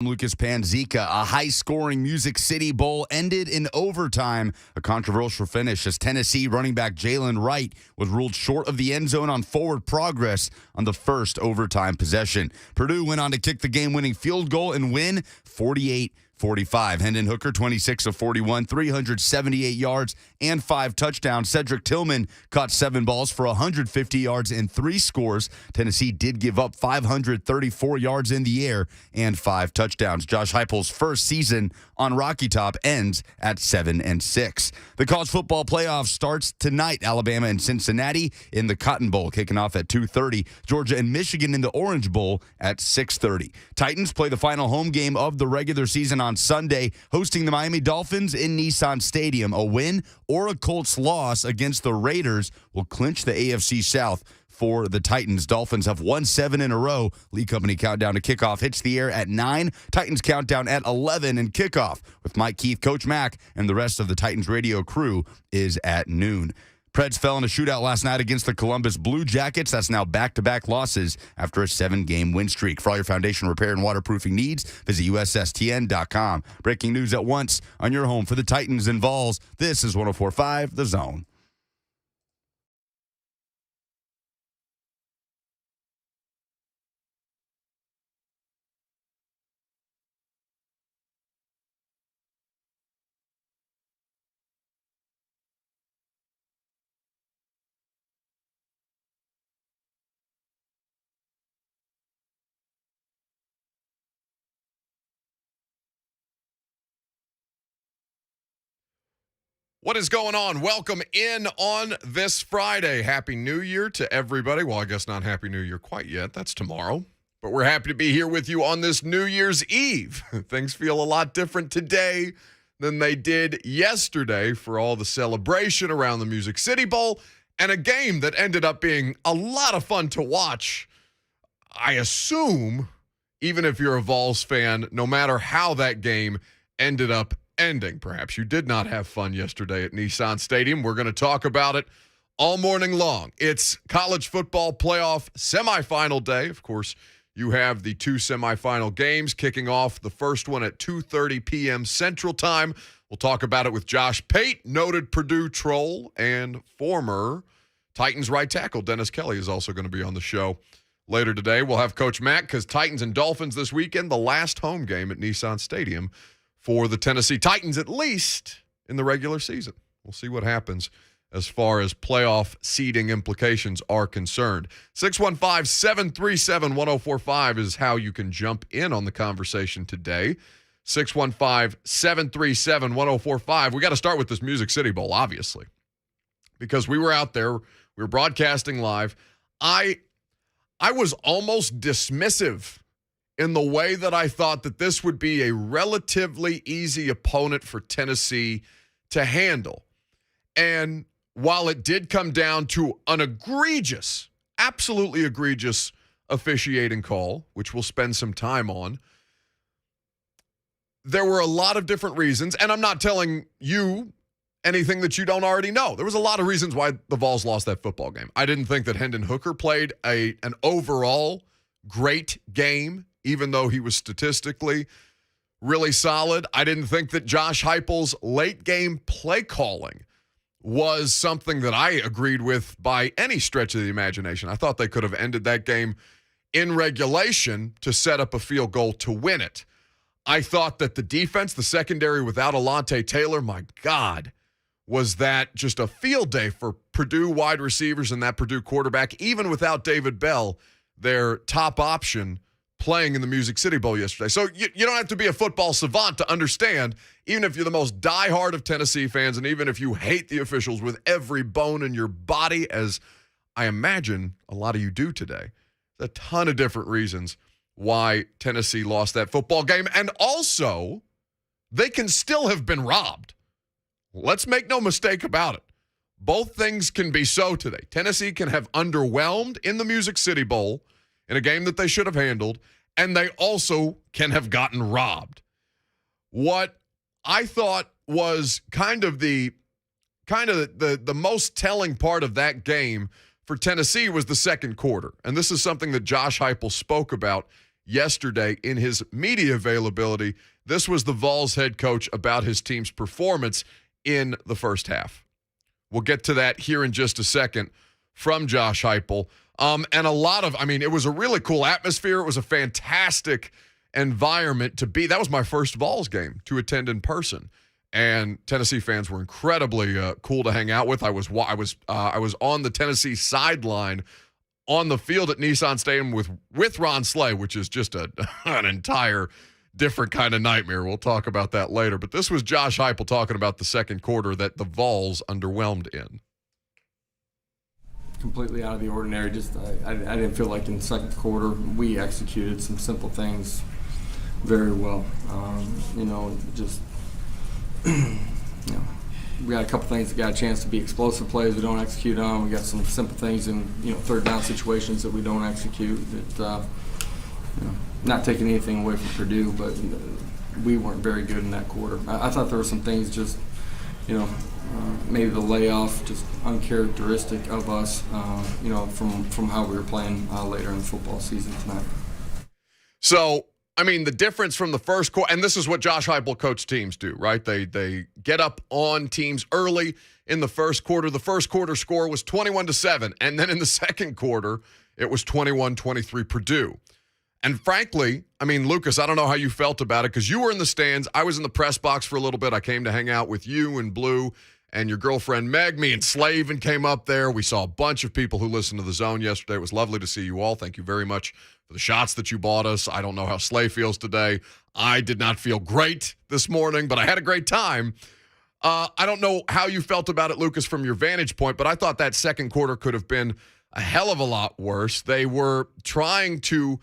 Lucas Panzica. A high-scoring Music City Bowl ended in overtime. A controversial finish as Tennessee running back Jalen Wright was ruled short of the end zone on forward progress on the first overtime possession. Purdue went on to kick the game-winning field goal and win 48-45. Hendon Hooker, 26 of 41, 378 yards and 5 touchdowns. Cedric Tillman caught 7 balls for 150 yards and 3 scores. Tennessee did give up 534 yards in the air and 5 touchdowns. Josh Heupel's first season on Rocky Top ends at 7-6. The college football playoff starts tonight. Alabama and Cincinnati in the Cotton Bowl kicking off at 2:30. Georgia and Michigan in the Orange Bowl at 6:30. Titans play the final home game of the regular season on Sunday, hosting the Miami Dolphins in Nissan Stadium. A win or a Colts loss against the Raiders will clinch the AFC South for the Titans. Dolphins have won 7 in a row. Lee Company countdown to kickoff hits the air at 9. Titans countdown at 11, and kickoff with Mike Keith, Coach Mack, and the rest of the Titans radio crew is at noon. Preds fell in a shootout last night against the Columbus Blue Jackets. That's now back-to-back losses after a 7-game win streak. For all your foundation repair and waterproofing needs, visit USSTN.com. Breaking news at once on your home for the Titans and Vols. This is 104.5 The Zone. What is going on? Welcome in on this Friday. Happy New Year to everybody. Well, I guess not Happy New Year quite yet. That's tomorrow. But we're happy to be here with you on this New Year's Eve. Things feel a lot different today than they did yesterday for all the celebration around the Music City Bowl and a game that ended up being a lot of fun to watch. I assume, even if you're a Vols fan, no matter how that game ended up ending. Perhaps you did not have fun yesterday at Nissan Stadium. We're going to talk about it all morning long. It's college football playoff semifinal day. Of course, you have the 2 semifinal games kicking off, the first one at 2:30 p.m. Central Time. We'll talk about it with Josh Pate, noted Purdue troll, and former Titans right tackle Dennis Kelly is also going to be on the show later today. We'll have Coach Mack because Titans and Dolphins this weekend, the last home game at Nissan Stadium for the Tennessee Titans, at least in the regular season. We'll see what happens as far as playoff seeding implications are concerned. 615-737-1045 is how you can jump in on the conversation today. 615-737-1045. We got to start with this Music City Bowl, obviously, because we were out there. We were broadcasting live. I was almost dismissive in the way that I thought that this would be a relatively easy opponent for Tennessee to handle. And while it did come down to an egregious, absolutely egregious officiating call, which we'll spend some time on, there were a lot of different reasons, and I'm not telling you anything that you don't already know. There was a lot of reasons why the Vols lost that football game. I didn't think that Hendon Hooker played an overall great game, even though he was statistically really solid. I didn't think that Josh Heupel's late game play calling was something that I agreed with by any stretch of the imagination. I thought they could have ended that game in regulation to set up a field goal to win it. I thought that the defense, the secondary without Alontae Taylor, my God, was that just a field day for Purdue wide receivers and that Purdue quarterback, even without David Bell, their top option, playing in the Music City Bowl yesterday. So you don't have to be a football savant to understand, even if you're the most diehard of Tennessee fans and even if you hate the officials with every bone in your body, as I imagine a lot of you do today, a ton of different reasons why Tennessee lost that football game. And also, they can still have been robbed. Let's make no mistake about it. Both things can be so today. Tennessee can have underwhelmed in the Music City Bowl in a game that they should have handled, and they also can have gotten robbed. What I thought was kind of the most telling part of that game for Tennessee was the second quarter. And this is something that Josh Heupel spoke about yesterday in his media availability. This was the Vols head coach about his team's performance in the first half. We'll get to that here in just a second from Josh Heupel. And it was a really cool atmosphere. It was a fantastic environment to be. That was my first Vols game to attend in person. And Tennessee fans were incredibly cool to hang out with. I was on the Tennessee sideline on the field at Nissan Stadium with Ron Slay, which is just an entire different kind of nightmare. We'll talk about that later. But this was Josh Heupel talking about the second quarter that the Vols underwhelmed in. Completely out of the ordinary. I didn't feel like in the second quarter we executed some simple things very well. We got a couple things that got a chance to be explosive plays we don't execute on. We got some simple things in third down situations that we don't execute. That not taking anything away from Purdue, but we weren't very good in that quarter. I thought there were some things just maybe the layoff just uncharacteristic of us. From how we were playing later in the football season tonight. So. The difference from the first quarter, and this is what Josh Heupel coached teams do, right? They get up on teams early in the first quarter. The first quarter score was 21-7, and then in the second quarter, it was 21-23 Purdue. And frankly, Lucas, I don't know how you felt about it because you were in the stands. I was in the press box for a little bit. I came to hang out with you and Blue and your girlfriend Meg. Me and Slave and came up there. We saw a bunch of people who listened to The Zone yesterday. It was lovely to see you all. Thank you very much for the shots that you bought us. I don't know how Slay feels today. I did not feel great this morning, but I had a great time. I don't know how you felt about it, Lucas, from your vantage point, but I thought that second quarter could have been a hell of a lot worse. They were trying to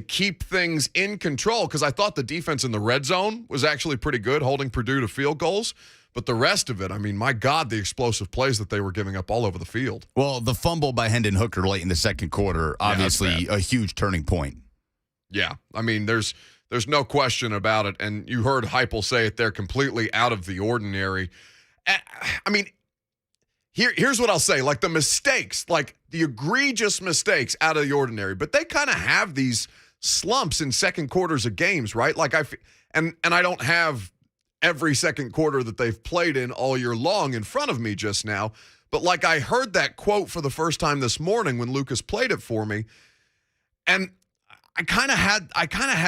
keep things in control because I thought the defense in the red zone was actually pretty good, holding Purdue to field goals. But the rest of it, my God, the explosive plays that they were giving up all over the field. Well, the fumble by Hendon Hooker late in the second quarter, obviously a huge turning point. Yeah, there's no question about it. And you heard Heupel say it there, completely out of the ordinary. Here's what I'll say. Like the mistakes, like the egregious mistakes out of the ordinary, but they kind of have these slumps in second quarters of games, right? Like and I don't have every second quarter that they've played in all year long in front of me just now. But like I heard that quote for the first time this morning when Lucas played it for me. And I kind of had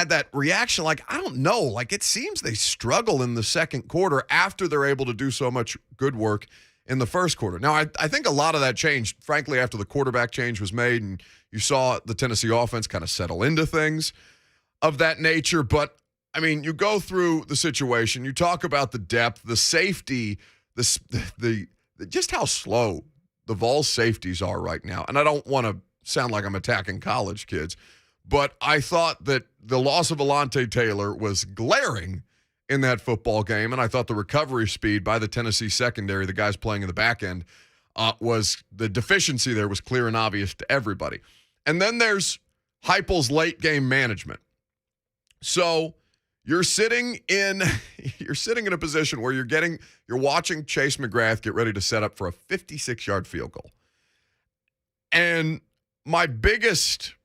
that reaction. Like, I don't know, like it seems they struggle in the second quarter after they're able to do so much good work in the first quarter. Now, I think a lot of that changed, frankly, after the quarterback change was made and you saw the Tennessee offense kind of settle into things of that nature. But you go through the situation, you talk about the depth, the safety, the just how slow the Vols safeties are right now. And I don't want to sound like I'm attacking college kids, but I thought that the loss of Alontae Taylor was glaring in that football game, and I thought the recovery speed by the Tennessee secondary, the guys playing in the back end, was the deficiency there was clear and obvious to everybody. And then there's Heupel's late game management. So you're sitting in a position where you're watching Chase McGrath get ready to set up for a 56-yard field goal. And my biggest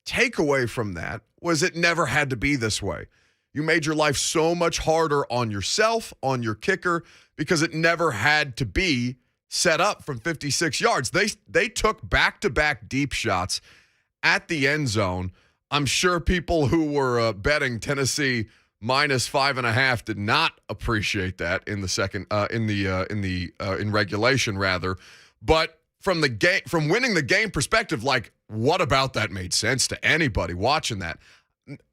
takeaway from that was it never had to be this way. You made your life so much harder on yourself, on your kicker, because it never had to be set up from 56 yards. They took back-to-back deep shots at the end zone. I'm sure people who were betting Tennessee -5.5 did not appreciate that in the second in regulation rather. But from winning the game perspective, like what about that made sense to anybody watching that?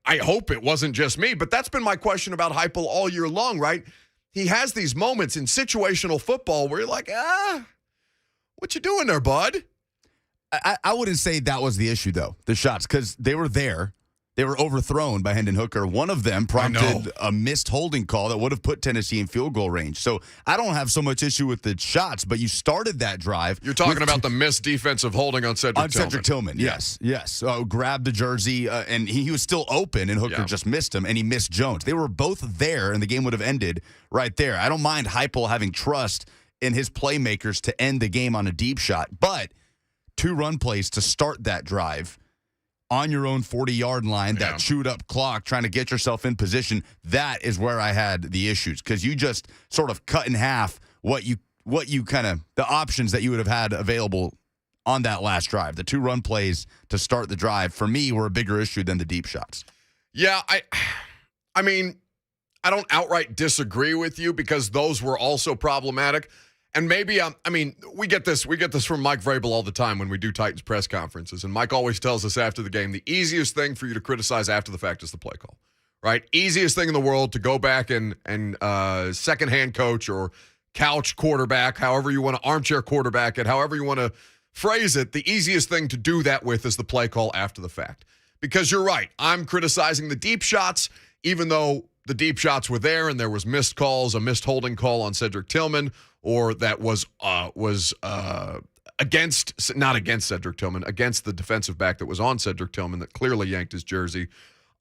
I hope it wasn't just me, but that's been my question about Heupel all year long, right? He has these moments in situational football where you're like, what you doing there, bud? I wouldn't say that was the issue, though, the shots, because they were there. They were overthrown by Hendon Hooker. One of them prompted a missed holding call that would have put Tennessee in field goal range. So I don't have so much issue with the shots, but you started that drive. You're talking about the missed defensive holding on Cedric Tillman. Cedric Tillman, yes. Grabbed the jersey, and he was still open, and Hooker just missed him, and he missed Jones. They were both there, and the game would have ended right there. I don't mind Heupel having trust in his playmakers to end the game on a deep shot, but 2 run plays to start that drive. on your own 40-yard line, that chewed up clock, trying to get yourself in position, that is where I had the issues, because you just sort of cut in half what you kind of, the options that you would have had available on that last drive. The 2 run plays to start the drive, for me, were a bigger issue than the deep shots. Yeah, I mean, I don't outright disagree with you, because those were also problematic. And maybe, we get this from Mike Vrabel all the time when we do Titans press conferences. And Mike always tells us after the game, the easiest thing for you to criticize after the fact is the play call, right? Easiest thing in the world to go back and secondhand coach or couch quarterback, however you want to armchair quarterback it, however you want to phrase it. The easiest thing to do that with is the play call after the fact. Because you're right, I'm criticizing the deep shots, even though the deep shots were there and there was missed calls, a missed holding call on Cedric Tillman, or that was not against Cedric Tillman, against the defensive back that was on Cedric Tillman that clearly yanked his jersey.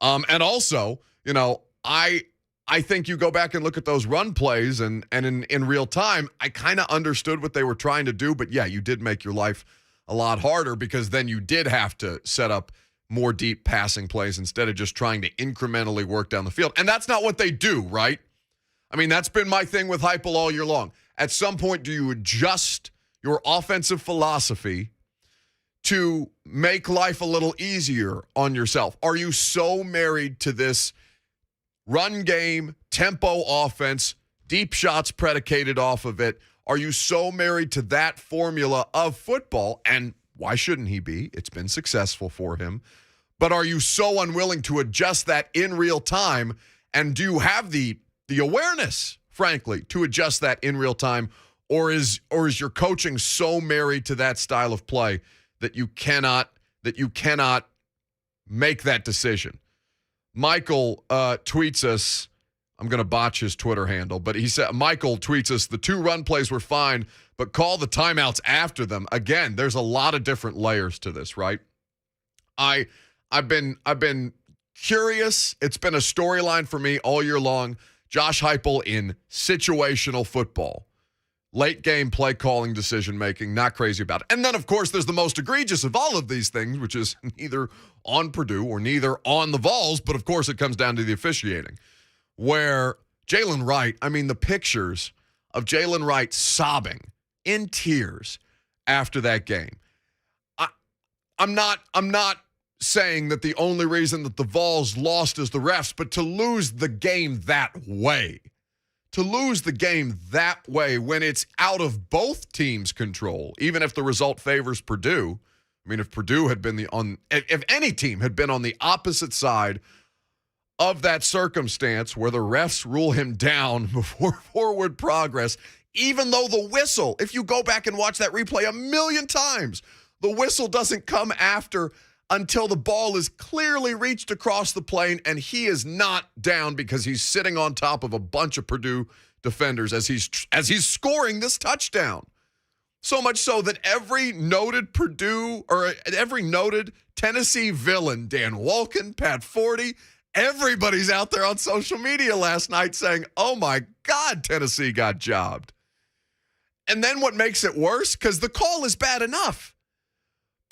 And also, I think you go back and look at those run plays and in real time, I kind of understood what they were trying to do. But yeah, you did make your life a lot harder, because then you did have to set up more deep passing plays instead of just trying to incrementally work down the field. And that's not what they do, right? I mean, that's been my thing with Heupel all year long. At some point, do you adjust your offensive philosophy to make life a little easier on yourself? Are you so married to this run game, tempo offense, deep shots predicated off of it? Are you so married to that formula of football? And why shouldn't he be? It's been successful for him. But are you so unwilling to adjust that in real time? And do you have the awareness, frankly, to adjust that in real time? Or is your coaching so married to that style of play that you cannot make that decision? Michael tweets us, I'm going to botch his Twitter handle, but he said, Michael tweets us, the 2 run plays were fine, but call the timeouts after them. Again, there's a lot of different layers to this, right? I've been curious. It's been a storyline for me all year long. Josh Heupel in situational football. Late game play calling, decision making, not crazy about it. And then, of course, there's the most egregious of all of these things, which is neither on Purdue or neither on the Vols, but of course it comes down to the officiating, where Jalen Wright, the pictures of Jalen Wright sobbing in tears after that game. I'm not saying that the only reason that the Vols lost is the refs, but to lose the game that way, when it's out of both teams' control, even if the result favors Purdue. If Purdue had been if any team had been on the opposite side of that circumstance where the refs rule him down before forward progress, even though the whistle, if you go back and watch that replay a million times, the whistle doesn't come after until the ball is clearly reached across the plane and he is not down because he's sitting on top of a bunch of Purdue defenders as he's scoring this touchdown. So much so that every noted Tennessee villain, Dan Wolken, Pat Forty, everybody's out there on social media last night saying, oh my God, Tennessee got jobbed. And then what makes it worse, because the call is bad enough.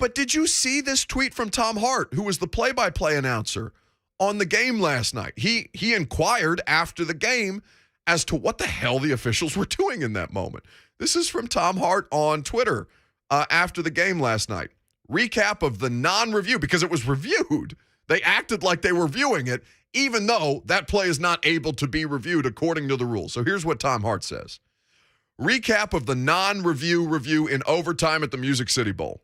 But did you see this tweet from Tom Hart, who was the play-by-play announcer on the game last night? He inquired after the game as to what the hell the officials were doing in that moment. This is from Tom Hart on Twitter after the game last night. Recap of the non-review, because it was reviewed. They acted like they were viewing it, even though that play is not able to be reviewed according to the rules. So here's what Tom Hart says. Recap of the non-review review in overtime at the Music City Bowl.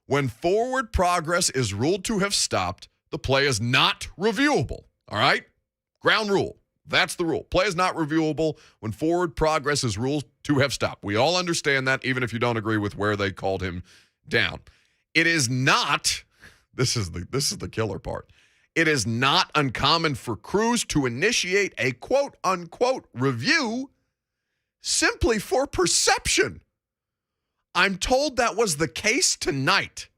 When forward progress is ruled to have stopped, the play is not reviewable. All right? Ground rule. That's the rule. Play is not reviewable when forward progress is ruled to have stopped. We all understand that, even if you don't agree with where they called him down. It is not, this is the killer part. It is not uncommon for crews to initiate a quote-unquote review simply for perception. I'm told that was the case tonight.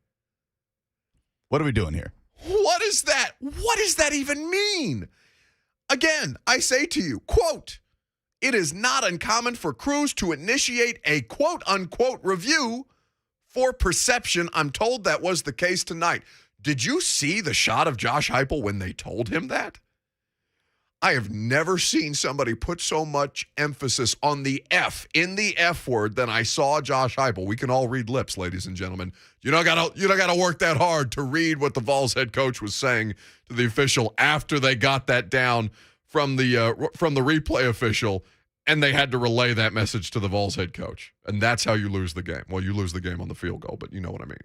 What are we doing here? What is that? What does that even mean? Again, I say to you, quote, it is not uncommon for crews to initiate a quote-unquote review for perception. I'm told that was the case tonight. Did you see the shot of Josh Heupel when they told him that? I have never seen somebody put so much emphasis on the F, in the F word, than I saw Josh Heupel. We can all read lips, ladies and gentlemen. You don't gotta work that hard to read what the Vols head coach was saying to the official after they got that down from the replay official, and they had to relay that message to the Vols head coach. And that's how you lose the game. Well, you lose the game on the field goal, but you know what I mean.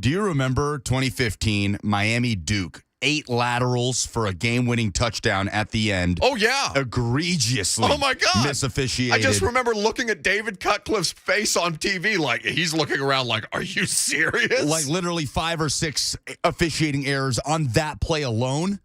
Do you remember 2015 Miami Duke? 8 laterals for a game-winning touchdown at the end. Oh, yeah. Egregiously misofficiated. I just remember looking at David Cutcliffe's face on TV like he's looking around like, are you serious? Like literally 5 or 6 officiating errors on that play alone.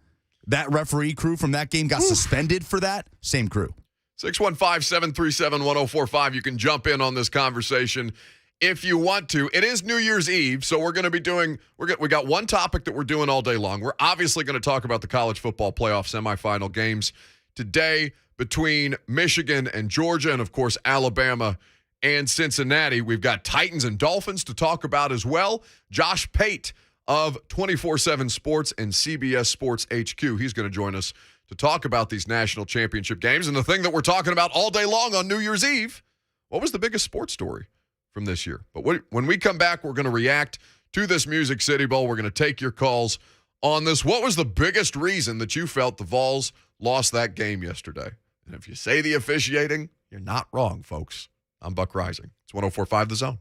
That referee crew from that game got suspended for that. Same crew. 615-737-1045. You can jump in on this conversation if you want to. It is New Year's Eve, so we're going to be doing, we got one topic that we're doing all day long. We're obviously going to talk about the college football playoff semifinal games today between Michigan and Georgia, and of course Alabama and Cincinnati. We've got Titans and Dolphins to talk about as well. Josh Pate of 24/7 Sports and CBS Sports HQ. He's going to join us to talk about these national championship games. And the thing that we're talking about all day long on New Year's Eve, what was the biggest sports story from this year? But when we come back, we're going to react to this Music City Bowl. We're going to take your calls on this. What was the biggest reason that you felt the Vols lost that game yesterday? And if you say the officiating, you're not wrong, folks. I'm Buck Reising. It's 104.5 The Zone.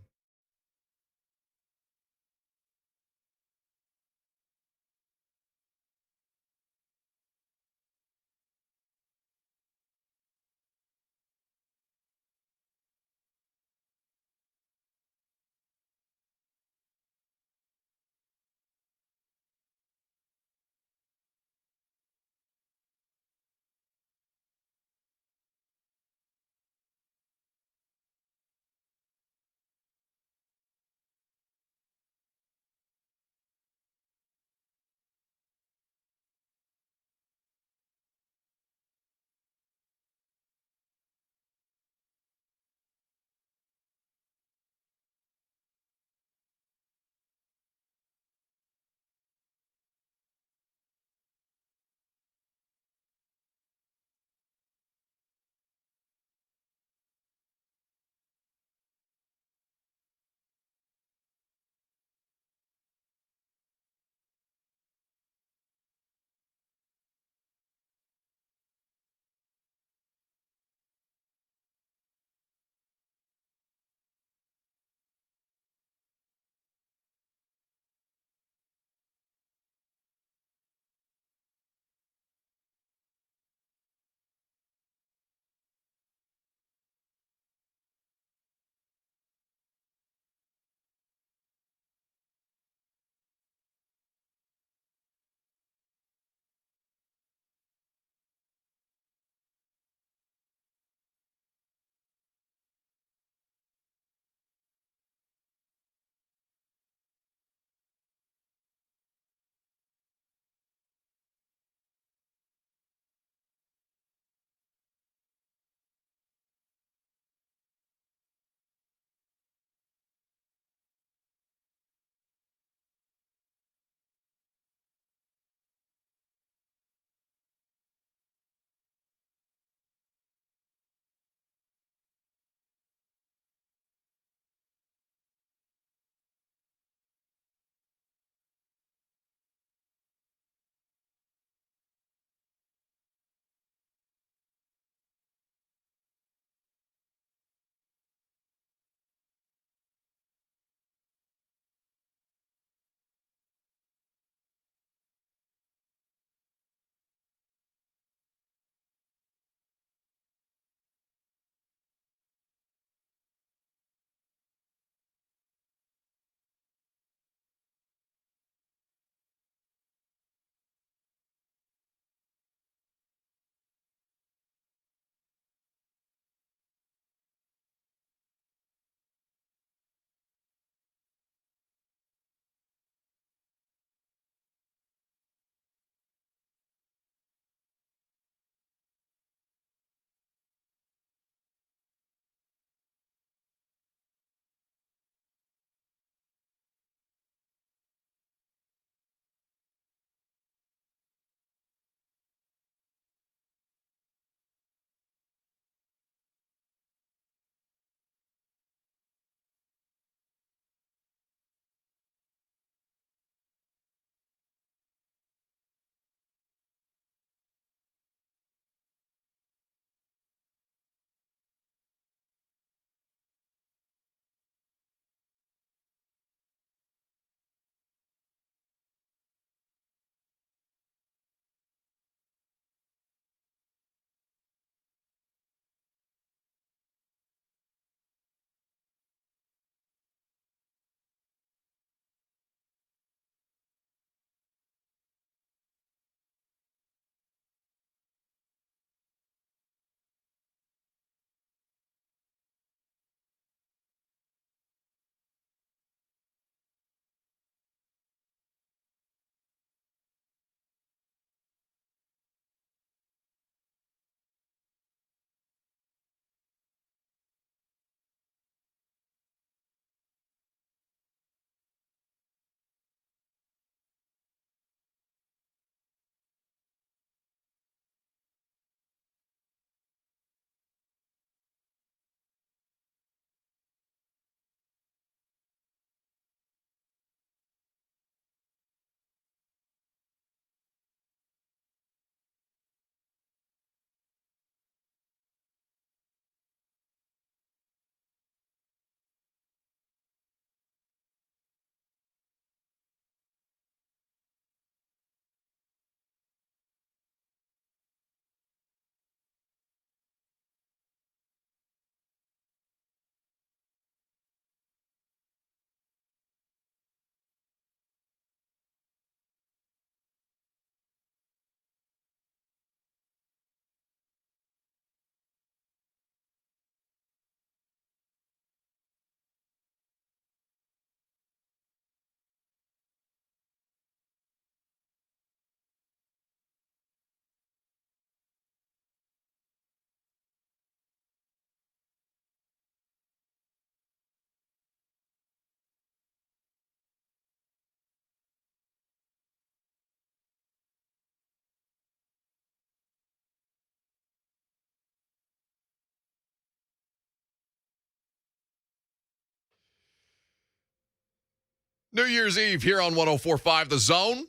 New Year's Eve here on 104.5 The Zone.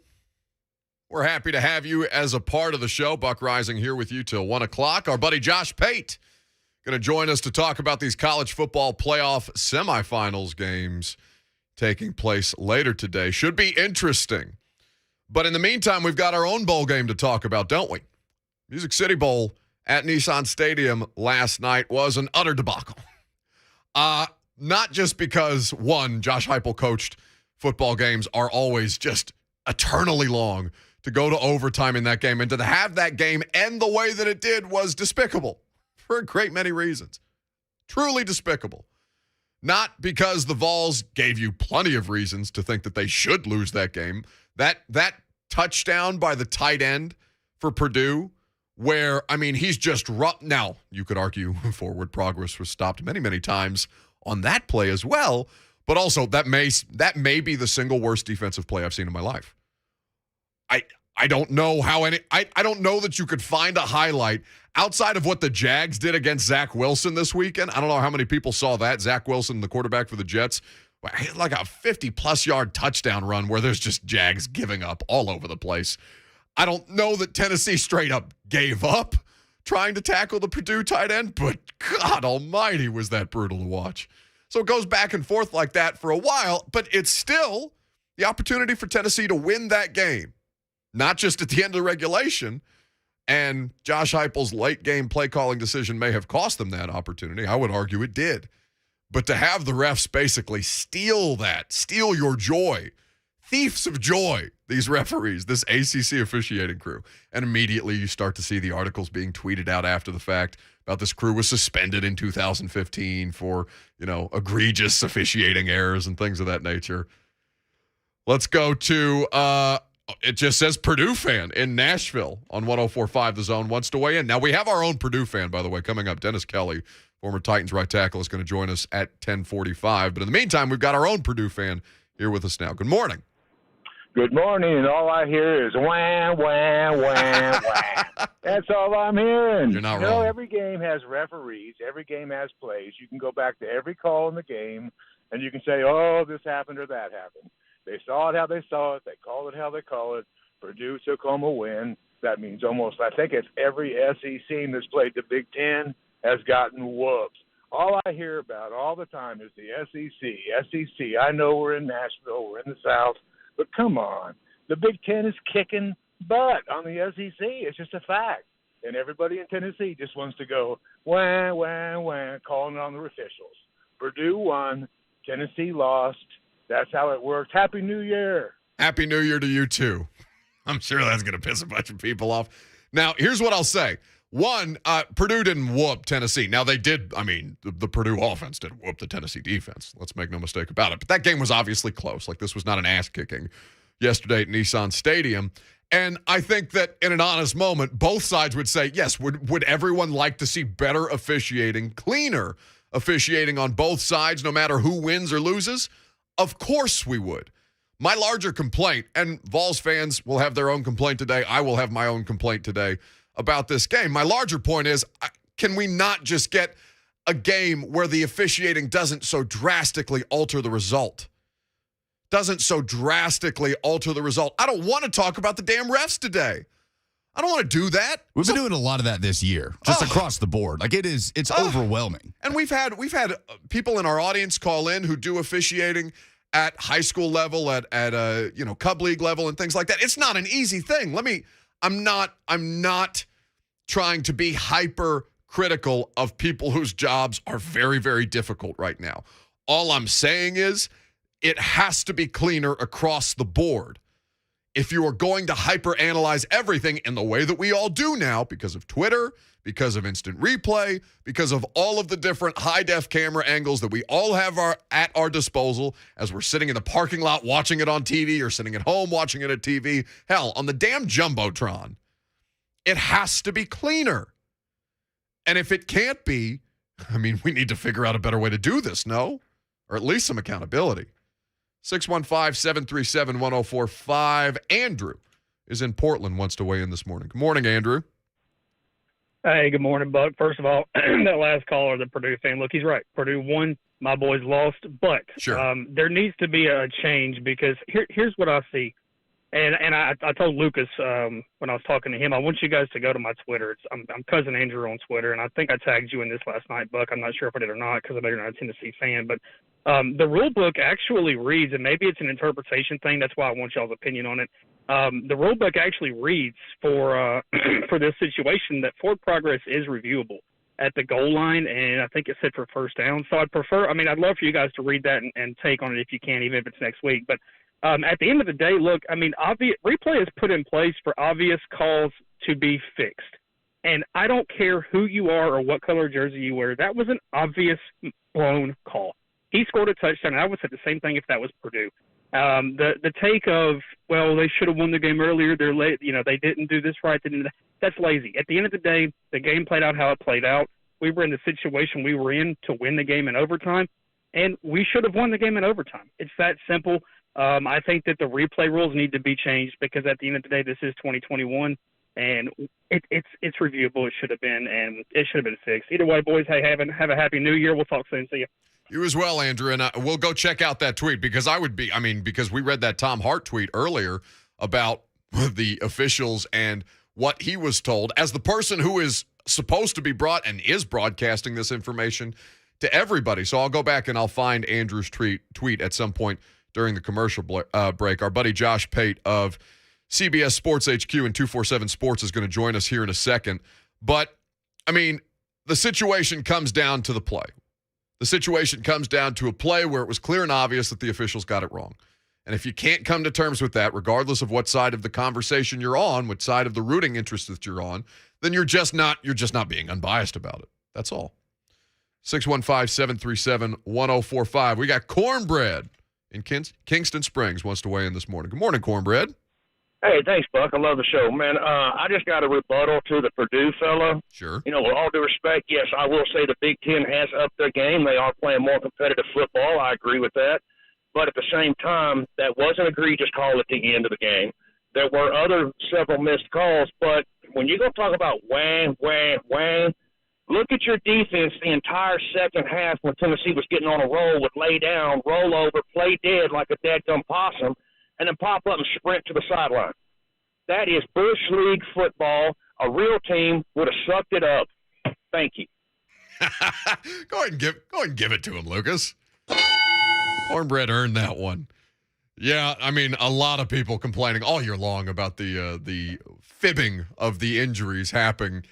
We're happy to have you as a part of the show. Buck Reising here with you till 1 o'clock. Our buddy Josh Pate going to join us to talk about these college football playoff semifinals games taking place later today. Should be interesting. But in the meantime, we've got our own bowl game to talk about, don't we? Music City Bowl at Nissan Stadium last night was an utter debacle. Not just because, one, Josh Heupel coached football games are always just eternally long. To go to overtime in that game and to have that game end the way that it did was despicable for a great many reasons. Truly despicable. Not because the Vols gave you plenty of reasons to think that they should lose that game. That touchdown by the tight end for Purdue, where, I mean, he's just rough. Now, you could argue forward progress was stopped many, many times on that play as well, but also that may be the single worst defensive play I've seen in my life. I don't know how I don't know that you could find a highlight outside of what the Jags did against Zach Wilson this weekend. I don't know how many people saw that. Zach Wilson, the quarterback for the Jets, like a 50-plus yard touchdown run where there's just Jags giving up all over the place. I don't know that Tennessee straight up gave up trying to tackle the Purdue tight end, but God almighty, was that brutal to watch. So it goes back and forth like that for a while, but it's still the opportunity for Tennessee to win that game. Not just at the end of the regulation, and Josh Heupel's late game play calling decision may have cost them that opportunity. I would argue it did. But to have the refs basically steal your joy, thieves of joy, these referees, this ACC officiating crew, and immediately you start to see the articles being tweeted out after the fact about this crew was suspended in 2015 for, egregious officiating errors and things of that nature. Let's go to it just says Purdue fan in Nashville on 104.5 The Zone wants to weigh in. Now, we have our own Purdue fan, by the way, coming up. Dennis Kelly, former Titans right tackle, is going to join us at 10:45. But in the meantime, we've got our own Purdue fan here with us now. Good morning. Good morning, and all I hear is wham, wham, wham, wham. That's all I'm hearing. You're not wrong. Every game has referees. Every game has plays. You can go back to every call in the game, and you can say, oh, this happened or that happened. They saw it how they saw it. They called it how they call it. Purdue took home a win. That means I think it's every SEC team that's played the Big Ten has gotten whoops. All I hear about all the time is the SEC. I know we're in Nashville. We're in the South. But come on. The Big Ten is kicking butt on the SEC. It's just a fact. And everybody in Tennessee just wants to go, wah, wah, wah, calling it on the officials. Purdue won. Tennessee lost. That's how it works. Happy New Year. Happy New Year to you, too. I'm sure that's going to piss a bunch of people off. Now, here's what I'll say. One, Purdue didn't whoop Tennessee. Now, they did. I mean, the Purdue offense did whoop the Tennessee defense. Let's make no mistake about it. But that game was obviously close. Like, this was not an ass-kicking yesterday at Nissan Stadium. And I think that in an honest moment, both sides would say, yes, would everyone like to see better officiating, cleaner officiating on both sides, no matter who wins or loses? Of course we would. My larger complaint, and Vols fans will have their own complaint today, I will have my own complaint today about this game. My larger point is, can we not just get a game where the officiating doesn't so drastically alter the result? I don't want to talk about the damn refs today. I don't want to do that. We've been doing a lot of that this year, just across the board. Like it's overwhelming. And we've had people in our audience call in who do officiating at high school level, at Cub League level and things like that. It's not an easy thing. I'm not trying to be hyper critical of people whose jobs are very, very difficult right now. All I'm saying is it has to be cleaner across the board. If you are going to hyper-analyze everything in the way that we all do now because of Twitter, because of instant replay, because of all of the different high-def camera angles that we all have at our disposal as we're sitting in the parking lot watching it on TV or sitting at home watching it at TV, hell, on the damn Jumbotron, it has to be cleaner. And if it can't be, we need to figure out a better way to do this, no? Or at least some accountability. 615-737-1045. Andrew is in Portland, wants to weigh in this morning. Good morning, Andrew. Hey, good morning, Buck. First of all, that last caller, the Purdue fan, look, he's right. Purdue won my boys lost. But Sure. there needs to be a change because here's what I see. And I told Lucas when I was talking to him, I want you guys to go to my Twitter. I'm Cousin Andrew on Twitter, and I think I tagged you in this last night, Buck. I'm not sure if I did or not because I know you're not a Tennessee fan. But the rule book actually reads, and maybe it's an interpretation thing. That's why I want y'all's opinion on it. The rule book actually reads for for this situation that forward progress is reviewable at the goal line, and I think it said for first down. So I'd love for you guys to read that and take on it if you can, even if it's next week. But at the end of the day, look, replay is put in place for obvious calls to be fixed. And I don't care who you are or what color jersey you wear. That was an obvious blown call. He scored a touchdown, and I would say the same thing if that was Purdue. The take of, well, they should have won the game earlier. They're late. They didn't do this right. That's lazy. At the end of the day, the game played out how it played out. We were in the situation we were in to win the game in overtime, and we should have won the game in overtime. It's that simple. I think that the replay rules need to be changed because at the end of the day, this is 2021, and it's reviewable. It should have been, and it should have been fixed. Either way, boys, hey, have a happy New Year. We'll talk soon. See you. You as well, Andrew, and we'll go check out that tweet because because we read that Tom Hart tweet earlier about the officials and what he was told as the person who is supposed to be brought and is broadcasting this information to everybody. So I'll go back and I'll find Andrew's tweet at some point during the commercial break. Our buddy Josh Pate of CBS Sports HQ and 247 Sports is going to join us here in a second. But, the situation comes down to the play. The situation comes down to a play where it was clear and obvious that the officials got it wrong. And if you can't come to terms with that, regardless of what side of the conversation you're on, what side of the rooting interest that you're on, then you're just not being unbiased about it. That's all. 615-737-1045. We got Cornbread in Kingston Springs wants to weigh in this morning. Good morning, Cornbread. Hey, thanks, Buck. I love the show, man. I just got a rebuttal to the Purdue fella. Sure. With all due respect, yes, I will say the Big Ten has upped their game. They are playing more competitive football. I agree with that. But at the same time, that was an egregious call at the end of the game. There were several missed calls, but when you go talk about whang, look at your defense the entire second half when Tennessee was getting on a roll with lay down, roll over, play dead like a dadgum possum, and then pop up and sprint to the sideline. That is Bush League football. A real team would have sucked it up. Thank you. Go ahead and give it to him, Lucas. Cornbread earned that one. Yeah, a lot of people complaining all year long about the fibbing of the injuries happening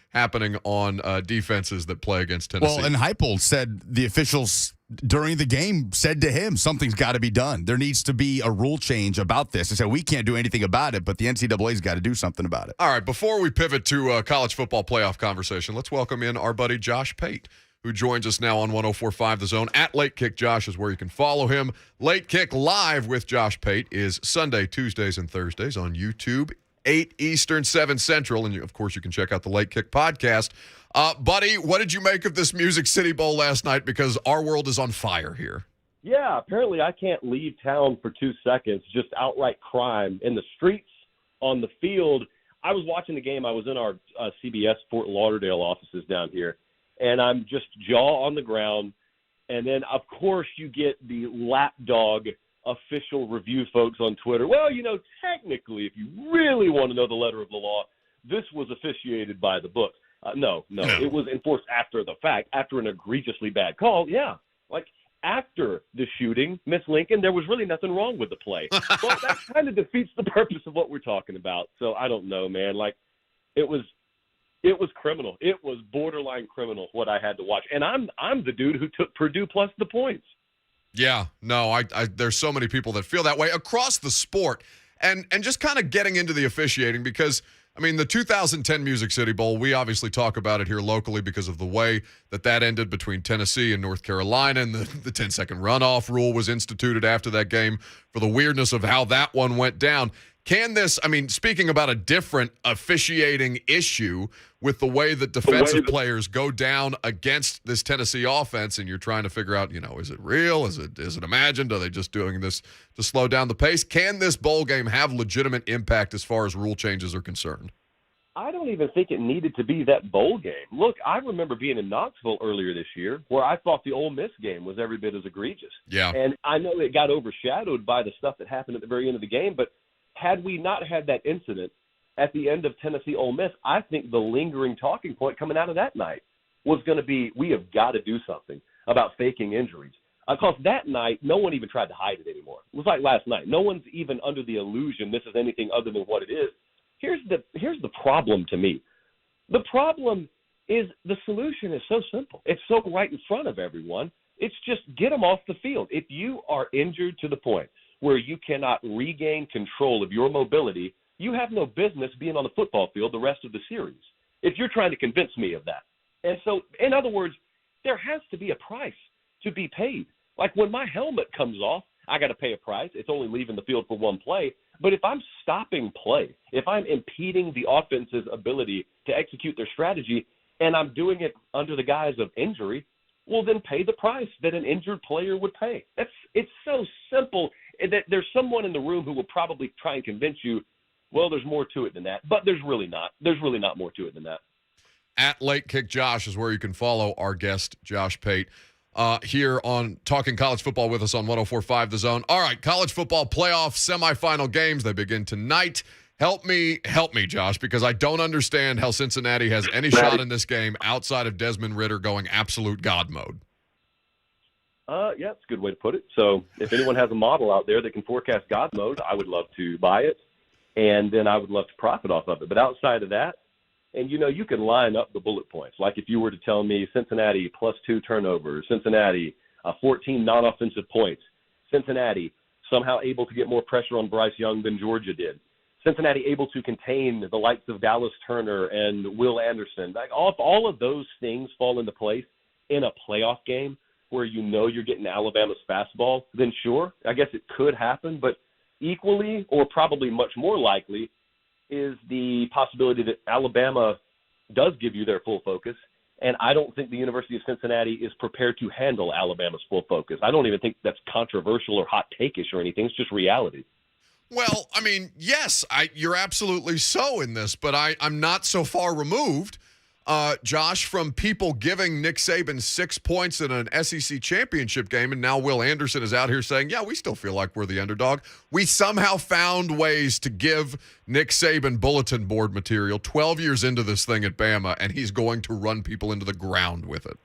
on defenses that play against Tennessee. Well, and Heupel said the officials during the game said to him, something's got to be done. There needs to be a rule change about this. They said, we can't do anything about it, but the NCAA's got to do something about it. All right, before we pivot to college football playoff conversation, let's welcome in our buddy Josh Pate, who joins us now on 104.5 The Zone. At Late Kick Josh is where you can follow him. Late Kick Live with Josh Pate is Sunday, Tuesdays, and Thursdays on YouTube, 8 Eastern, 7 Central. And, of course, you can check out the Late Kick podcast. Buddy, what did you make of this Music City Bowl last night? Because our world is on fire here. Yeah, apparently I can't leave town for 2 seconds. Just outright crime in the streets, on the field. I was watching the game. I was in our CBS Fort Lauderdale offices down here. And I'm just jaw on the ground. And then, of course, you get the lapdog official review folks on Twitter. Well, technically, if you really want to know the letter of the law, this was officiated by the book. No, it was enforced after the fact, after an egregiously bad call. Yeah, like after the shooting, Miss Lincoln, there was really nothing wrong with the play. Well, that kind of defeats the purpose of what we're talking about. So I don't know, man. Like, it was criminal. It was borderline criminal what I had to watch. And I'm the dude who took Purdue plus the points. Yeah, no, I there's so many people that feel that way across the sport. And just kind of getting into the officiating because, the 2010 Music City Bowl, we obviously talk about it here locally because of the way that ended between Tennessee and North Carolina, and the 10-second runoff rule was instituted after that game for the weirdness of how that one went down. Can this, speaking about a different officiating issue with the way that defensive players go down against this Tennessee offense, and you're trying to figure out, is it real? Is it imagined? Are they just doing this to slow down the pace? Can this bowl game have legitimate impact as far as rule changes are concerned? I don't even think it needed to be that bowl game. Look, I remember being in Knoxville earlier this year where I thought the Ole Miss game was every bit as egregious. Yeah. And I know it got overshadowed by the stuff that happened at the very end of the game, but had we not had that incident at the end of Tennessee Ole Miss, I think the lingering talking point coming out of that night was going to be, we have got to do something about faking injuries. Because that night, no one even tried to hide it anymore. It was like last night. No one's even under the illusion this is anything other than what it is. Here's the problem to me. The problem is the solution is so simple. It's so right in front of everyone. It's just get them off the field. If you are injured to the point where you cannot regain control of your mobility, you have no business being on the football field the rest of the series, if you're trying to convince me of that. And so, in other words, there has to be a price to be paid. Like when my helmet comes off, I got to pay a price. It's only leaving the field for one play. But if I'm stopping play, if I'm impeding the offense's ability to execute their strategy, and I'm doing it under the guise of injury, well, then pay the price that an injured player would pay. It's so simple that there's someone in the room who will probably try and convince you, well, there's more to it than that. But there's really not. There's really not more to it than that. At Late Kick Josh is where you can follow our guest, Josh Pate, here on Talking College Football with us on 104.5 The Zone. All right, college football playoff semifinal games. They begin tonight. Help me, Josh, because I don't understand how Cincinnati has any shot in this game outside of Desmond Ridder going absolute God mode. Yeah, it's a good way to put it. So if anyone has a model out there that can forecast God mode, I would love to buy it, and then I would love to profit off of it. But outside of that, and, you can line up the bullet points. Like if you were to tell me Cincinnati +2 turnovers, Cincinnati 14 non-offensive points, Cincinnati somehow able to get more pressure on Bryce Young than Georgia did, Cincinnati able to contain the likes of Dallas Turner and Will Anderson. Like all of those things fall into place in a playoff game where you're getting Alabama's fastball, then sure, I guess it could happen. But equally or probably much more likely is the possibility that Alabama does give you their full focus, and I don't think the University of Cincinnati is prepared to handle Alabama's full focus. I don't even think that's controversial or hot take-ish or anything. It's just reality. Well, I mean, yes, you're absolutely so in this, but I'm not so far removed, Josh, from people giving Nick Saban 6 points in an SEC championship game, and now Will Anderson is out here saying, yeah, we still feel like we're the underdog. We somehow found ways to give Nick Saban bulletin board material 12 years into this thing at Bama, and he's going to run people into the ground with it.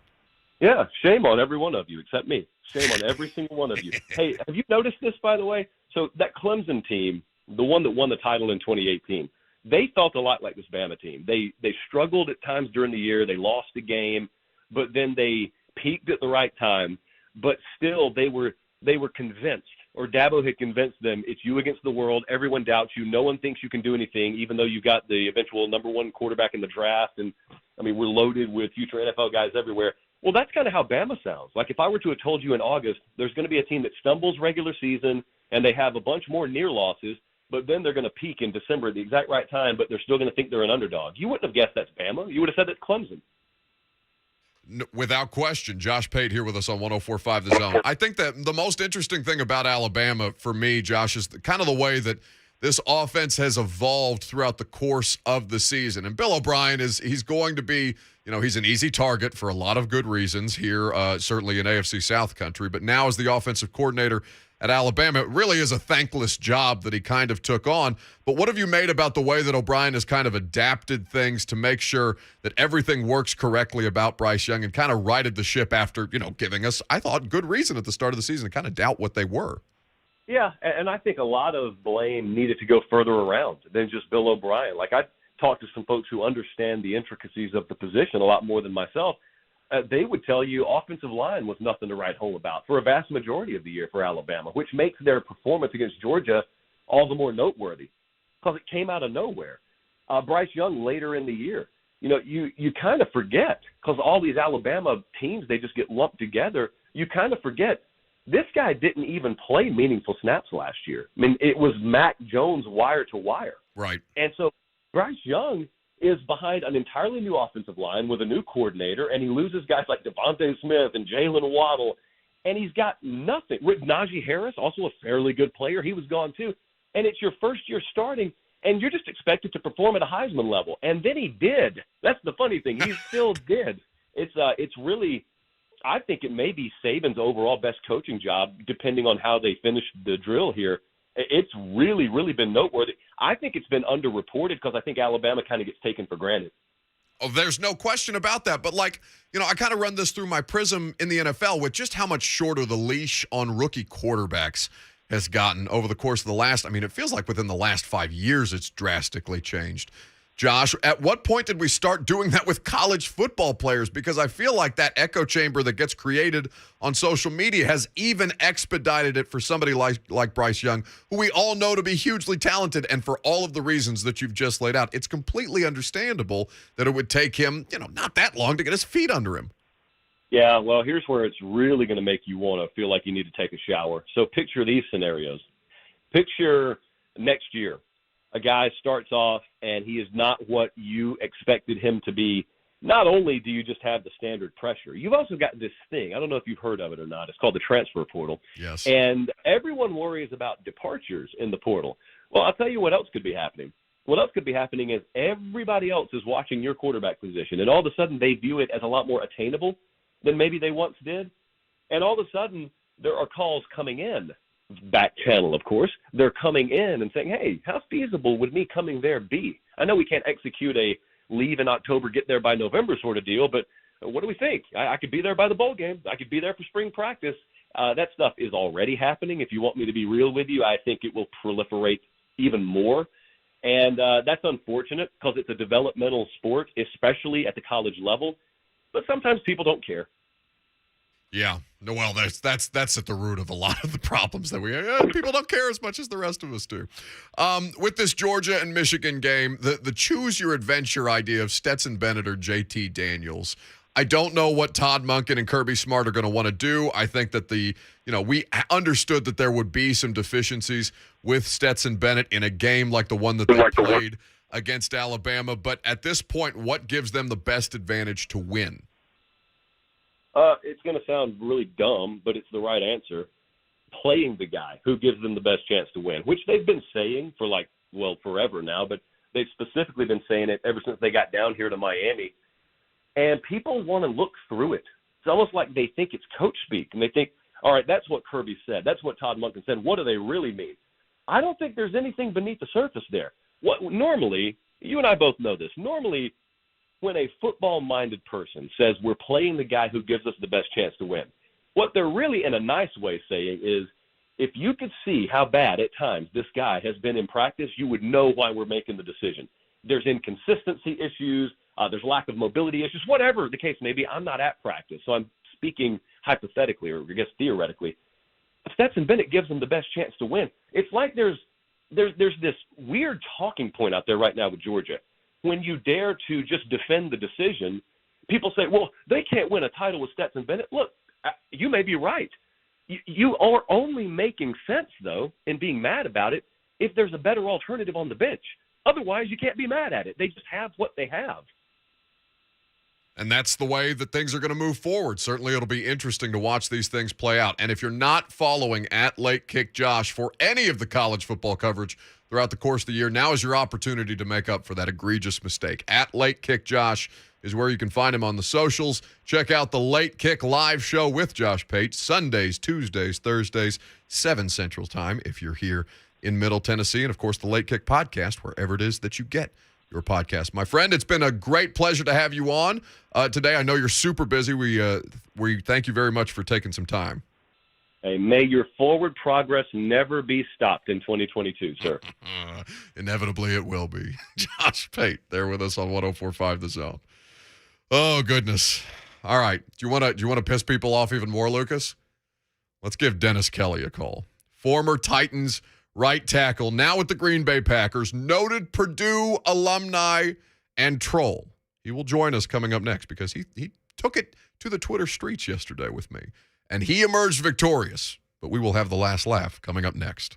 Yeah, shame on every one of you except me. Shame on every single one of you. Hey, have you noticed this, by the way? So that Clemson team, the one that won the title in 2018, they felt a lot like this Bama team. They struggled at times during the year. They lost a game, but then they peaked at the right time. But still, they were convinced, or Dabo had convinced them, it's you against the world. Everyone doubts you. No one thinks you can do anything, even though you got the eventual number one quarterback in the draft. And, I mean, we're loaded with future NFL guys everywhere. Well, that's kind of how Bama sounds. Like if I were to have told you in August, there's going to be a team that stumbles regular season and they have a bunch more near losses, but then they're going to peak in December at the exact right time, but they're still going to think they're an underdog. You wouldn't have guessed that's Bama. You would have said that's Clemson. Without question. Josh Pate here with us on 104.5 The Zone. I think that the most interesting thing about Alabama for me, Josh, is kind of the way that this offense has evolved throughout the course of the season. And Bill O'Brien he's going to be, he's an easy target for a lot of good reasons here, certainly in AFC South country. But now as the offensive coordinator at Alabama, it really is a thankless job that he kind of took on. But what have you made about the way that O'Brien has kind of adapted things to make sure that everything works correctly about Bryce Young and kind of righted the ship after, giving us, I thought, good reason at the start of the season to kind of doubt what they were? Yeah, and I think a lot of blame needed to go further around than just Bill O'Brien. Like I talked to some folks who understand the intricacies of the position a lot more than myself. They would tell you offensive line was nothing to write home about for a vast majority of the year for Alabama, which makes their performance against Georgia all the more noteworthy because it came out of nowhere. Bryce Young later in the year, you kind of forget because all these Alabama teams, they just get lumped together. You kind of forget this guy didn't even play meaningful snaps last year. I mean, it was Mac Jones wire to wire. Right. And so Bryce Young is behind an entirely new offensive line with a new coordinator, and he loses guys like Devontae Smith and Jalen Waddle, and he's got nothing. Najee Harris, also a fairly good player, he was gone too. And it's your first year starting, and you're just expected to perform at a Heisman level. And then he did. That's the funny thing. He still did. It's really, I think it may be Saban's overall best coaching job, depending on how they finish the drill here. It's really, really been noteworthy. I think it's been underreported because I think Alabama kind of gets taken for granted. Oh, there's no question about that. But, I kind of run this through my prism in the NFL with just how much shorter the leash on rookie quarterbacks has gotten over the course of it feels like within the last 5 years it's drastically changed. Josh, at what point did we start doing that with college football players? Because I feel like that echo chamber that gets created on social media has even expedited it for somebody like Bryce Young, who we all know to be hugely talented. And for all of the reasons that you've just laid out, it's completely understandable that it would take him, not that long to get his feet under him. Yeah, well, here's where it's really going to make you want to feel like you need to take a shower. So picture these scenarios. Picture next year. A guy starts off and he is not what you expected him to be. Not only do you just have the standard pressure, you've also got this thing. I don't know if you've heard of it or not. It's called the transfer portal. Yes. And everyone worries about departures in the portal. Well, I'll tell you what else could be happening. What else could be happening is everybody else is watching your quarterback position, and all of a sudden they view it as a lot more attainable than maybe they once did. And all of a sudden there are calls coming in. Back channel, of course. They're coming in and saying, hey, how feasible would me coming there be? I know we can't execute a leave in October, get there by November sort of deal, but what do we think? I could be there by the bowl game. I could be there for spring practice. That stuff is already happening. If you want me to be real with you, I think it will proliferate even more. And that's unfortunate because it's a developmental sport, especially at the college level. But sometimes people don't care. Yeah. No, well, that's at the root of a lot of the problems that people don't care as much as the rest of us do. With this Georgia and Michigan game, the choose your adventure idea of Stetson Bennett or JT Daniels, I don't know what Todd Monken and Kirby Smart are going to want to do. I think that we understood that there would be some deficiencies with Stetson Bennett in a game like the one that they played against Alabama. But at this point, what gives them the best advantage to win? It's going to sound really dumb, but it's the right answer. Playing the guy who gives them the best chance to win, which they've been saying for forever now, but they've specifically been saying it ever since they got down here to Miami. And people want to look through it. It's almost like they think it's coach speak, and they think, all right, that's what Kirby said. That's what Todd Monken said. What do they really mean? I don't think there's anything beneath the surface there. Normally, you and I both know this, normally when a football-minded person says we're playing the guy who gives us the best chance to win, what they're really in a nice way saying is if you could see how bad at times this guy has been in practice, you would know why we're making the decision. There's inconsistency issues. There's lack of mobility issues, whatever the case may be. I'm not at practice, so I'm speaking hypothetically or I guess theoretically. Stetson Bennett gives them the best chance to win. It's like there's this weird talking point out there right now with Georgia. When you dare to just defend the decision, people say, well, they can't win a title with Stetson Bennett. Look, you may be right. You are only making sense, though, in being mad about it if there's a better alternative on the bench. Otherwise, you can't be mad at it. They just have what they have. And that's the way that things are going to move forward. Certainly it'll be interesting to watch these things play out. And if you're not following at Late Kick Josh for any of the college football coverage throughout the course of the year, now is your opportunity to make up for that egregious mistake. At Late Kick Josh is where you can find him on the socials. Check out the Late Kick live show with Josh Pate, Sundays, Tuesdays, Thursdays, 7 Central Time if you're here in Middle Tennessee. And, of course, the Late Kick podcast, wherever it is that you get your podcast. My friend, it's been a great pleasure to have you on today. I know you're super busy. We thank you very much for taking some time. Hey, may your forward progress never be stopped in 2022, sir. Inevitably, it will be. Josh Pate there with us on 104.5 The Zone. Oh, goodness. All right. Do you want to piss people off even more, Lucas? Let's give Dennis Kelly a call. Former Titans right tackle, now with the Green Bay Packers, noted Purdue alumni and troll. He will join us coming up next because he took it to the Twitter streets yesterday with me, and he emerged victorious. But we will have the last laugh coming up next.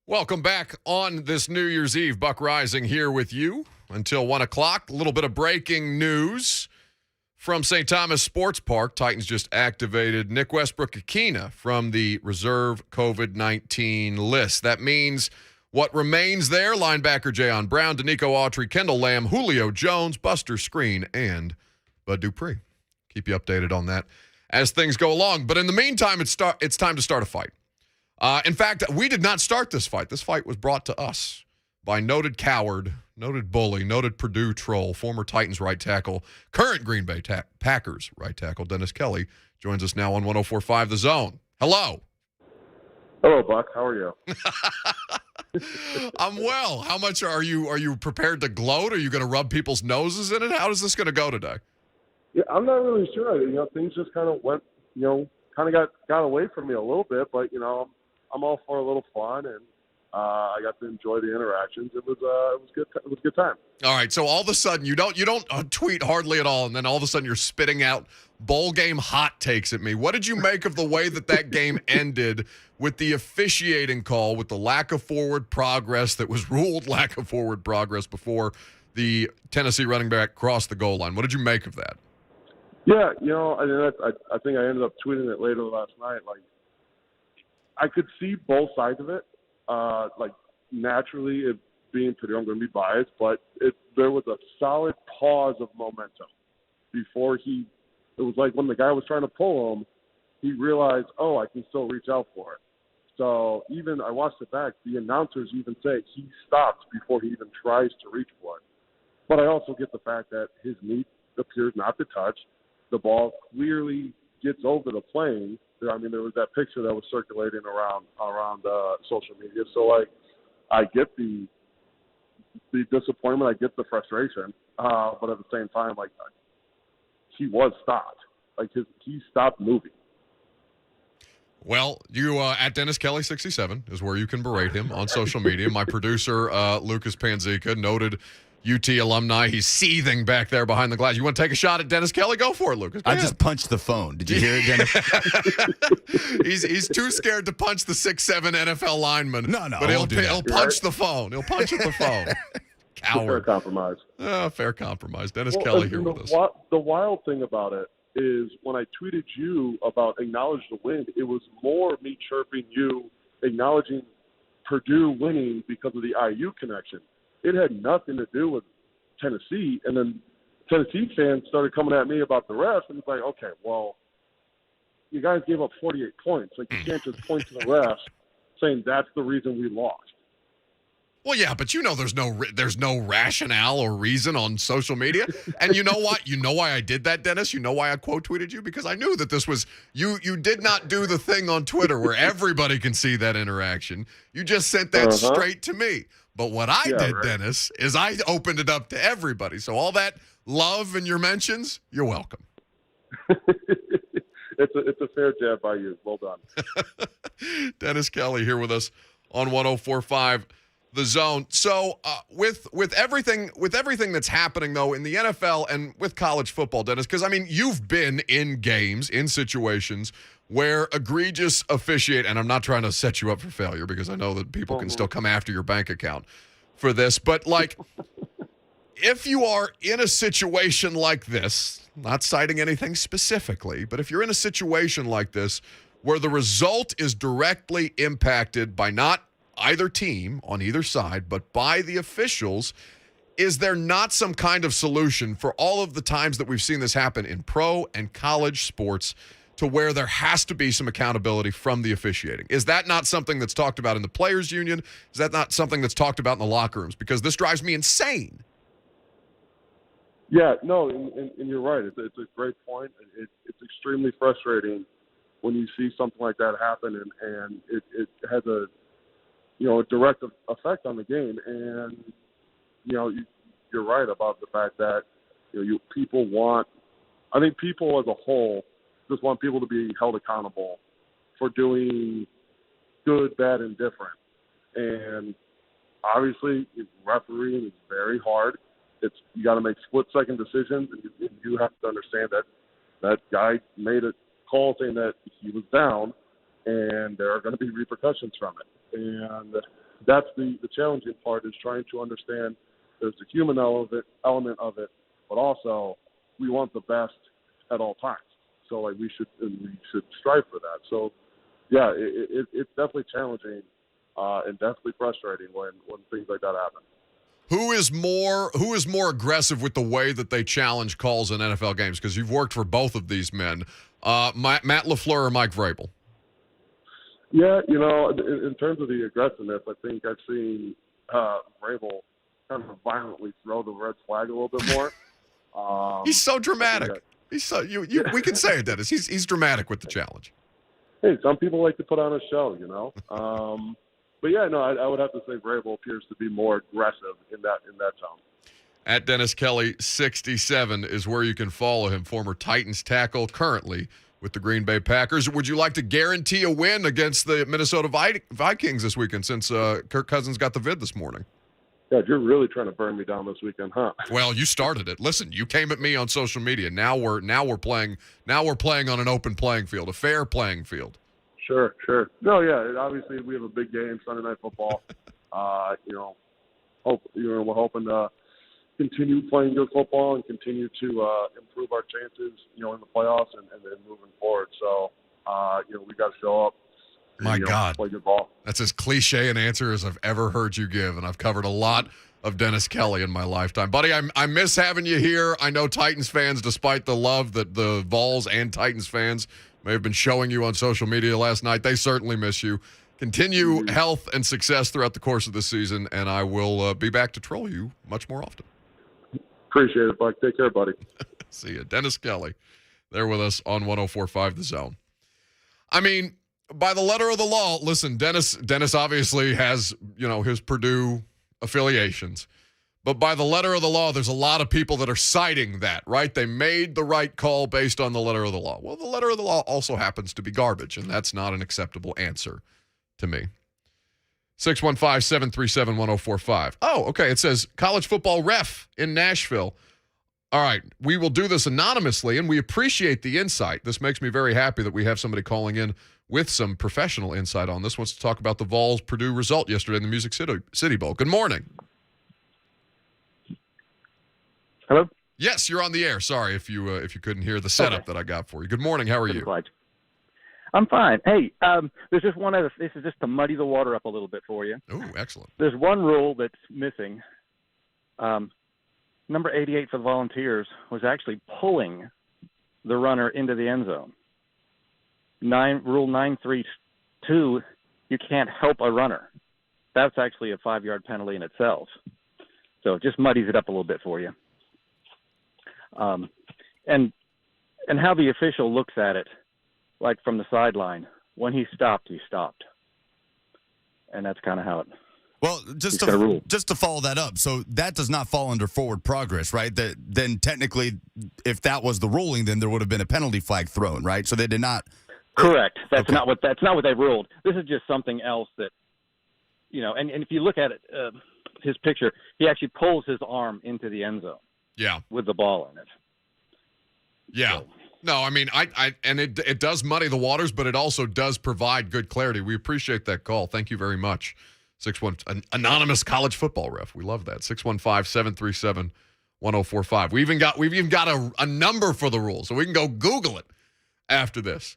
Welcome back on this New Year's Eve. Buck Reising here with you until 1 o'clock. A little bit of breaking news from St. Thomas Sports Park. Titans just activated Nick Westbrook-Akina from the reserve COVID-19 list. That means what remains there, linebacker Jayon Brown, Danico Autry, Kendall Lamb, Julio Jones, Buster Screen, and Bud Dupree. Keep you updated on that as things go along. But in the meantime, it's time to start a fight. In fact, we did not start this fight. This fight was brought to us by noted coward, noted bully, noted Purdue troll, former Titans right tackle, current Green Bay Packers right tackle, Dennis Kelly, joins us now on 104.5 The Zone. Hello. Hello, Buck. How are you? I'm well. How much are you prepared to gloat? Are you going to rub people's noses in it? How is this going to go today? Yeah, I'm not really sure. Things just kind of went, kind of got away from me a little bit, but, I'm all for a little fun, and I got to enjoy the interactions. It was good. It was a good time. All right. So all of a sudden you don't tweet hardly at all, and then all of a sudden you're spitting out bowl game hot takes at me. What did you make of the way that game ended with the officiating call, with the lack of forward progress that was ruled lack of forward progress before the Tennessee running back crossed the goal line? What did you make of that? Yeah, I think I ended up tweeting it later last night. Like, I could see both sides of it. Naturally, it being Purdue, I'm going to be biased, but there was a solid pause of momentum before it was like when the guy was trying to pull him, he realized, I can still reach out for it. So even I watched it back, the announcers even say he stopped before he even tries to reach for it. But I also get the fact that his knee appears not to touch. The ball clearly gets over the plane. I mean, there was that picture that was circulating around social media. So, I get the disappointment. I get the frustration. But at the same time, he was stopped. He stopped moving. Well, you at Dennis Kelly 67 is where you can berate him on social media. My producer, Lucas Panzica, noted UT alumni. He's seething back there behind the glass. You want to take a shot at Dennis Kelly? Go for it, Lucas. Go I ahead. just punched the phone. Did you hear it, Dennis? He's too scared to punch the 6'7" NFL lineman. No, but he'll punch the phone. He'll punch at the phone. Coward. Fair compromise. Fair compromise. Dennis Kelly here with us. The wild thing about it is when I tweeted you about acknowledge the win, it was more me chirping you, acknowledging Purdue winning because of the IU connection. It had nothing to do with Tennessee. And then Tennessee fans started coming at me about the refs, and it's like, okay, well, you guys gave up 48 points. You can't just point to the refs saying that's the reason we lost. Well, yeah, but there's no rationale or reason on social media. And you know what? You know why I did that, Dennis? You know why I quote tweeted you? Because I knew that this was you did not do the thing on Twitter where everybody can see that interaction. You just sent that straight to me. But what I did, right, Dennis, is I opened it up to everybody. So all that love and your mentions, you're welcome. It's a fair jab by you. Well done. Dennis Kelly here with us on 104.5 The Zone. So with everything that's happening, though, in the NFL and with college football, Dennis, because, I mean, you've been in games, in situations where egregious officiate, and I'm not trying to set you up for failure because I know that people can still come after your bank account for this, but, if you are in a situation like this, not citing anything specifically, but if you're in a situation like this where the result is directly impacted by not either team on either side, but by the officials, is there not some kind of solution for all of the times that we've seen this happen in pro and college sports to where there has to be some accountability from the officiating? Is that not something that's talked about in the players' union? Is that not something that's talked about in the locker rooms? Because this drives me insane. Yeah, no, and you're right. It's a great point. It's extremely frustrating when you see something like that happen, and it has a direct effect on the game. And you're right about the fact that I think people as a whole just want people to be held accountable for doing good, bad, and different. And obviously, refereeing is very hard. You got to make split-second decisions, and you have to understand that guy made a call saying that he was down, and there are going to be repercussions from it. And that's the challenging part, is trying to understand there's the human element of it, but also we want the best at all times. So like we should strive for that. So yeah, it's definitely challenging and definitely frustrating when things like that happen. Who is more aggressive with the way that they challenge calls in NFL games? Because you've worked for both of these men, Matt LaFleur or Mike Vrabel? Yeah, in terms of the aggressiveness, I think I've seen Vrabel kind of violently throw the red flag a little bit more. He's so dramatic. He's so we can say it, Dennis. He's dramatic with the challenge. Hey, some people like to put on a show, But yeah, no, I would have to say Vrabel appears to be more aggressive in that tone. At Dennis Kelly 67 is where you can follow him. Former Titans tackle, currently with the Green Bay Packers. Would you like to guarantee a win against the Minnesota Vikings this weekend, since Kirk Cousins got the vid this morning? Yeah, you're really trying to burn me down this weekend, huh? Well, you started it. Listen, you came at me on social media. Now we're playing on an open playing field, a fair playing field. Sure. No, yeah. Obviously, we have a big game, Sunday Night Football. We're hoping to continue playing good football and continue to improve our chances, in the playoffs and then moving forward. So, we got to show up. My God, play good ball. That's as cliche an answer as I've ever heard you give, and I've covered a lot of Dennis Kelly in my lifetime. Buddy, I miss having you here. I know Titans fans, despite the love that the Vols and Titans fans may have been showing you on social media last night, they certainly miss you. Continue health and success throughout the course of the season, and I will be back to troll you much more often. Appreciate it, Buck. Take care, buddy. See you. Dennis Kelly there with us on 104.5 The Zone. I mean, by the letter of the law, listen, Dennis obviously has, his Purdue affiliations. But by the letter of the law, there's a lot of people that are citing that, right? They made the right call based on the letter of the law. Well, the letter of the law also happens to be garbage, and that's not an acceptable answer to me. 615-737-1045. Oh, okay. It says college football ref in Nashville. All right. We will do this anonymously, and we appreciate the insight. This makes me very happy that we have somebody calling in with some professional insight on this. Wants to talk about the Vols Purdue result yesterday in the Music City Bowl. Good morning. Hello? Yes, you're on the air. Sorry if you couldn't hear the setup that I got for you. Good morning. How are you? I'm fine. Hey, there's just this is just to muddy the water up a little bit for you. Oh, excellent. There's one rule that's missing. Number 88 for the Volunteers was actually pulling the runner into the end zone. Rule 932, you can't help a runner. That's actually a 5-yard penalty in itself. So it just muddies it up a little bit for you. And how the official looks at it, like from the sideline, when he stopped, and that's kind of how it. Well, just to follow that up, so that does not fall under forward progress, right? Then technically, if that was the ruling, then there would have been a penalty flag thrown, right? So they did not. Correct. That's okay. not what they ruled. This is just something else that, and if you look at it, his picture, he actually pulls his arm into the end zone. Yeah. With the ball in it. Yeah. No, I mean, it does muddy the waters, but it also does provide good clarity. We appreciate that call. Thank you very much. An anonymous college football ref. We love that. 615-737-1045. We've even got a number for the rule, so we can go Google it after this.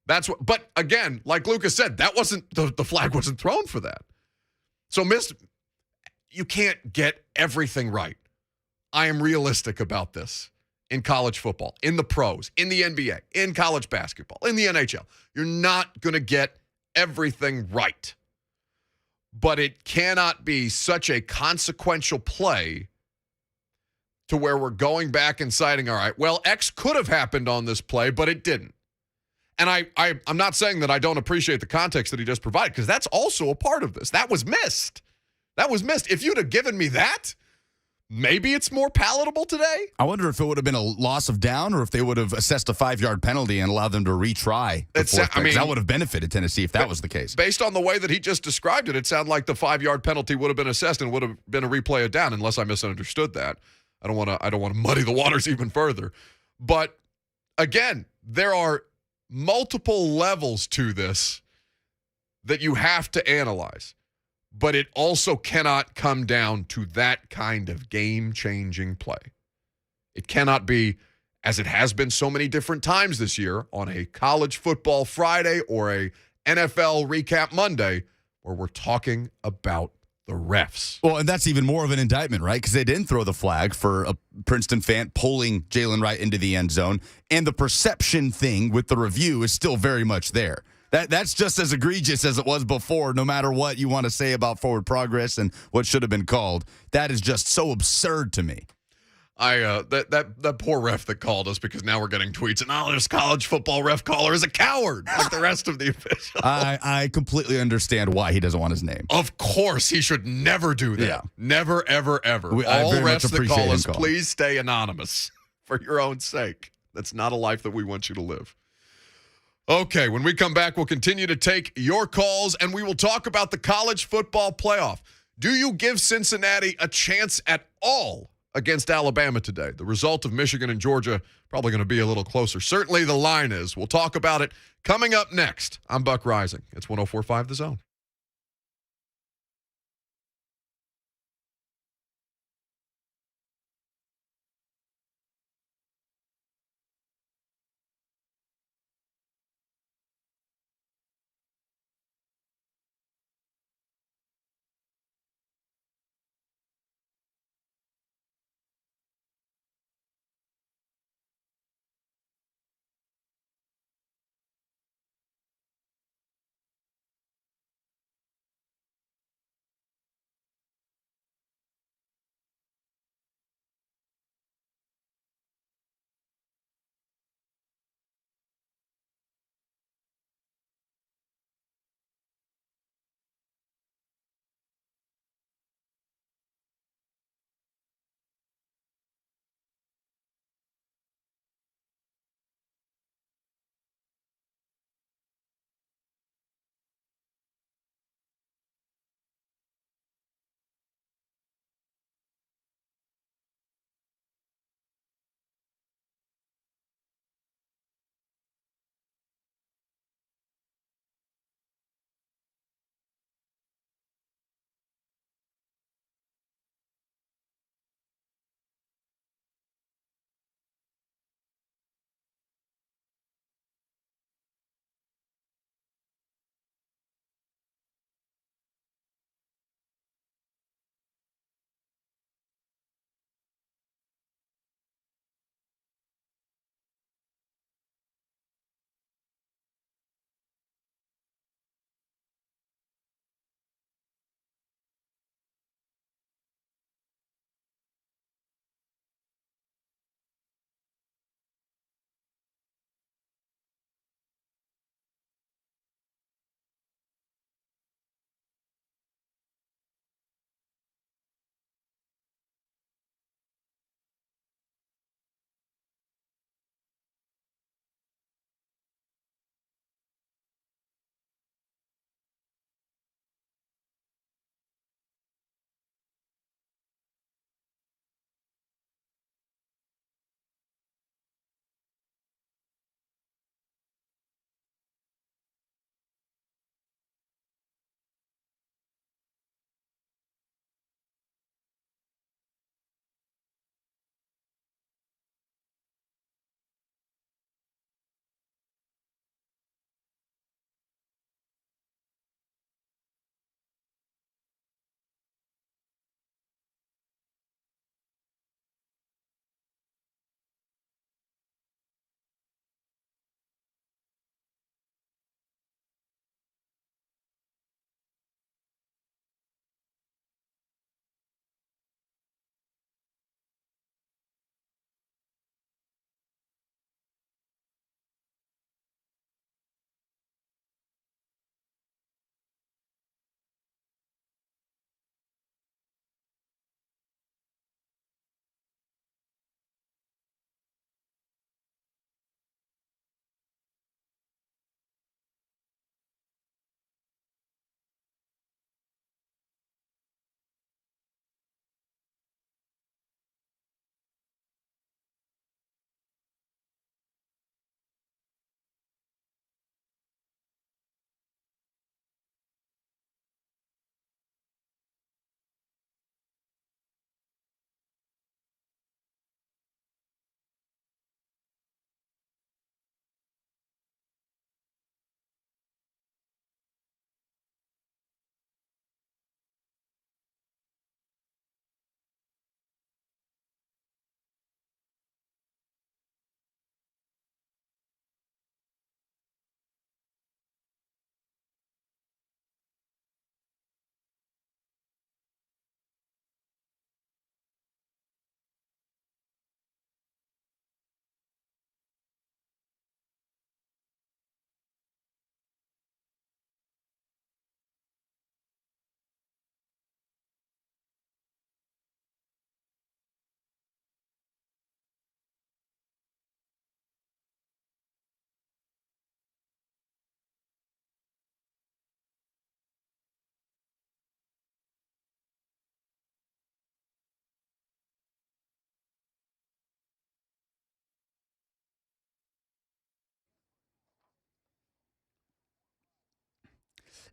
But again, like Lucas said, that wasn't the flag wasn't thrown for that. So you can't get everything right. I am realistic about this. In college football, in the pros, in the NBA, in college basketball, in the NHL. You're not going to get everything right. But it cannot be such a consequential play to where we're going back and citing, all right, well, X could have happened on this play, but it didn't. And I'm not saying that I don't appreciate the context that he just provided, because that's also a part of this. That was missed. If you'd have given me that, maybe it's more palatable today. I wonder if it would have been a loss of down or if they would have assessed a 5-yard penalty and allowed them to retry. That would have benefited Tennessee if that was the case. Based on the way that he just described it, it sounded like the 5-yard penalty would have been assessed and would have been a replay of down, unless I misunderstood that. I don't want to muddy the waters even further. But again, there are multiple levels to this that you have to analyze. but it also cannot come down to that kind of game-changing play. It cannot be, as it has been so many different times this year, on a college football Friday or a NFL recap Monday, where we're talking about the refs. Well, and that's even more of an indictment, right? Because they didn't throw the flag for a Princeton fan pulling Jalen Wright into the end zone. And the perception thing with the review is still very much there. That's just as egregious as it was before, no matter what you want to say about forward progress and what should have been called. That is just so absurd to me. That poor ref that called us, because now we're getting tweets and this college football ref caller is a coward like the rest of the officials. I completely understand why he doesn't want his name. Of course, he should never do that. Yeah. Never, ever, ever. All refs that call us, please stay anonymous for your own sake. That's not a life that we want you to live. Okay, when we come back, we'll continue to take your calls, and we will talk about the college football playoff. Do you give Cincinnati a chance at all against Alabama today? The result of Michigan and Georgia probably going to be a little closer. Certainly the line is. We'll talk about it coming up next. I'm Buck Reising. It's 104.5 The Zone.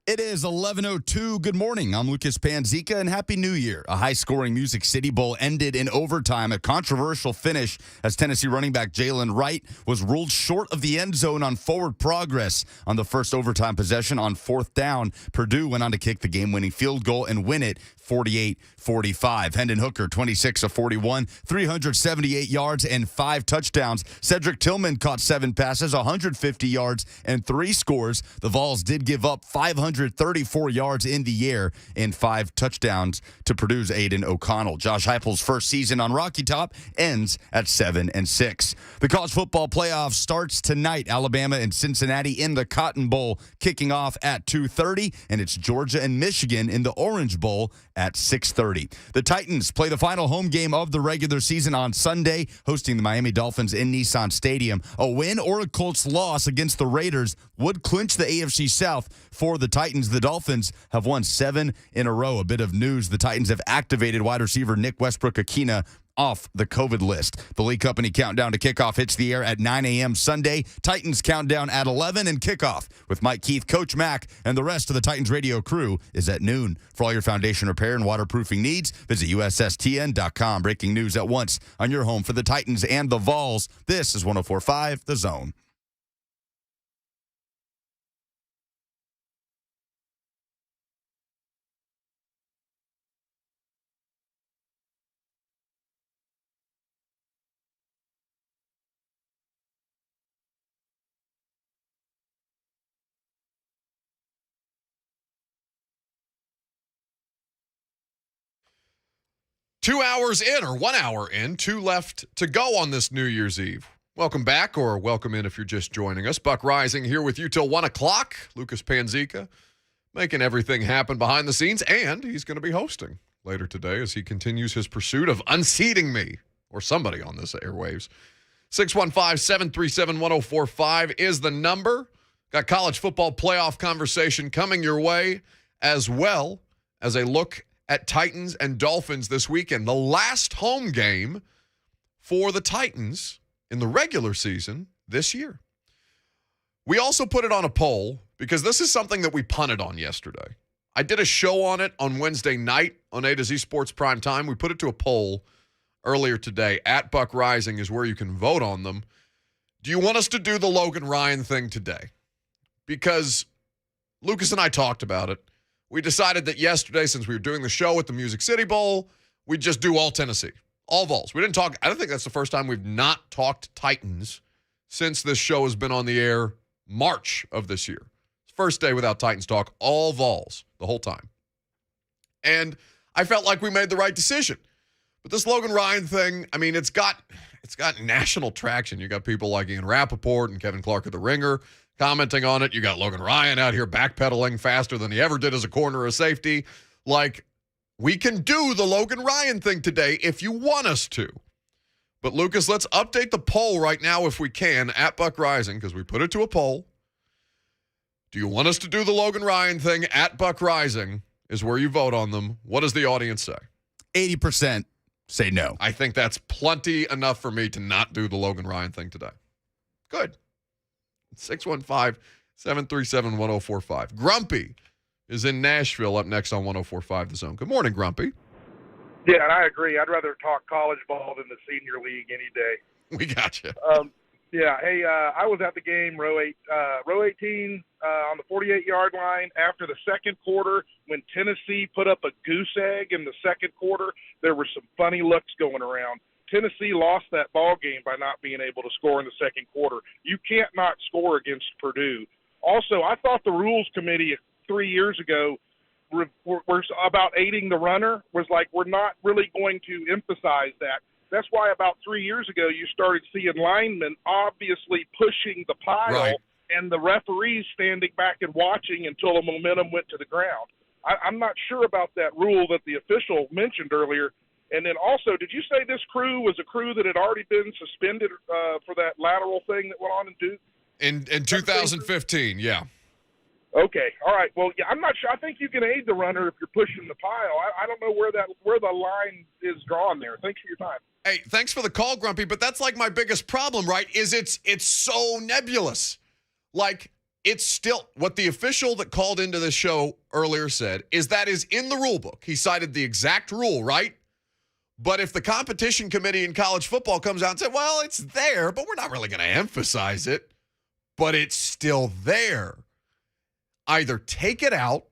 It is 11:02. Good morning. I'm Lucas Panzica, and Happy New Year. A high-scoring Music City Bowl ended in overtime. A controversial finish as Tennessee running back Jalen Wright was ruled short of the end zone on forward progress on the first overtime possession on fourth down. Purdue went on to kick the game-winning field goal and win it 48-45. Hendon Hooker, 26 of 41, 378 yards and 5 touchdowns. Cedric Tillman caught 7 passes, 150 yards and 3 scores. The Vols did give up 534 yards in the air and 5 touchdowns to Purdue's Aiden O'Connell. Josh Heupel's first season on Rocky Top ends at 7-6. The college football playoff starts tonight. Alabama and Cincinnati in the Cotton Bowl kicking off at 2:30, and it's Georgia and Michigan in the Orange Bowl at 6:30. The Titans play the final home game of the regular season on Sunday, hosting the Miami Dolphins in Nissan Stadium. A win or a Colts loss against the Raiders would clinch the AFC South for the Titans. The Dolphins have won 7 in a row. A bit of news: the Titans have activated wide receiver Nick Westbrook-Akina off the COVID list. The Lee Company countdown to kickoff hits the air at 9 a.m. Sunday. Titans countdown at 11, and kickoff with Mike Keith, Coach Mack, and the rest of the Titans radio crew is at noon. For all your foundation repair and waterproofing needs, visit USSTN.com. Breaking news at once on your home for the Titans and the Vols. This is 104.5 The Zone. Two hours in, or 1 hour in, 2 left to go on this New Year's Eve. Welcome back, or welcome in if you're just joining us. Buck Reising here with you till 1 o'clock. Lucas Panzica making everything happen behind the scenes, and he's going to be hosting later today as he continues his pursuit of unseating me, or somebody on this airwaves. 615-737-1045 is the number. Got college football playoff conversation coming your way, as well as a look at Titans and Dolphins this weekend. The last home game for the Titans in the regular season this year. We also put it on a poll because this is something that we punted on yesterday. I did a show on it on Wednesday night on A to Z Sports Prime Time. We put it to a poll earlier today. At Buck Reising is where you can vote on them. Do you want us to do the Logan Ryan thing today? Because Lucas and I talked about it. We decided that yesterday, since we were doing the show at the Music City Bowl, we'd just do all Tennessee, all Vols. We didn't talk. I don't think that's the first time we've not talked Titans since this show has been on the air March of this year. First day without Titans talk, all Vols the whole time. And I felt like we made the right decision. But this Logan Ryan thing, I mean, it's got national traction. You got people like Ian Rappaport and Kevin Clark of The Ringer commenting on it. You got Logan Ryan out here backpedaling faster than he ever did as a corner or safety. Like, we can do the Logan Ryan thing today if you want us to. But, Lucas, let's update the poll right now if we can at Buck Reising, because we put it to a poll. Do you want us to do the Logan Ryan thing at Buck Reising is where you vote on them. What does the audience say? 80% say no. I think that's plenty enough for me to not do the Logan Ryan thing today. Good. 615-737-1045. Grumpy is in Nashville up next on 104.5 The Zone. Good morning, Grumpy. Yeah, and I agree. I'd rather talk college ball than the senior league any day. We got you. Yeah, hey, I was at the game, row 18, on the 48-yard line. After the second quarter, when Tennessee put up a goose egg in the second quarter, there were some funny looks going around. Tennessee lost that ball game by not being able to score in the second quarter. You can't not score against Purdue. Also, I thought the rules committee 3 years ago were about aiding the runner, was like, we're not really going to emphasize that. That's why about 3 years ago you started seeing linemen obviously pushing the pile, right, and the referees standing back and watching until the momentum went to the ground. I'm not sure about that rule that the official mentioned earlier. And then also, did you say this crew was a crew that had already been suspended for that lateral thing that went on in Duke? In 2015, yeah. Okay, all right. Well, yeah, I'm not sure. I think you can aid the runner if you're pushing the pile. I don't know where the line is drawn there. Thanks for your time. Hey, thanks for the call, Grumpy, but that's like my biggest problem, right, is it's so nebulous. Like, it's still what the official that called into this show earlier said is that is in the rule book. He cited the exact rule, right? But if the competition committee in college football comes out and said, well, it's there, but we're not really going to emphasize it, but it's still there, either take it out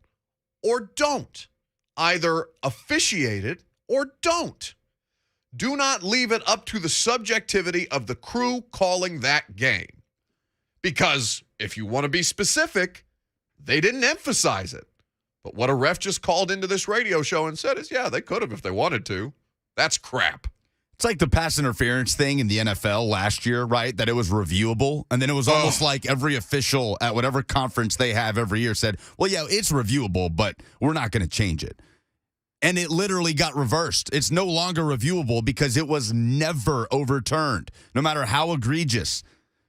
or don't. Either officiate it or don't. Do not leave it up to the subjectivity of the crew calling that game. Because if you want to be specific, they didn't emphasize it. But what a ref just called into this radio show and said is, yeah, they could have if they wanted to. That's crap. It's like the pass interference thing in the NFL last year, right? That it was reviewable. And then it was almost like every official at whatever conference they have every year said, well, yeah, it's reviewable, but we're not going to change it. And it literally got reversed. It's no longer reviewable because it was never overturned, no matter how egregious.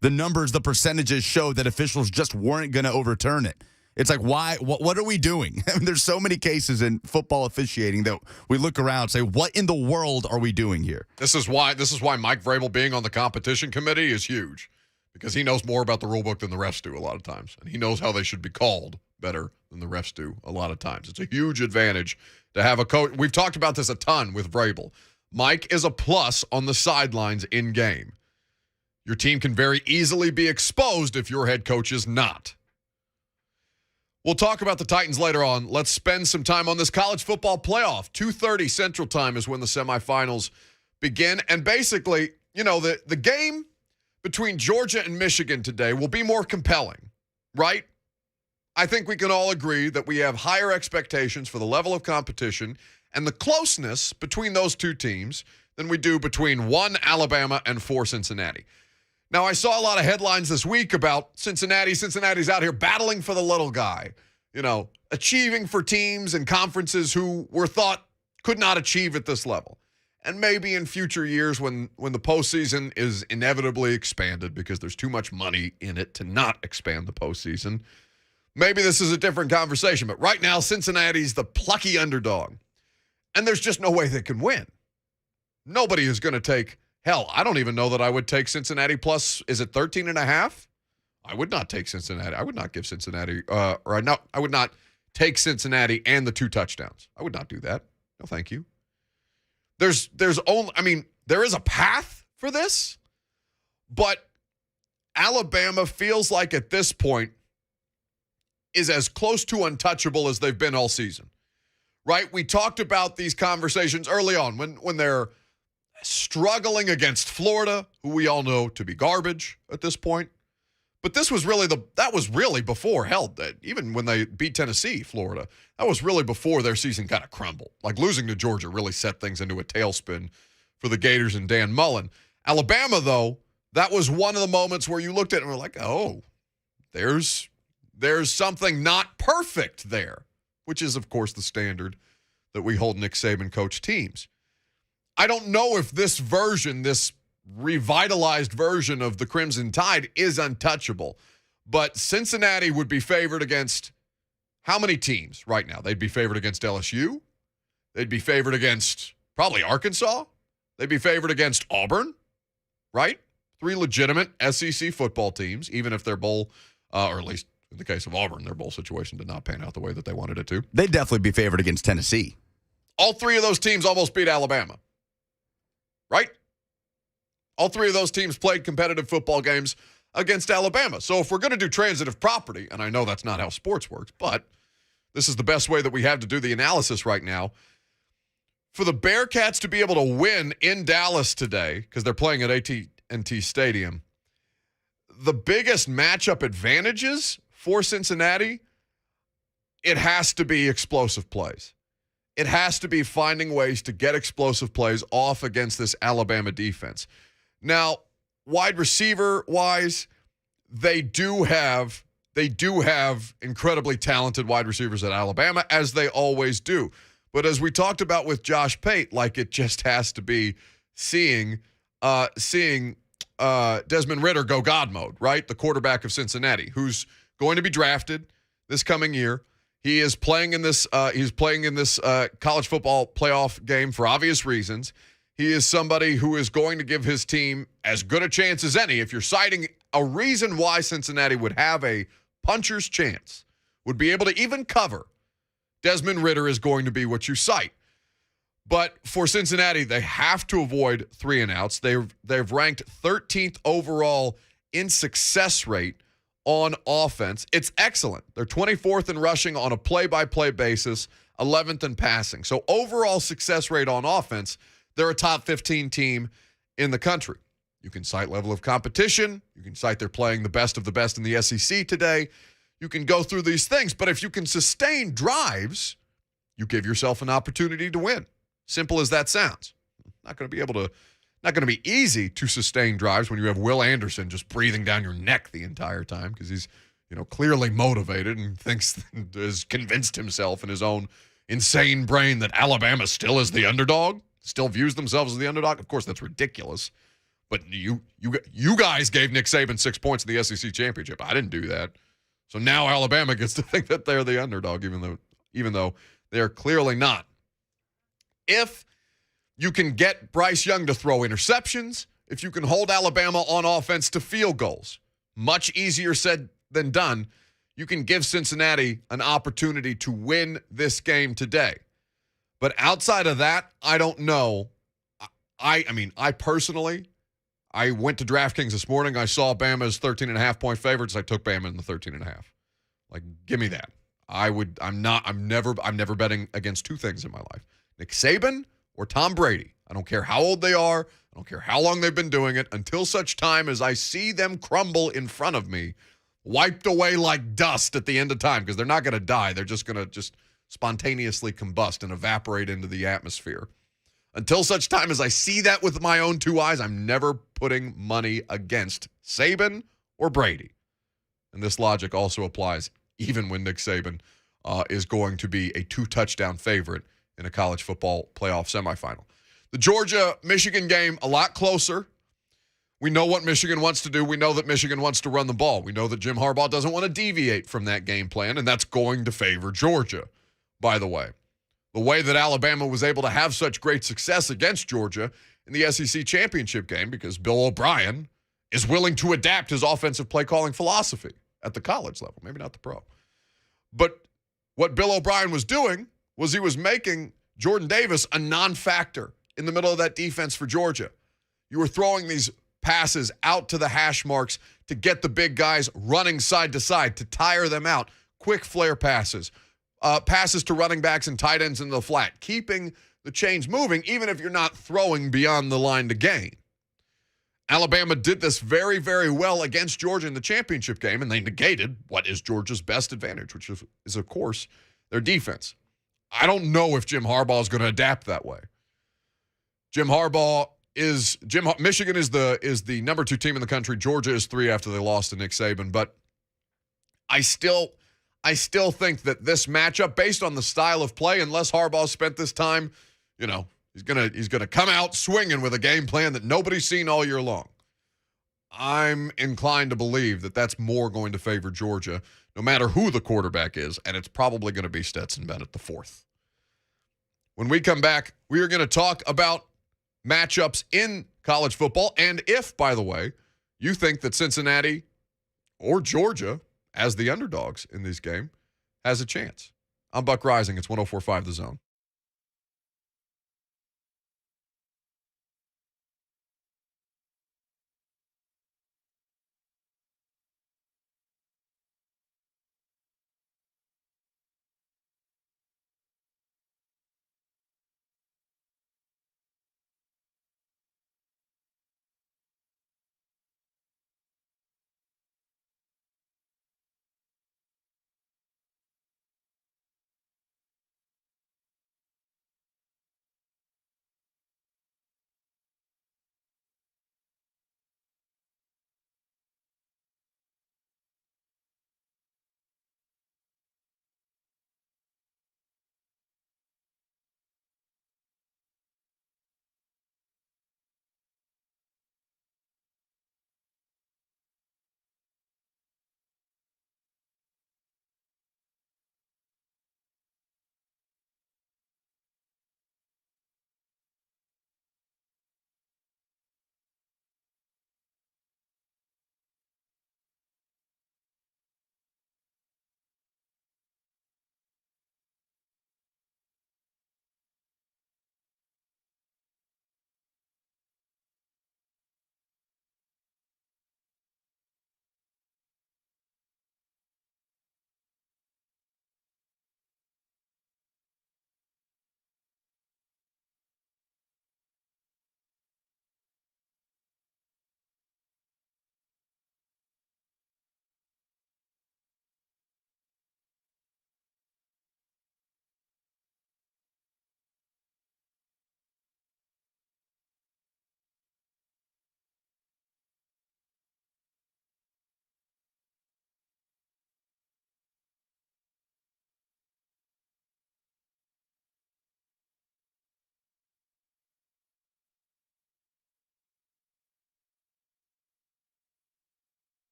The numbers, the percentages show that officials just weren't going to overturn it. It's like, why? What are we doing? I mean, there's so many cases in football officiating that we look around and say, what in the world are we doing here? This is why Mike Vrabel being on the competition committee is huge, because he knows more about the rule book than the refs do a lot of times, and he knows how they should be called better than the refs do a lot of times. It's a huge advantage to have a coach. We've talked about this a ton with Vrabel. Mike is a plus on the sidelines in game. Your team can very easily be exposed if your head coach is not. We'll talk about the Titans later on. Let's spend some time on this college football playoff. 2:30 Central Time is when the semifinals begin. And basically, you know, the game between Georgia and Michigan today will be more compelling, right? I think we can all agree that we have higher expectations for the level of competition and the closeness between those two teams than we do between 1 Alabama and 4 Cincinnati. Now, I saw a lot of headlines this week about Cincinnati. Cincinnati's out here battling for the little guy, you know, achieving for teams and conferences who were thought could not achieve at this level. And maybe in future years when the postseason is inevitably expanded because there's too much money in it to not expand the postseason, maybe this is a different conversation. But right now, Cincinnati's the plucky underdog. And there's just no way they can win. Nobody is going to take... Hell, I don't even know that I would take Cincinnati plus, is it 13.5? I would not take Cincinnati. I would not give Cincinnati, I would not take Cincinnati and the 2 touchdowns. I would not do that. No, thank you. There is a path for this, but Alabama feels like at this point is as close to untouchable as they've been all season, right? We talked about these conversations early on when they're struggling against Florida, who we all know to be garbage at this point. But this was really that was really before, hell, even when they beat Tennessee, Florida, that was really before their season kind of crumbled. Like losing to Georgia really set things into a tailspin for the Gators and Dan Mullen. Alabama, though, that was one of the moments where you looked at it and were like, oh, there's something not perfect there, which is, of course, the standard that we hold Nick Saban coach teams. I don't know if this version, this revitalized version of the Crimson Tide is untouchable, but Cincinnati would be favored against how many teams right now? They'd be favored against LSU. They'd be favored against probably Arkansas. They'd be favored against Auburn, right? 3 legitimate SEC football teams, even if their bowl, or at least in the case of Auburn, their bowl situation did not pan out the way that they wanted it to. They'd definitely be favored against Tennessee. All 3 of those teams almost beat Alabama. Right? All 3 of those teams played competitive football games against Alabama. So if we're going to do transitive property, and I know that's not how sports works, but this is the best way that we have to do the analysis right now. For the Bearcats to be able to win in Dallas today, because they're playing at AT&T Stadium, the biggest matchup advantages for Cincinnati, it has to be explosive plays. It has to be finding ways to get explosive plays off against this Alabama defense. Now, wide receiver-wise, they do have incredibly talented wide receivers at Alabama, as they always do. But as we talked about with Josh Pate, like it just has to be seeing Desmond Ridder go God mode, right? The quarterback of Cincinnati, who's going to be drafted this coming year. He is playing in this. He's playing in this college football playoff game for obvious reasons. He is somebody who is going to give his team as good a chance as any. If you're citing a reason why Cincinnati would have a puncher's chance would be able to even cover, Desmond Ridder is going to be what you cite. But for Cincinnati, they have to avoid 3-and-outs. They've ranked 13th overall in success rate on offense. It's excellent. They're 24th in rushing on a play-by-play basis, 11th in passing. So overall success rate on offense, they're a top 15 team in the country. You can cite level of competition. You can cite they're playing the best of the best in the SEC today. You can go through these things. But if you can sustain drives, you give yourself an opportunity to win. Simple as that sounds. Not going to be easy to sustain drives when you have Will Anderson just breathing down your neck the entire time because he's, clearly motivated and has convinced himself in his own insane brain that Alabama still is the underdog, still views themselves as the underdog. Of course, that's ridiculous. But you guys gave Nick Saban 6 points in the SEC championship. I didn't do that. So now Alabama gets to think that they're the underdog, even though they're clearly not. If you can get Bryce Young to throw interceptions, if you can hold Alabama on offense to field goals, much easier said than done, you can give Cincinnati an opportunity to win this game today. But outside of that, I don't know. I personally, I went to DraftKings this morning. I saw Bama's 13.5-point favorites. I took Bama in the 13.5. Like, give me that. I'm never betting against two things in my life. Nick Saban or Tom Brady. I don't care how old they are. I don't care how long they've been doing it until such time as I see them crumble in front of me, wiped away like dust at the end of time, because they're not going to die. They're just going to spontaneously combust and evaporate into the atmosphere. Until such time as I see that with my own two eyes, I'm never putting money against Saban or Brady. And this logic also applies even when Nick Saban is going to be a 2-touchdown favorite in a college football playoff semifinal. The Georgia-Michigan game, a lot closer. We know what Michigan wants to do. We know that Michigan wants to run the ball. We know that Jim Harbaugh doesn't want to deviate from that game plan, and that's going to favor Georgia, by the way. The way that Alabama was able to have such great success against Georgia in the SEC championship game because Bill O'Brien is willing to adapt his offensive play calling philosophy at the college level, maybe not the pro. But what Bill O'Brien was doing was he was making Jordan Davis a non-factor in the middle of that defense for Georgia. You were throwing these passes out to the hash marks to get the big guys running side to side, to tire them out, quick flare passes, passes to running backs and tight ends in the flat, keeping the chains moving even if you're not throwing beyond the line to gain. Alabama did this very, very well against Georgia in the championship game, and they negated what is Georgia's best advantage, which is of course, their defense. I don't know if Jim Harbaugh is going to adapt that way. Michigan is the number 2 team in the country. Georgia is 3 after they lost to Nick Saban. But I still think that this matchup, based on the style of play, unless Harbaugh spent this time, he's gonna come out swinging with a game plan that nobody's seen all year long. I'm inclined to believe that that's more going to favor Georgia, no matter who the quarterback is, and it's probably going to be Stetson Bennett the 4th. When we come back, we are going to talk about matchups in college football, and if, by the way, you think that Cincinnati or Georgia, as the underdogs in this game, has a chance. I'm Buck Reising. It's 104.5 The Zone.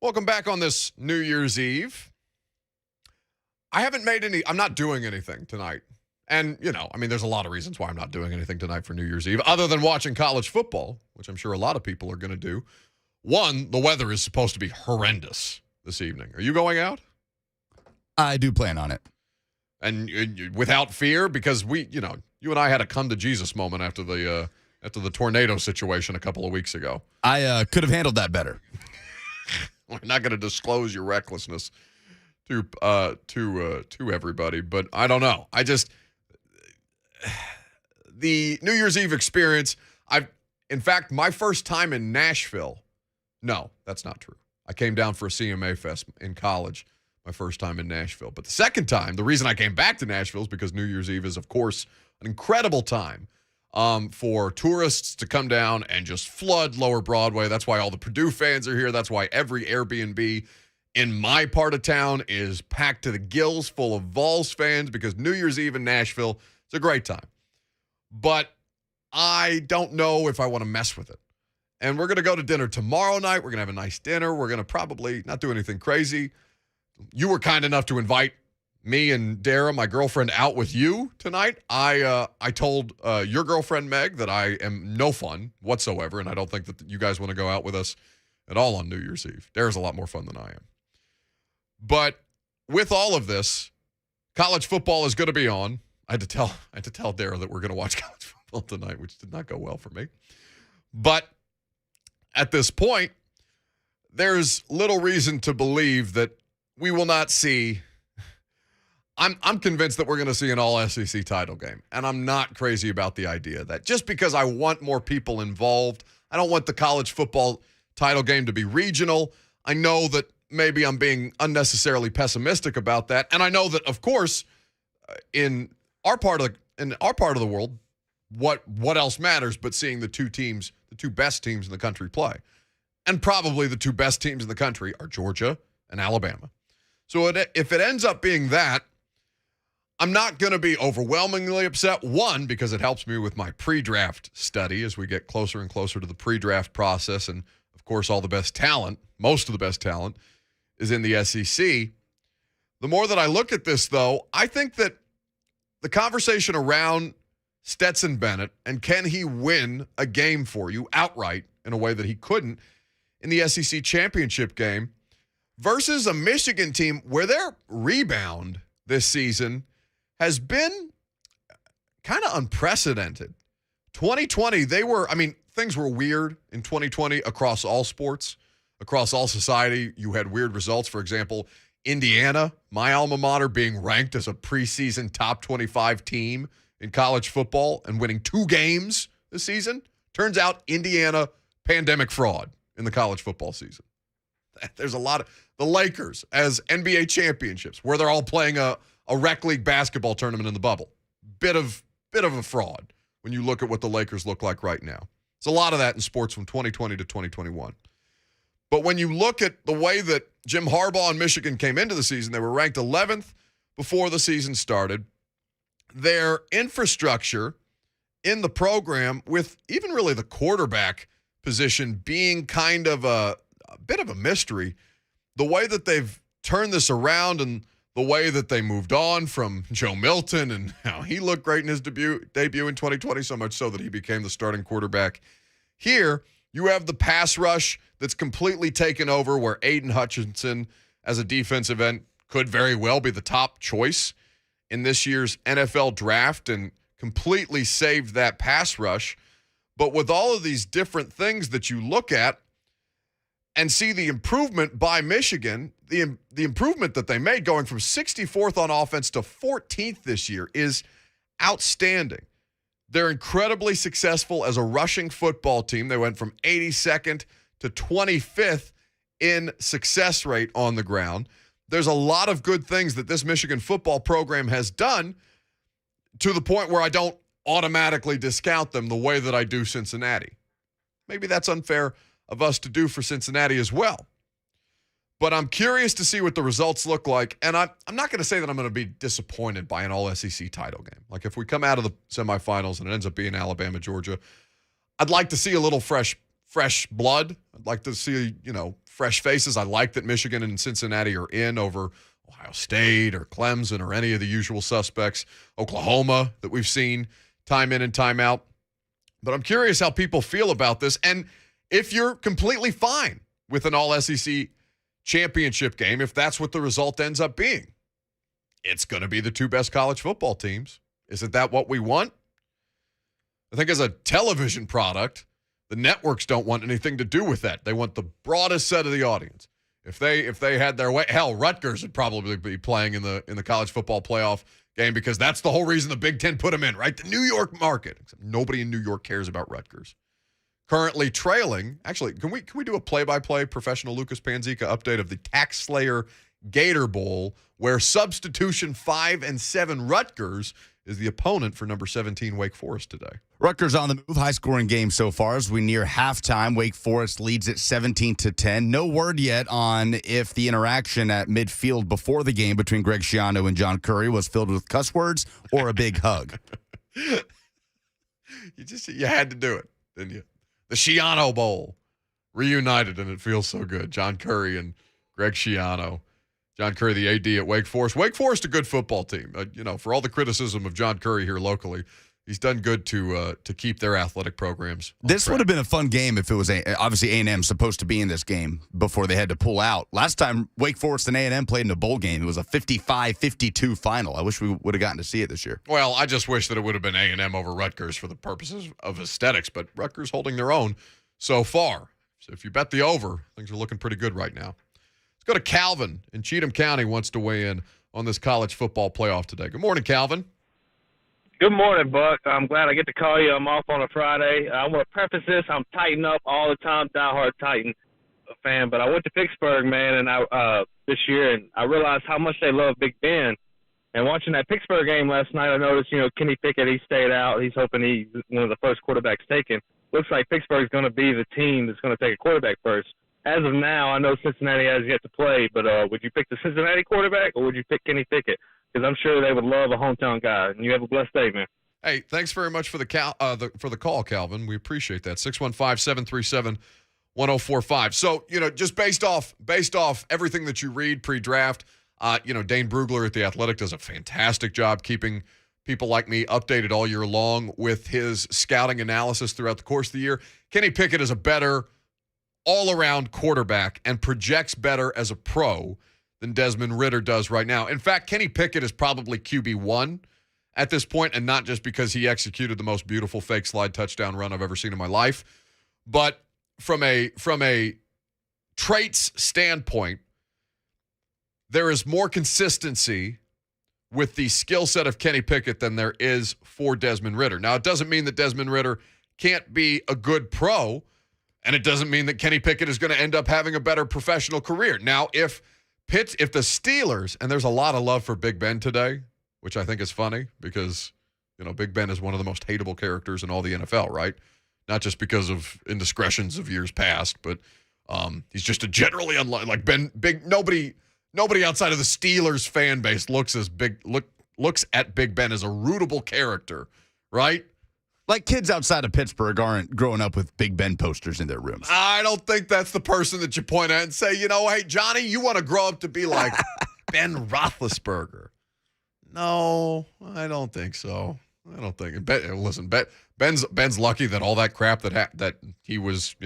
Welcome back on this New Year's Eve. I'm not doing anything tonight. And, there's a lot of reasons why I'm not doing anything tonight for New Year's Eve, other than watching college football, which I'm sure a lot of people are going to do. One, the weather is supposed to be horrendous this evening. Are you going out? I do plan on it. And without fear, because you and I had a come to Jesus moment after the tornado situation a couple of weeks ago. I could have handled that better. We're not going to disclose your recklessness to everybody, but I don't know. The New Year's Eve experience. In fact, my first time in Nashville. No, that's not true. I came down for a CMA Fest in college. My first time in Nashville. But the second time, the reason I came back to Nashville is because New Year's Eve is, of course, an incredible time for tourists to come down and just flood Lower Broadway. That's why all the Purdue fans are here. That's why every Airbnb in my part of town is packed to the gills full of Vols fans, because New Year's Eve in Nashville is a great time. But I don't know if I want to mess with it. And we're going to go to dinner tomorrow night. We're going to have a nice dinner. We're going to probably not do anything crazy. You were kind enough to invite me and Dara, my girlfriend, out with you tonight. I told your girlfriend, Meg, that I am no fun whatsoever, and I don't think that you guys want to go out with us at all on New Year's Eve. Dara's a lot more fun than I am. But with all of this, college football is going to be on. I had to tell Dara that we're going to watch college football tonight, which did not go well for me. But at this point, there's little reason to believe that we will not see. I'm convinced that we're going to see an all-SEC title game, and I'm not crazy about the idea that just because I want more people involved, I don't want the college football title game to be regional. I know that maybe I'm being unnecessarily pessimistic about that, and I know that, of course, in our part of the world, what else matters but seeing the two best teams in the country play, and probably the two best teams in the country are Georgia and Alabama. So if it ends up being that, I'm not going to be overwhelmingly upset. One, because it helps me with my pre-draft study as we get closer and closer to the pre-draft process. And, of course, all the best talent, most of the best talent, is in the SEC. The more that I look at this, though, I think that the conversation around Stetson Bennett and can he win a game for you outright in a way that he couldn't in the SEC championship game versus a Michigan team where their rebound this season has been kind of unprecedented. 2020, things were weird in 2020 across all sports, across all society. You had weird results. For example, Indiana, my alma mater, being ranked as a preseason top 25 team in college football and winning 2 games this season. Turns out Indiana, pandemic fraud in the college football season. There's a lot of the Lakers as NBA championships where they're all playing a rec league basketball tournament in the bubble. Bit of a fraud when you look at what the Lakers look like right now. There's a lot of that in sports from 2020 to 2021. But when you look at the way that Jim Harbaugh and Michigan came into the season, they were ranked 11th before the season started. Their infrastructure in the program, with even really the quarterback position being kind of a bit of a mystery, the way that they've turned this around and the way that they moved on from Joe Milton and how he looked great in his debut in 2020, so much so that he became the starting quarterback. Here, you have the pass rush that's completely taken over, where Aiden Hutchinson as a defensive end could very well be the top choice in this year's NFL draft and completely saved that pass rush. But with all of these different things that you look at and see the improvement by Michigan, the improvement that they made going from 64th on offense to 14th this year is outstanding. They're incredibly successful as a rushing football team. They went from 82nd to 25th in success rate on the ground. There's a lot of good things that this Michigan football program has done, to the point where I don't automatically discount them the way that I do Cincinnati. Maybe that's unfair of us to do for Cincinnati as well. But I'm curious to see what the results look like. And I'm not going to say that I'm going to be disappointed by an all-SEC title game. Like, if we come out of the semifinals and it ends up being Alabama, Georgia, I'd like to see a little fresh fresh blood. I'd like to see, fresh faces. I like that Michigan and Cincinnati are in over Ohio State or Clemson or any of the usual suspects. Oklahoma that we've seen time in and time out. But I'm curious how people feel about this. And if you're completely fine with an all-SEC championship game, if that's what the result ends up being, it's going to be the two best college football teams. Isn't that what we want? I think as a television product, the networks don't want anything to do with that. They want the broadest set of the audience. If they had their way, hell, Rutgers would probably be playing in the college football playoff game because that's the whole reason the Big Ten put them in, right? The New York market. Except nobody in New York cares about Rutgers. Currently trailing. Actually, can we do a play-by-play professional Lucas Panzica update of the Tax Slayer Gator Bowl, where substitution 5 and 7 Rutgers is the opponent for number 17 Wake Forest today. Rutgers on the move, high-scoring game so far as we near halftime. Wake Forest leads at 17-10. No word yet on if the interaction at midfield before the game between Greg Schiano and John Curry was filled with cuss words or a big hug. You had to do it, didn't you? The Schiano Bowl reunited, and it feels so good. John Curry and Greg Schiano. John Curry, the AD at Wake Forest. Wake Forest, a good football team. For all the criticism of John Curry here locally, he's done good to keep their athletic programs on This track. would have been a fun game if it was obviously A&M supposed to be in this game before they had to pull out. Last time Wake Forest and A&M played in a bowl game, it was a 55-52 final. I wish we would have gotten to see it this year. Well, I just wish that it would have been A&M over Rutgers for the purposes of aesthetics, but Rutgers holding their own so far. So if you bet the over, things are looking pretty good right now. Let's go to Calvin in Cheatham County, wants to weigh in on this college football playoff today. Good morning, Calvin. Good morning, Buck. I'm glad I get to call you. I'm off on a Friday. I want to preface this. I'm Titan up all the time, diehard Titan fan. But I went to Pittsburgh, man, and I this year, and I realized how much they love Big Ben. And watching that Pittsburgh game last night, I noticed, Kenny Pickett, he stayed out. He's hoping he's one of the first quarterbacks taken. Looks like Pittsburgh's going to be the team that's going to take a quarterback first. As of now, I know Cincinnati has yet to play, but would you pick the Cincinnati quarterback or would you pick Kenny Pickett? Because I'm sure they would love a hometown guy. And you have a blessed day, man. Hey, thanks very much for the call, Calvin. We appreciate that. 615-737-1045. So, just based off everything that you read pre-draft, Dane Brugler at The Athletic does a fantastic job keeping people like me updated all year long with his scouting analysis throughout the course of the year. Kenny Pickett is a better all-around quarterback and projects better as a pro than Desmond Ridder does right now. In fact, Kenny Pickett is probably QB1 at this point, and not just because he executed the most beautiful fake slide touchdown run I've ever seen in my life, but from a traits standpoint, there is more consistency with the skill set of Kenny Pickett than there is for Desmond Ridder. Now, it doesn't mean that Desmond Ridder can't be a good pro, and it doesn't mean that Kenny Pickett is going to end up having a better professional career. Now, if the Steelers, and there's a lot of love for Big Ben today, which I think is funny because, Big Ben is one of the most hateable characters in all the NFL, right? Not just because of indiscretions of years past, but he's just a generally like nobody outside of the Steelers fan base looks at Big Ben as a rootable character, right? Like kids outside of Pittsburgh aren't growing up with Big Ben posters in their rooms. I don't think that's the person that you point at and say, hey, Johnny, you want to grow up to be like Ben Roethlisberger. No, I don't think so. I don't think. Listen, Ben's lucky that all that crap that he was,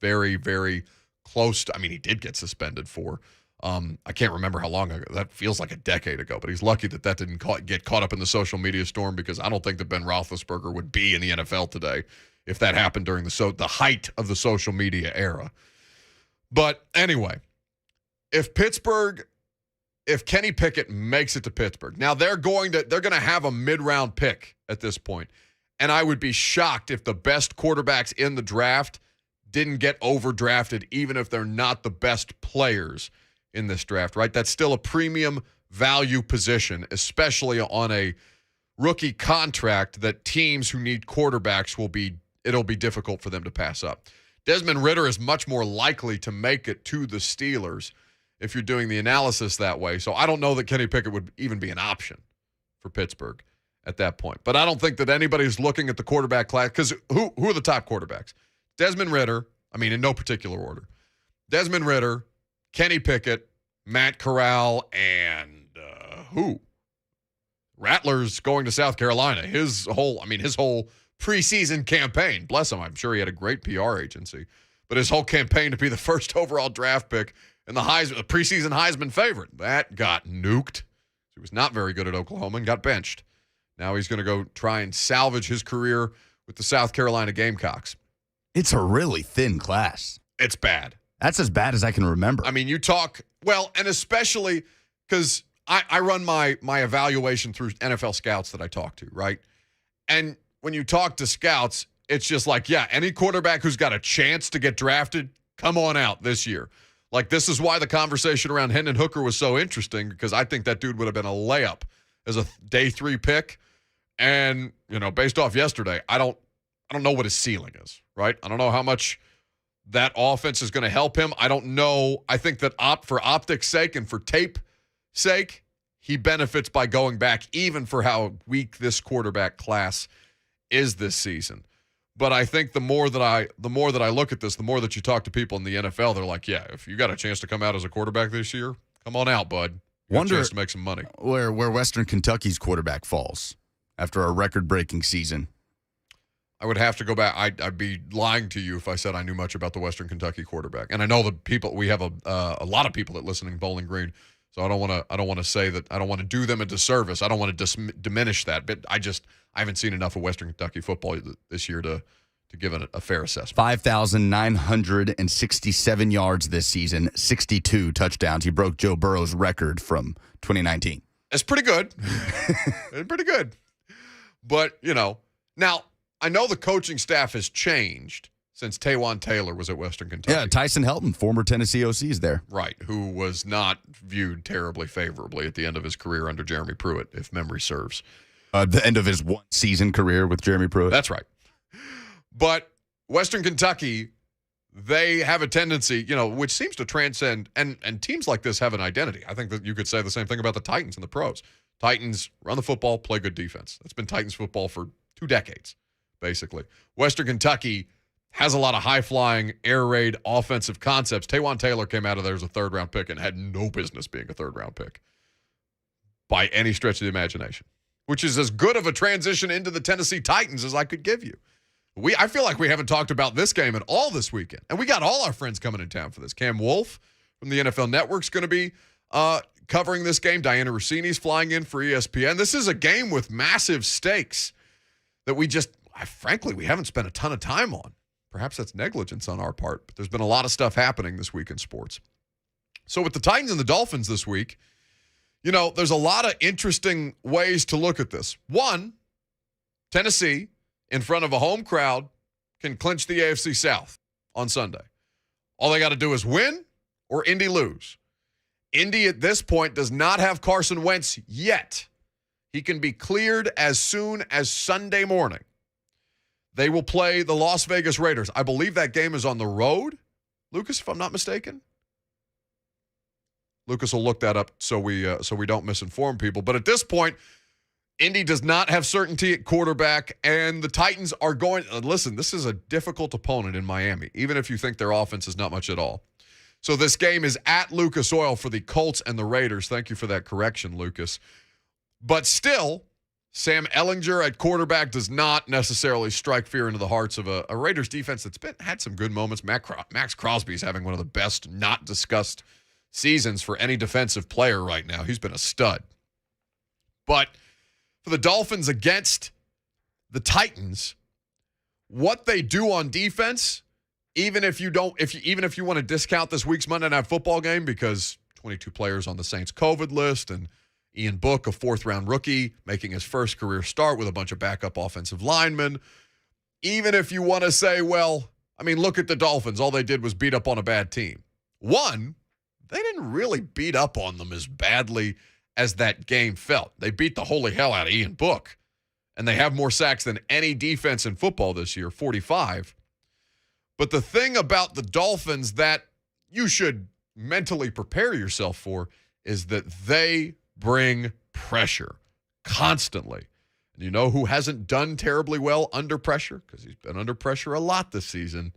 very, very close to. I mean, he did get suspended for. I can't remember how long ago. That feels like a decade ago, but he's lucky that didn't get caught up in the social media storm because I don't think that Ben Roethlisberger would be in the NFL today if that happened during the height of the social media era. But anyway, if Kenny Pickett makes it to Pittsburgh, now they're going to have a mid-round pick at this point, and I would be shocked if the best quarterbacks in the draft didn't get overdrafted, even if they're not the best players in this draft, right? That's still a premium value position, especially on a rookie contract that teams who need quarterbacks it'll be difficult for them to pass up. Desmond Ridder is much more likely to make it to the Steelers if you're doing the analysis that way. So I don't know that Kenny Pickett would even be an option for Pittsburgh at that point. But I don't think that anybody's looking at the quarterback class because who are the top quarterbacks? Desmond Ridder, I mean, in no particular order. Desmond Ridder, Kenny Pickett, Matt Corral, and who? Rattler's going to South Carolina. His whole preseason campaign, bless him, I'm sure he had a great PR agency, but his whole campaign to be the first overall draft pick and the preseason Heisman favorite, that got nuked. He was not very good at Oklahoma and got benched. Now he's going to go try and salvage his career with the South Carolina Gamecocks. It's a really thin class. It's bad. That's as bad as I can remember. I mean, you talk, well, and especially because I run my evaluation through NFL scouts that I talk to, right? And when you talk to scouts, it's just like, yeah, any quarterback who's got a chance to get drafted, come on out this year. Like, this is why the conversation around Hendon Hooker was so interesting, because I think that dude would have been a layup as a day 3 pick. And, based off yesterday, I don't know what his ceiling is, right? I don't know how much that offense is going to help him. I don't know. I think that for optics' sake and for tape sake, he benefits by going back, even for how weak this quarterback class is this season. But I think the more that I look at this, the more that you talk to people in the NFL, they're like, yeah, if you got a chance to come out as a quarterback this year, come on out, bud. You got a chance to make some money. Where Western Kentucky's quarterback falls after a record-breaking season. I would have to go back. I'd be lying to you if I said I knew much about the Western Kentucky quarterback. And I know we have a lot of people that listen in Bowling Green, so I don't want to say that. I don't want to do them a disservice. I don't want to diminish that. But I haven't seen enough of Western Kentucky football this year to give it a fair assessment. 5,967 yards this season, 62 touchdowns. He broke Joe Burrow's record from 2019. That's pretty good. Pretty good. But now. I know the coaching staff has changed since Taywan Taylor was at Western Kentucky. Yeah, Tyson Helton, former Tennessee OC, is there. Right, who was not viewed terribly favorably at the end of his career under Jeremy Pruitt, if memory serves. The end of his one-season career with Jeremy Pruitt. That's right. But Western Kentucky, they have a tendency, which seems to transcend, and teams like this have an identity. I think that you could say the same thing about the Titans and the pros. Titans run the football, play good defense. That's been Titans football for 2 decades. Basically. Western Kentucky has a lot of high-flying, air raid offensive concepts. Taywan Taylor came out of there as a third-round pick and had no business being a third-round pick by any stretch of the imagination, which is as good of a transition into the Tennessee Titans as I could give you. I feel like we haven't talked about this game at all this weekend, and we got all our friends coming in town for this. Cam Wolf from the NFL Network's going to be covering this game. Diana Rossini's flying in for ESPN. This is a game with massive stakes that frankly, we haven't spent a ton of time on. Perhaps that's negligence on our part, but there's been a lot of stuff happening this week in sports. So with the Titans and the Dolphins this week, there's a lot of interesting ways to look at this. One, Tennessee, in front of a home crowd, can clinch the AFC South on Sunday. All they got to do is win or Indy lose. Indy at this point does not have Carson Wentz yet. He can be cleared as soon as Sunday morning. They will play the Las Vegas Raiders. I believe that game is on the road, Lucas, if I'm not mistaken. Lucas will look that up so we don't misinform people. But at this point, Indy does not have certainty at quarterback, and the Titans are going – listen, this is a difficult opponent in Miami, even if you think their offense is not much at all. So this game is at Lucas Oil for the Colts and the Raiders. Thank you for that correction, Lucas. But still – Sam Ehlinger at quarterback does not necessarily strike fear into the hearts of a Raiders defense that's had some good moments. Max Crosby's having one of the best not discussed seasons for any defensive player right now. He's been a stud. But for the Dolphins against the Titans, what they do on defense, even if you want to discount this week's Monday Night Football game because 22 players on the Saints COVID list and Ian Book, a 4th-round rookie, making his first career start with a bunch of backup offensive linemen. Even if you want to say, look at the Dolphins. All they did was beat up on a bad team. One, they didn't really beat up on them as badly as that game felt. They beat the holy hell out of Ian Book, and they have more sacks than any defense in football this year, 45. But the thing about the Dolphins that you should mentally prepare yourself for is that they bring pressure constantly. And you know who hasn't done terribly well under pressure? Because he's been under pressure a lot this season.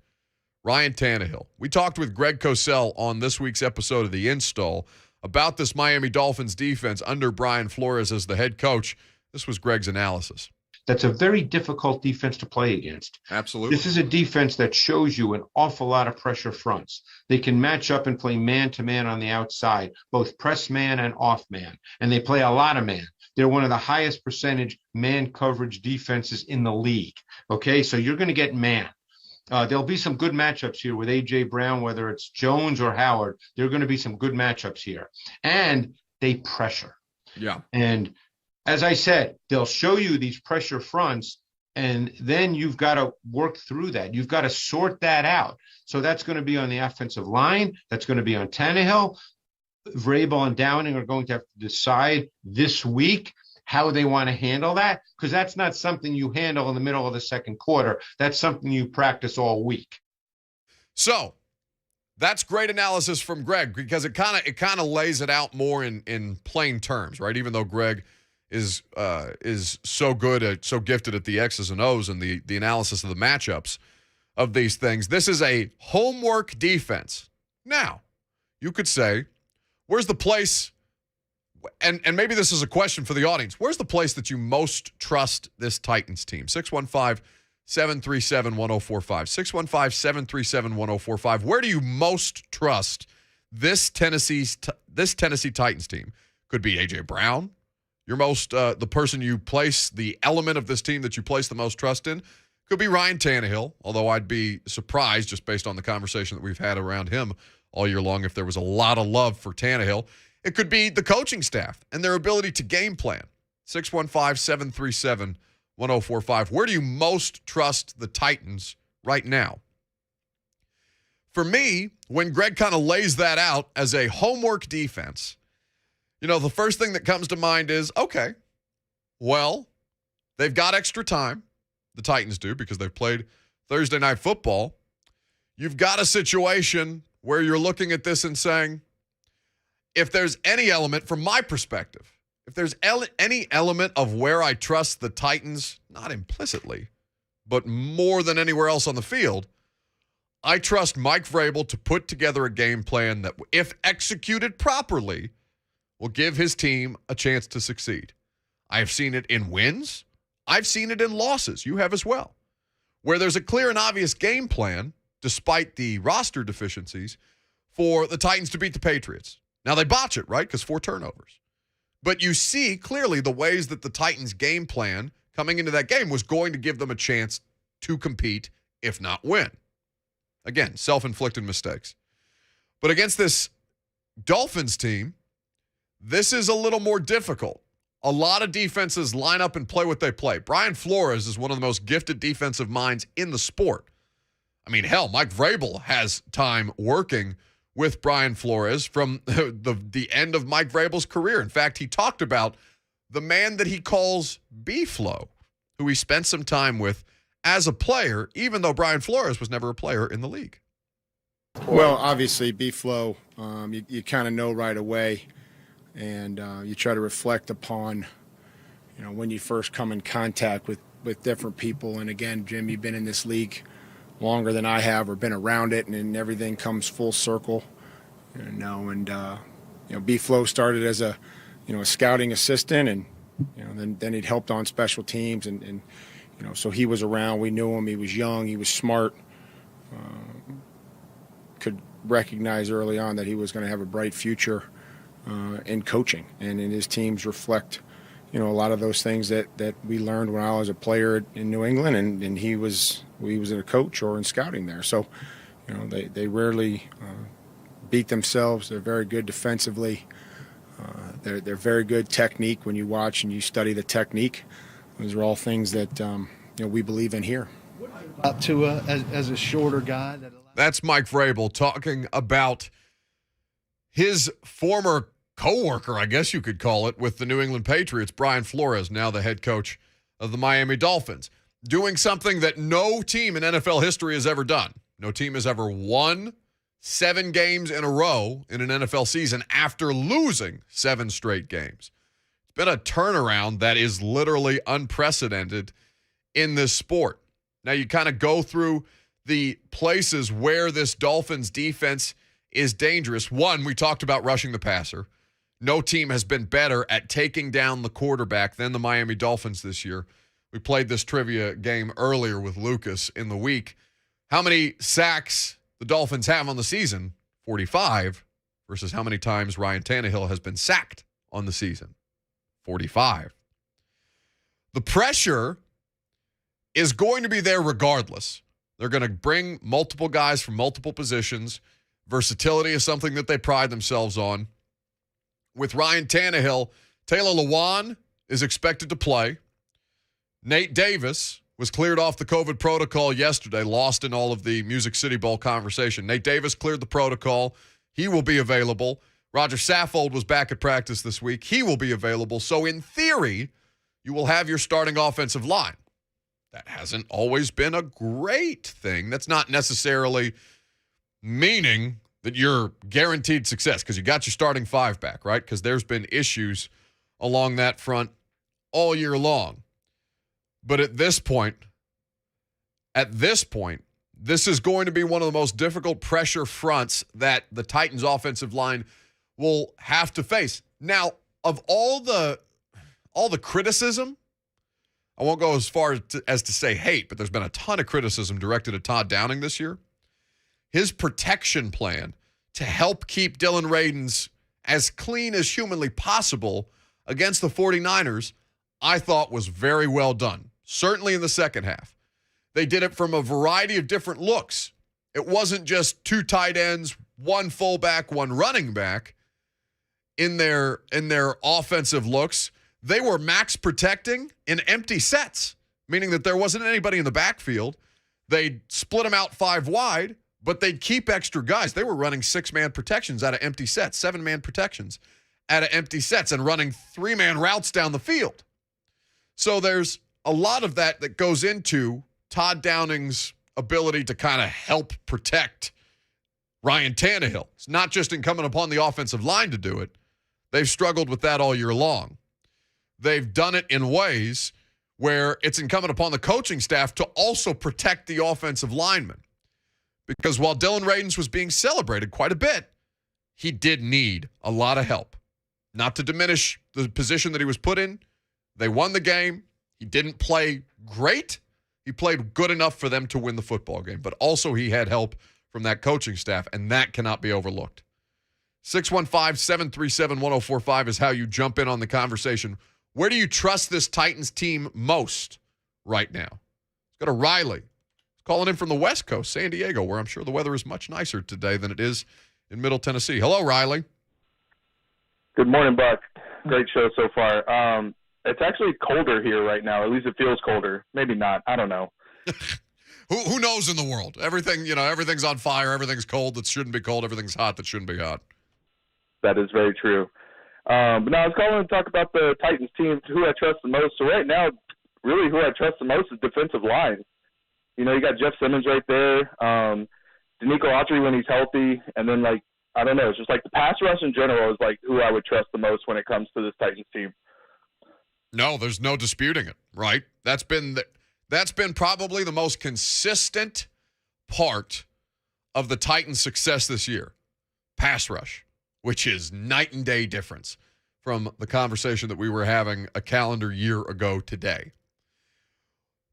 Ryan Tannehill. We talked with Greg Cosell on this week's episode of The Install about this Miami Dolphins defense under Brian Flores as the head coach. This was Greg's analysis. That's a very difficult defense to play against. Absolutely. This is a defense that shows you an awful lot of pressure fronts. They can match up and play man-to-man on the outside, both press man and off man, and they play a lot of man. They're one of the highest percentage man coverage defenses in the league. Okay, so you're going to get man. There'll be some good matchups here with A.J. Brown, whether it's Jones or Howard. There are going to be some good matchups here. And they pressure. Yeah. And as I said, they'll show you these pressure fronts, and then you've got to work through that. You've got to sort that out. So that's going to be on the offensive line. That's going to be on Tannehill. Vrabel and Downing are going to have to decide this week how they want to handle that, because that's not something you handle in the middle of the second quarter. That's something you practice all week. So that's great analysis from Greg, because it kind of lays it out more in plain terms, right? Even though Greg is so gifted at the X's and O's and the analysis of the matchups of these things. This is a homework defense. Now, you could say, where's the place, and maybe this is a question for the audience, where's the place that you most trust this Titans team? 615-737-1045. 615-737-1045. Where do you most trust this Tennessee Titans team? Could be A.J. Brown. Your most, the person you place, the element of this team that you place the most trust in, could be Ryan Tannehill, although I'd be surprised just based on the conversation that we've had around him all year long if there was a lot of love for Tannehill. It could be the coaching staff and their ability to game plan. 615-737-1045. Where do you most trust the Titans right now? For me, when Greg kind of lays that out as a homework defense, you know, the first thing that comes to mind is, okay, well, they've got extra time. The Titans do, because they've played Thursday Night Football. You've got a situation where you're looking at this and saying, if there's any element, from my perspective, if there's any element of where I trust the Titans, not implicitly, but more than anywhere else on the field, I trust Mike Vrabel to put together a game plan that, if executed properly, will give his team a chance to succeed. I have seen it in wins. I've seen it in losses. You have as well. Where there's a clear and obvious game plan, despite the roster deficiencies, for the Titans to beat the Patriots. Now, they botch it, right? Because 4 turnovers. But you see clearly the ways that the Titans' game plan coming into that game was going to give them a chance to compete, if not win. Again, self-inflicted mistakes. But against this Dolphins team, this is a little more difficult. A lot of defenses line up and play what they play. Brian Flores is one of the most gifted defensive minds in the sport. I mean, hell, Mike Vrabel has time working with Brian Flores from the end of Mike Vrabel's career. In fact, he talked about the man that he calls B-Flow, who he spent some time with as a player, even though Brian Flores was never a player in the league. Well, obviously, B-Flow, you kind of know right away. And you try to reflect upon, when you first come in contact with different people. And again, Jim, you've been in this league longer than I have, or been around it, and everything comes full circle. B-Flow started as a scouting assistant, and then he'd helped on special teams, and so he was around. We knew him. He was young. He was smart. Could recognize early on that he was going to have a bright future in coaching, and in his teams reflect, a lot of those things that we learned when I was a player in New England, and he was a coach or in scouting there. So, they rarely beat themselves. They're very good defensively. They're very good technique. When you watch and you study the technique, those are all things that we believe in here. Tua as a shorter guy. That's Mike Vrabel talking about his former coworker, I guess you could call it, with the New England Patriots, Brian Flores, now the head coach of the Miami Dolphins, doing something that no team in NFL history has ever done. No team has ever won 7 games in a row in an NFL season after losing 7 straight games. It's been a turnaround that is literally unprecedented in this sport. Now, you kind of go through the places where this Dolphins defense is dangerous. One, we talked about rushing the passer. No team has been better at taking down the quarterback than the Miami Dolphins this year. We played this trivia game earlier with Lucas in the week. How many sacks the Dolphins have on the season? 45, versus how many times Ryan Tannehill has been sacked on the season? 45. The pressure is going to be there regardless. They're going to bring multiple guys from multiple positions. Versatility is something that they pride themselves on. With Ryan Tannehill, Taylor Lewan is expected to play. Nate Davis was cleared off the COVID protocol yesterday, lost in all of the Music City Bowl conversation. Nate Davis cleared the protocol. He will be available. Roger Saffold was back at practice this week. He will be available. So in theory, you will have your starting offensive line. That hasn't always been a great thing. That's not necessarily meaning that you're guaranteed success because you got your starting five back, right? Because there's been issues along that front all year long. But at this point, this is going to be one of the most difficult pressure fronts that the Titans offensive line will have to face. Now, of all the criticism, I won't go as far as to say hate, but there's been a ton of criticism directed at Todd Downing this year. His protection plan to help keep Dylan Radins as clean as humanly possible against the 49ers, I thought was very well done, certainly in the second half. They did it from a variety of different looks. It wasn't just two tight ends, one fullback, one running back in their offensive looks. They were max protecting in empty sets, meaning that there wasn't anybody in the backfield. They'd split them out 5 wide, but they'd keep extra guys. They were running 6-man protections out of empty sets, 7-man protections out of empty sets, and running 3-man routes down the field. So there's a lot of that goes into Todd Downing's ability to kind of help protect Ryan Tannehill. It's not just incumbent upon the offensive line to do it. They've struggled with that all year long. They've done it in ways where it's incumbent upon the coaching staff to also protect the offensive linemen. Because while Dylan Radins was being celebrated quite a bit, he did need a lot of help. Not to diminish the position that he was put in. They won the game. He didn't play great. He played good enough for them to win the football game. But also he had help from that coaching staff, and that cannot be overlooked. 615-737-1045 is how you jump in on the conversation. Where do you trust this Titans team most right now? Let's go to Riley. Calling in from the West Coast, San Diego, where I'm sure the weather is much nicer today than it is in Middle Tennessee. Hello, Riley. Good morning, Buck. Great show so far. It's actually colder here right now. At least it feels colder. Maybe not. I don't know. Who knows in the world? Everything's on fire. Everything's cold that shouldn't be cold. Everything's hot that shouldn't be hot. That is very true. But now I was calling to talk about the Titans team, who I trust the most. So right now, really who I trust the most is defensive line. You know, you got Jeff Simmons right there, Danico Autry when he's healthy, and then, I don't know, it's just the pass rush in general is, who I would trust the most when it comes to this Titans team. No, there's no disputing it, right? That's been probably the most consistent part of the Titans' success this year. Pass rush, which is night and day difference from the conversation that we were having a calendar year ago today.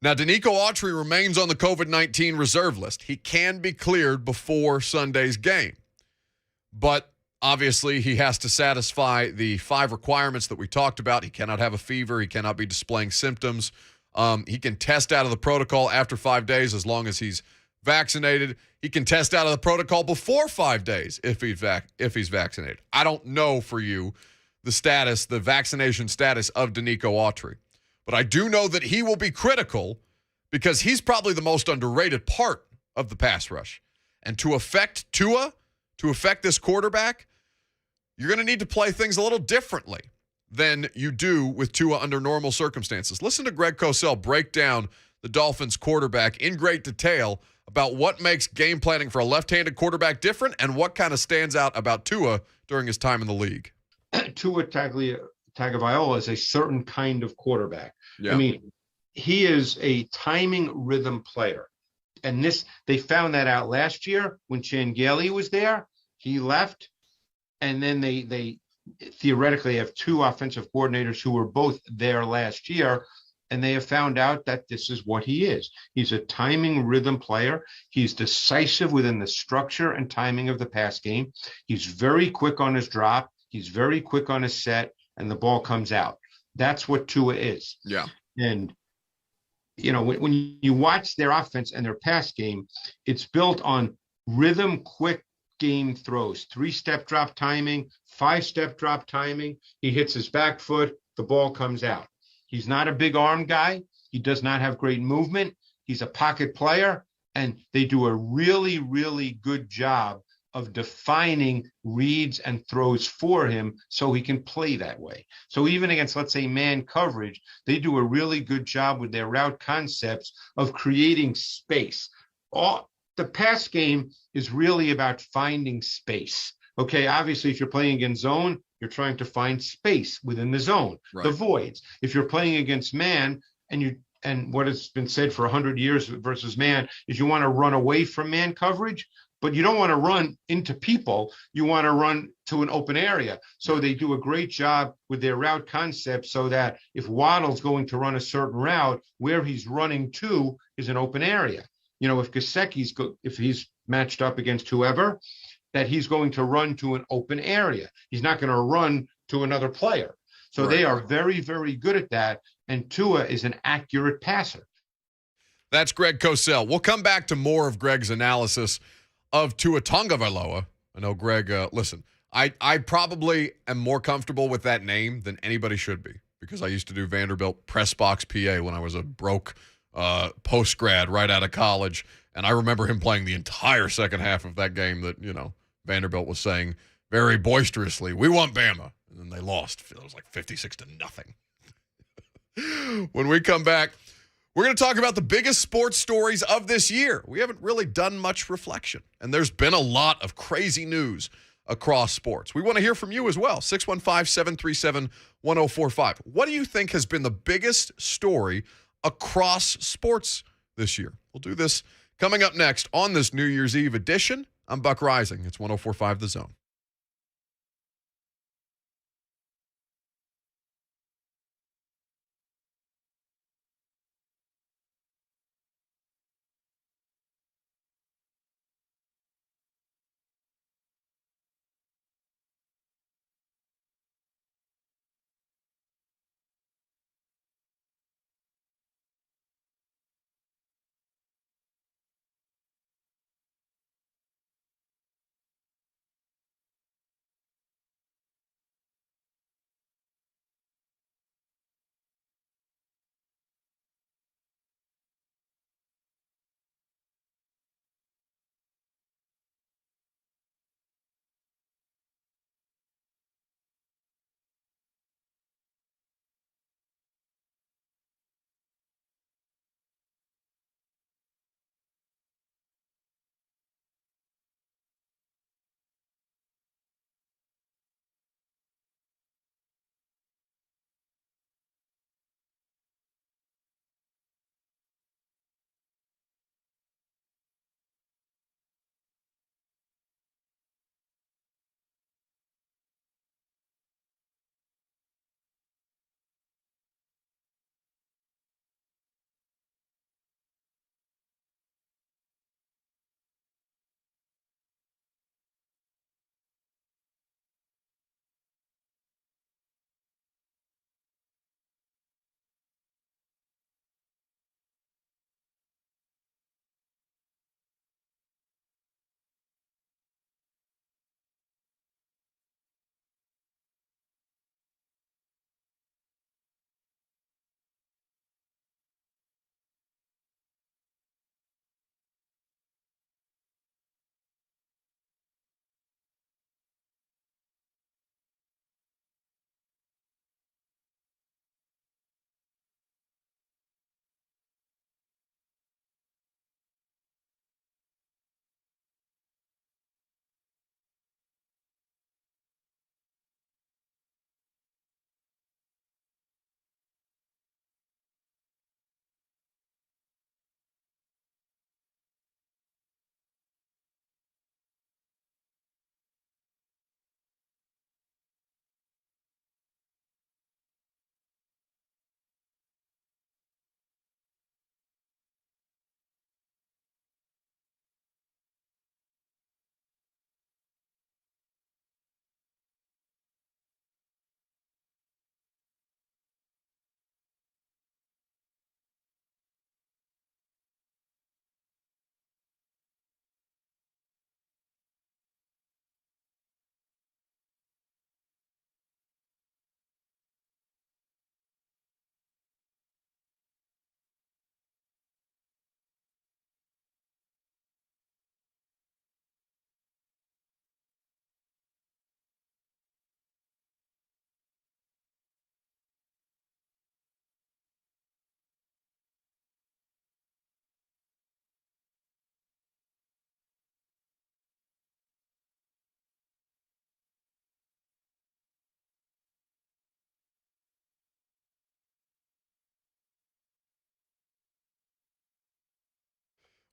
Now, Danico Autry remains on the COVID-19 reserve list. He can be cleared before Sunday's game. But obviously, he has to satisfy the 5 requirements that we talked about. He cannot have a fever. He cannot be displaying symptoms. He can test out of the protocol after 5 days as long as he's vaccinated. He can test out of the protocol before 5 days if he's vaccinated. I don't know for you the vaccination status of Danico Autry. But I do know that he will be critical because he's probably the most underrated part of the pass rush. And to affect Tua, to affect this quarterback, you're going to need to play things a little differently than you do with Tua under normal circumstances. Listen to Greg Cosell break down the Dolphins quarterback in great detail about what makes game planning for a left-handed quarterback different and what kind of stands out about Tua during his time in the league. Tua Tagovailoa is a certain kind of quarterback. Yeah. I mean, he is a timing rhythm player. they found that out last year when Changeli was there. He left, and then they theoretically have two offensive coordinators who were both there last year, and they have found out that this is what he is. He's a timing rhythm player. He's decisive within the structure and timing of the pass game. He's very quick on his drop. He's very quick on his set, and the ball comes out. That's what Tua is. Yeah. And, when you watch their offense and their pass game, it's built on rhythm, quick game throws, 3-step drop timing, 5-step drop timing. He hits his back foot, the ball comes out. He's not a big arm guy. He does not have great movement. He's a pocket player, and they do a really, really good job of defining reads and throws for him so he can play that way. So even against, let's say, man coverage, they do a really good job with their route concepts of creating space. The pass game is really about finding space. Okay, obviously, if you're playing against zone, you're trying to find space within the zone, right. The voids. If you're playing against man, and what has been said for 100 years versus man is you want to run away from man coverage, but you don't want to run into people. You want to run to an open area. So they do a great job with their route concept so that if Waddle's going to run a certain route, where he's running to is an open area. If Gesicki's if he's matched up against whoever, that he's going to run to an open area. He's not going to run to another player. So They are very, very good at that. And Tua is an accurate passer. That's Greg Cosell. We'll come back to more of Greg's analysis of Tua Tagovailoa. I know, Greg, listen, I probably am more comfortable with that name than anybody should be because I used to do Vanderbilt press box PA when I was a broke post-grad right out of college. And I remember him playing the entire second half of that game that, Vanderbilt was saying very boisterously, "We want Bama." And then they lost. It was like 56-0. When we come back, we're going to talk about the biggest sports stories of this year. We haven't really done much reflection, and there's been a lot of crazy news across sports. We want to hear from you as well. 615-737-1045. What do you think has been the biggest story across sports this year? We'll do this coming up next on this New Year's Eve edition. I'm Buck Reising. It's 104.5 The Zone.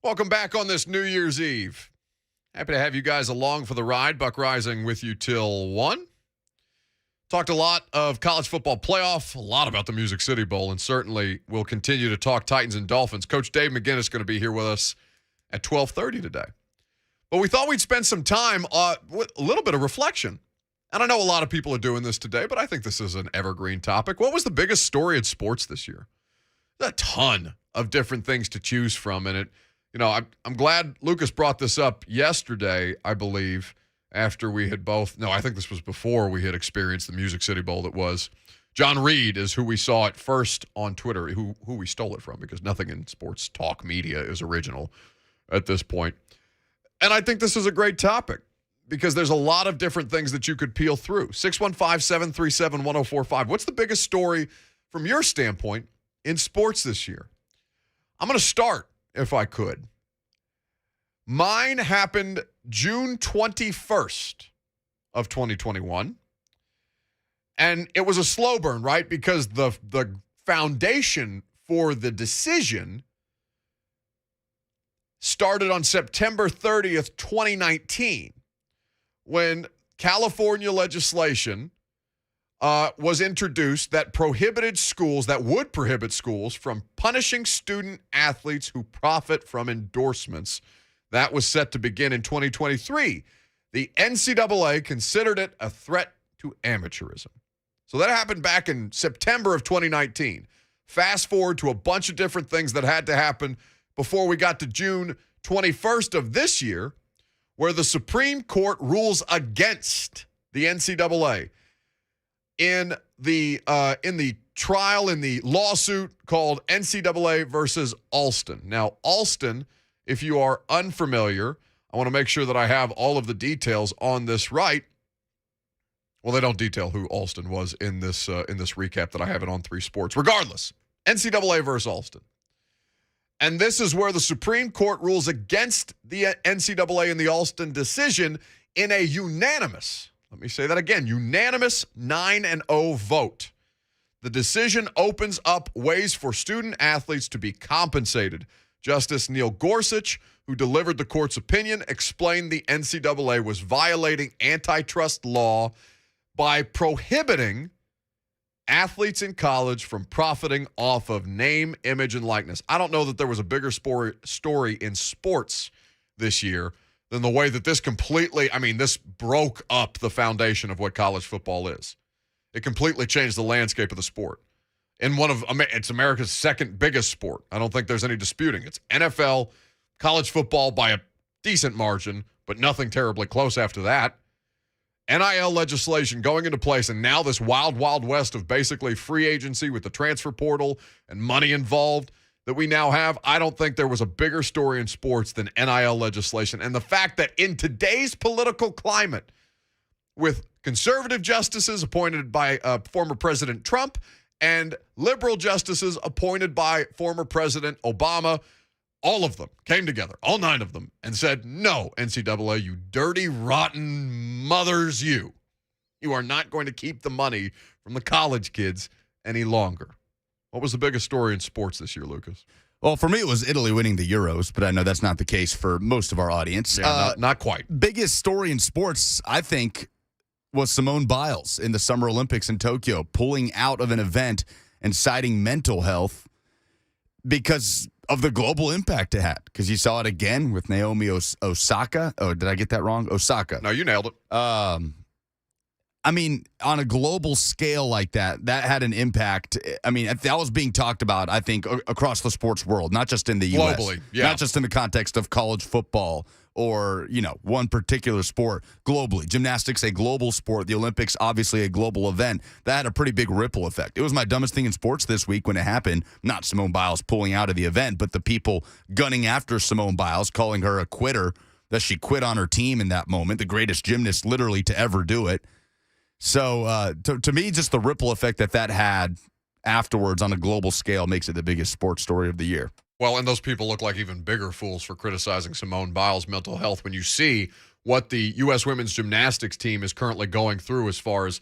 Welcome back on this New Year's Eve. Happy to have you guys along for the ride. Buck Reising with you till 1. Talked a lot of college football playoff, a lot about the Music City Bowl, and certainly we'll continue to talk Titans and Dolphins. Coach Dave McGinnis is going to be here with us at 12:30 today. But we thought we'd spend some time with a little bit of reflection. And I know a lot of people are doing this today, but I think this is an evergreen topic. What was the biggest story in sports this year? There's a ton of different things to choose from in it. I'm glad Lucas brought this up yesterday, I believe, after we had I think this was before we had experienced the Music City Bowl. That was John Reed is who we saw it first on Twitter, who we stole it from, because nothing in sports talk media is original at this point. And I think this is a great topic because there's a lot of different things that you could peel through. 615-737-1045. What's the biggest story from your standpoint in sports this year? I'm going to start, if I could. Mine happened June 21st of 2021. And it was a slow burn, right? Because the foundation for the decision started on September 30th, 2019, when California legislation was introduced that would prohibit schools from punishing student athletes who profit from endorsements. That was set to begin in 2023. The NCAA considered it a threat to amateurism. So that happened back in September of 2019. Fast forward to a bunch of different things that had to happen before we got to June 21st of this year, where the Supreme Court rules against the NCAA in the trial, in the lawsuit called NCAA versus Alston. Now, Alston, if you are unfamiliar, I want to make sure that I have all of the details on this right. Well, they don't detail who Alston was in this recap that I have it on 3 Sports. Regardless, NCAA versus Alston. And this is where the Supreme Court rules against the NCAA in the Alston decision in a unanimous, let me say that again, unanimous 9-0 vote. The decision opens up ways for student athletes to be compensated. Justice Neil Gorsuch, who delivered the court's opinion, explained the NCAA was violating antitrust law by prohibiting athletes in college from profiting off of name, image, and likeness. I don't know that there was a bigger story in sports this year than the way that this this broke up the foundation of what college football is. It completely changed the landscape of the sport. It's America's second biggest sport. I don't think there's any disputing. It's NFL, college football by a decent margin, but nothing terribly close after that. NIL legislation going into place, and now this wild, wild west of basically free agency with the transfer portal and money involved that we now have. I don't think there was a bigger story in sports than NIL legislation. And the fact that in today's political climate, with conservative justices appointed by former President Trump and liberal justices appointed by former President Obama, all of them came together, all 9 of them, and said, no, NCAA, you dirty, rotten mothers, you. You are not going to keep the money from the college kids any longer. What was the biggest story in sports this year, Lucas? Well, for me, it was Italy winning the Euros, but I know that's not the case for most of our audience. Yeah, not quite. Biggest story in sports, I think, was Simone Biles in the Summer Olympics in Tokyo, pulling out of an event and citing mental health because of the global impact it had. Because you saw it again with Naomi Osaka. Oh, did I get that wrong? Osaka. No, you nailed it. On a global scale like that had an impact. That was being talked about, I think, across the sports world, not just in the U.S. Globally, yeah. Not just in the context of college football or, one particular sport. Globally. Gymnastics, a global sport. The Olympics, obviously a global event. That had a pretty big ripple effect. It was my dumbest thing in sports this week when it happened. Not Simone Biles pulling out of the event, but the people gunning after Simone Biles, calling her a quitter, that she quit on her team in that moment. The greatest gymnast literally to ever do it. So, to me, just the ripple effect that had afterwards on a global scale makes it the biggest sports story of the year. Well, and those people look like even bigger fools for criticizing Simone Biles' mental health when you see what the U.S. women's gymnastics team is currently going through as far as,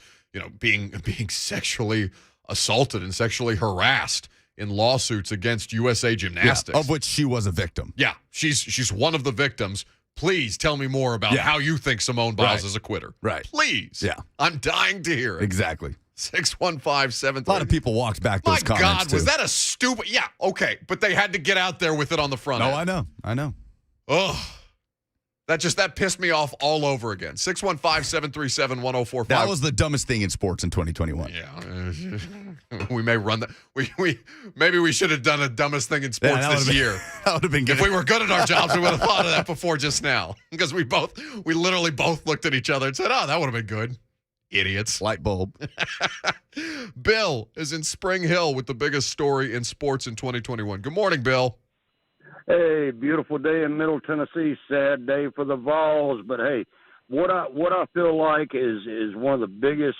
being sexually assaulted and sexually harassed in lawsuits against USA Gymnastics. Yeah, of which she was a victim. Yeah, she's one of the victims. Please tell me more about how you think Simone Biles is a quitter. Right. Please. Yeah. I'm dying to hear it. Exactly. 615-730. A lot of people walked back those comments, My God, too. was that a stupid... Yeah, okay, but they had to get out there with it on the front end. I know. Ugh. That pissed me off all over again. 615-737-1045. That was the dumbest thing in sports in 2021. Yeah. We may run that. Maybe we should have done a dumbest thing in sports this year. That would have been good. If we were good at our jobs, we would have thought of that before just now. Because we literally both looked at each other and said, oh, that would have been good. Idiots. Light bulb. Bill is in Spring Hill with the biggest story in sports in 2021. Good morning, Bill. Hey, beautiful day in Middle Tennessee. Sad day for the Vols, but hey, what I feel like is one of the biggest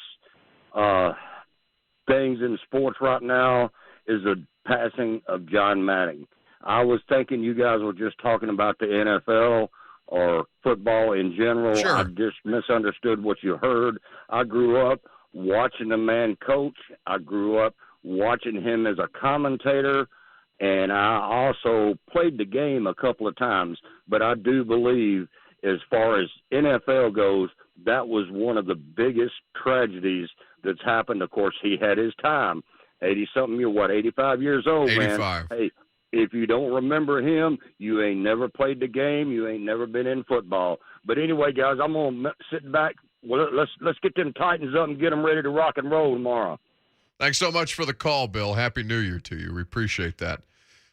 things in sports right now is the passing of John Madden. I was thinking you guys were just talking about the NFL or football in general. Sure. I just misunderstood what you heard. I grew up watching the man coach. I grew up watching him as a commentator. And I also played the game a couple of times, but I do believe as far as NFL goes, that was one of the biggest tragedies that's happened. Of course, he had his time. 80-something, you're 85 years old, 85. man. Hey, if you don't remember him, you ain't never played the game. You ain't never been in football. But anyway, guys, I'm going to sit back. Well, let's get them Titans up and get them ready to rock and roll tomorrow. Thanks so much for the call, Bill. Happy New Year to you. We appreciate that.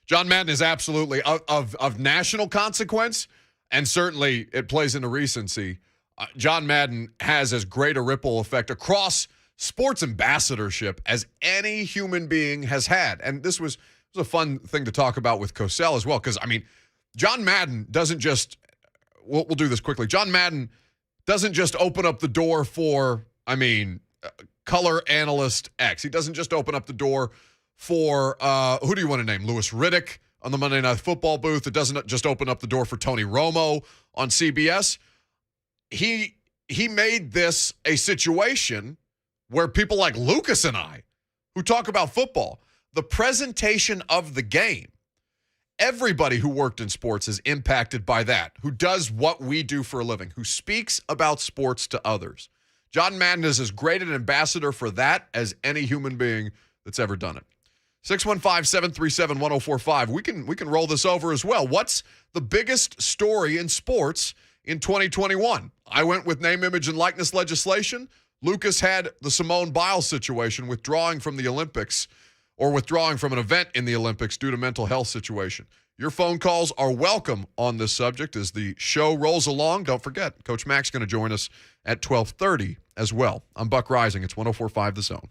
John Madden is absolutely of national consequence, and certainly it plays into recency. John Madden has as great a ripple effect across sports ambassadorship as any human being has had. And this was a fun thing to talk about with Cosell as well, because, I mean, John Madden doesn't just – we'll do this quickly. John Madden doesn't just open up the door for, color analyst X. He doesn't just open up the door for who do you want to name? Louis Riddick on the Monday Night Football booth. It doesn't just open up the door for Tony Romo on CBS. He made this a situation where people like Lucas and I, who talk about football, the presentation of the game, everybody who worked in sports is impacted by that, who does what we do for a living, who speaks about sports to others. John Madden is as great an ambassador for that as any human being that's ever done it. 615-737-1045. We can roll this over as well. What's the biggest story in sports in 2021? I went with name, image, and likeness legislation. Lucas had the Simone Biles situation, withdrawing from the Olympics or withdrawing from an event in the Olympics due to mental health situation. Your phone calls are welcome on this subject as the show rolls along. Don't forget, Coach Mac's going to join us at 12:30 as well. I'm Buck Reising. It's 104.5 The Zone.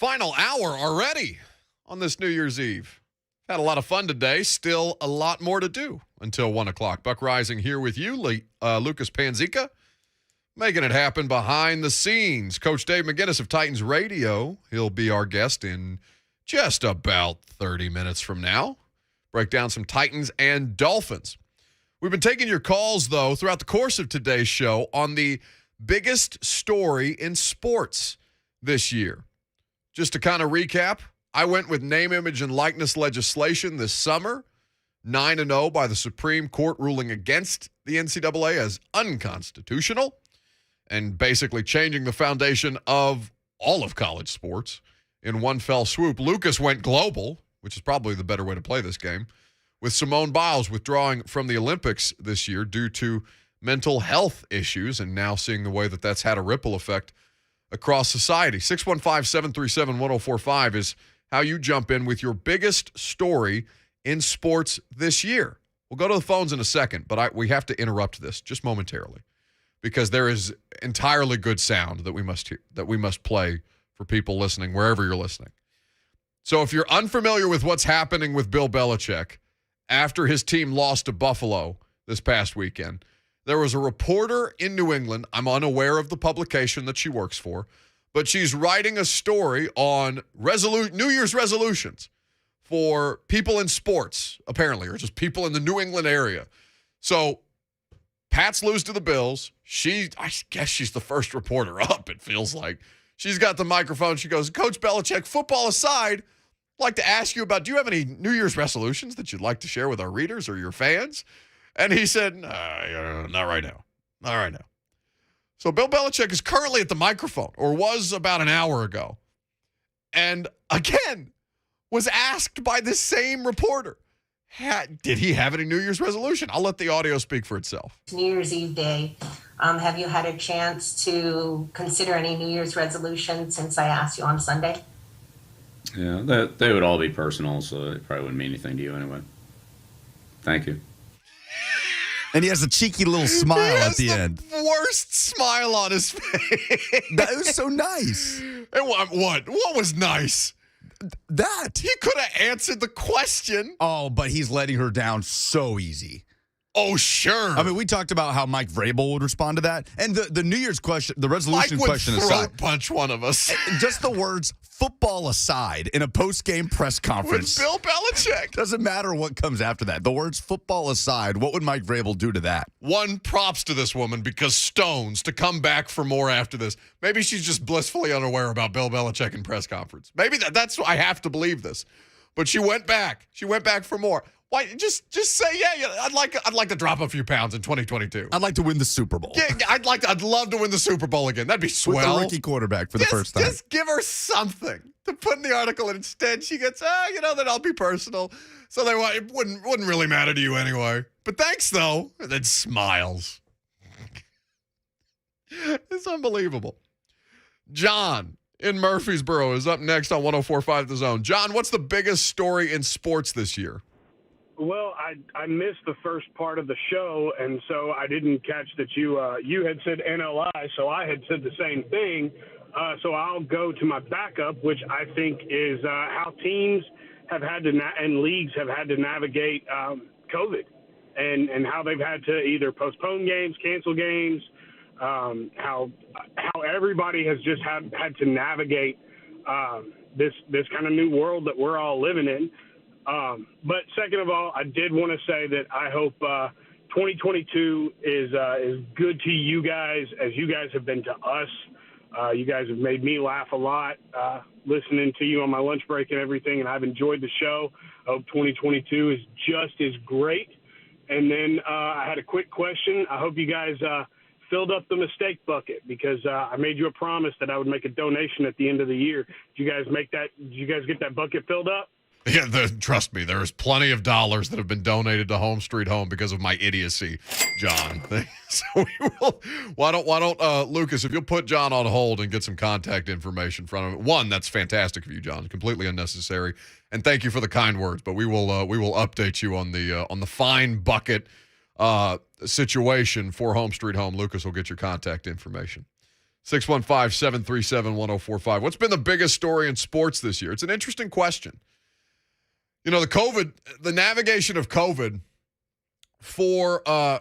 Final hour already on this New Year's Eve. Had a lot of fun today. Still a lot more to do until 1 o'clock. Buck Reising here with you, Lucas Panzica, making it happen behind the scenes. Coach Dave McGinnis of Titans Radio. He'll be our guest in just about 30 minutes from now. Break down some Titans and Dolphins. We've been taking your calls, though, throughout the course of today's show on the biggest story in sports this year. Just to kind of recap, I went with name, image, and likeness legislation this summer, 9-0 by the Supreme Court ruling against the NCAA as unconstitutional and basically changing the foundation of all of college sports in one fell swoop. Lucas went global, which is probably the better way to play this game, with Simone Biles withdrawing from the Olympics this year due to mental health issues, and now seeing the way that that's had a ripple effect across society. 615-737-1045 is how you jump in with your biggest story in sports this year. We'll go to the phones in a second, but we have to interrupt this just momentarily because there is entirely good sound that we must hear, that we must play for people listening wherever you're listening. So if you're unfamiliar with what's happening with Bill Belichick after his team lost to Buffalo this past weekend, there was a reporter in New England. I'm unaware of the publication that she works for, but she's writing a story on New Year's resolutions for people in sports, apparently, or just people in the New England area. So Pats lose to the Bills. I guess she's the first reporter up, it feels like. She's got the microphone. She goes, Coach Belichick, football aside, I'd like to ask you about, do you have any New Year's resolutions that you'd like to share with our readers or your fans? And he said, not right now. Not right now. So Bill Belichick is currently at the microphone, or was about an hour ago. And again, was asked by the same reporter, did he have any New Year's resolution? I'll let the audio speak for itself. New Year's Eve day. Have you had a chance to consider any New Year's resolution since I asked you on Sunday? Yeah, they would all be personal, so it probably wouldn't mean anything to you anyway. Thank you. And he has a cheeky little smile at the end. Worst smile on his face. That was so nice. And what was nice? That. He could have answered the question. Oh, but he's letting her down so easy. Oh, sure. I mean, we talked about how Mike Vrabel would respond to that. And the New Year's question, the resolution question aside. Mike would punch one of us. Just the words football aside in a post-game press conference. With Bill Belichick. Doesn't matter what comes after that. The words football aside, what would Mike Vrabel do to that? One, props to this woman because stones to come back for more after this. Maybe she's just blissfully unaware about Bill Belichick in press conference. Maybe that's I have to believe this. But she went back. She went back for more. Why? Just say, yeah. I'd like to drop a few pounds in 2022. I'd like to win the Super Bowl. Yeah, I'd love to win the Super Bowl again. That'd be swell. With the rookie quarterback for the first time. Just give her something to put in the article, and instead she gets, then I'll be personal. So it wouldn't really matter to you anyway. But thanks though. And then smiles. It's unbelievable. John in Murfreesboro is up next on 104.5 The Zone. John, what's the biggest story in sports this year? Well, I missed the first part of the show, and so I didn't catch that you had said NLI, so I had said the same thing. So I'll go to my backup, which I think is how teams have had to and leagues have had to navigate COVID, and how they've had to either postpone games, cancel games, how everybody has just had to navigate this kind of new world that we're all living in. But second of all, I did want to say that I hope 2022 is good to you guys as you guys have been to us. You guys have made me laugh a lot listening to you on my lunch break and everything, and I've enjoyed the show. I hope 2022 is just as great. And then I had a quick question. I hope you guys filled up the mistake bucket because I made you a promise that I would make a donation at the end of the year. Did you guys get that bucket filled up? Yeah, trust me, there is plenty of dollars that have been donated to Home Street Home because of my idiocy, John. So we will. Why don't Lucas, if you'll put John on hold and get some contact information from him. One, that's fantastic of you, John. Completely unnecessary, and thank you for the kind words. But we will update you on the fine bucket situation for Home Street Home. Lucas will get your contact information. 615-737-1045. What's been the biggest story in sports this year? It's an interesting question. You know, the navigation of COVID for all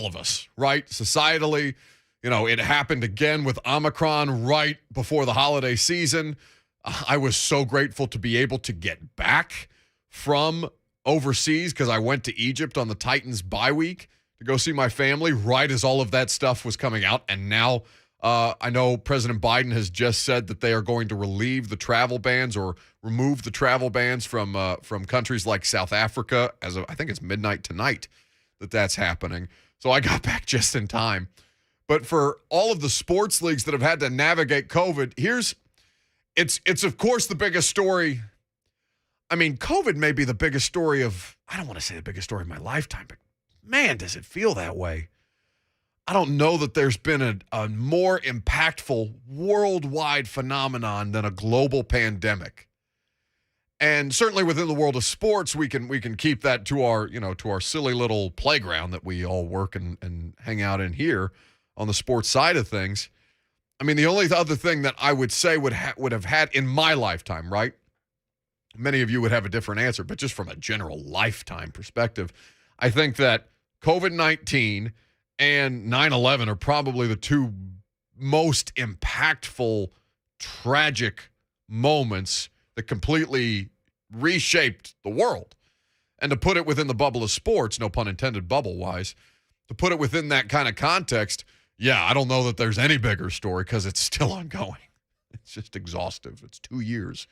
of us, right? Societally, it happened again with Omicron right before the holiday season. I was so grateful to be able to get back from overseas because I went to Egypt on the Titans bye week to go see my family right as all of that stuff was coming out. And now I know President Biden has just said that they are going to relieve the travel bans or remove the travel bans from countries like South Africa as of, I think it's midnight tonight that's happening. So I got back just in time. But for all of the sports leagues that have had to navigate COVID, it's of course the biggest story. I mean, COVID may be the biggest story I don't want to say the biggest story of my lifetime, but man, does it feel that way. I don't know that there's been a more impactful worldwide phenomenon than a global pandemic. And certainly within the world of sports, we can keep that to our silly little playground that we all work and hang out in here on the sports side of things. I mean, the only other thing that I would say would have had in my lifetime, right? Many of you would have a different answer, but just from a general lifetime perspective, I think that COVID-19 and 9/11 are probably the two most impactful, tragic moments that completely reshaped the world. And to put it within the bubble of sports, no pun intended, bubble-wise, to put it within that kind of context, yeah, I don't know that there's any bigger story because it's still ongoing. It's just exhaustive. It's 2 years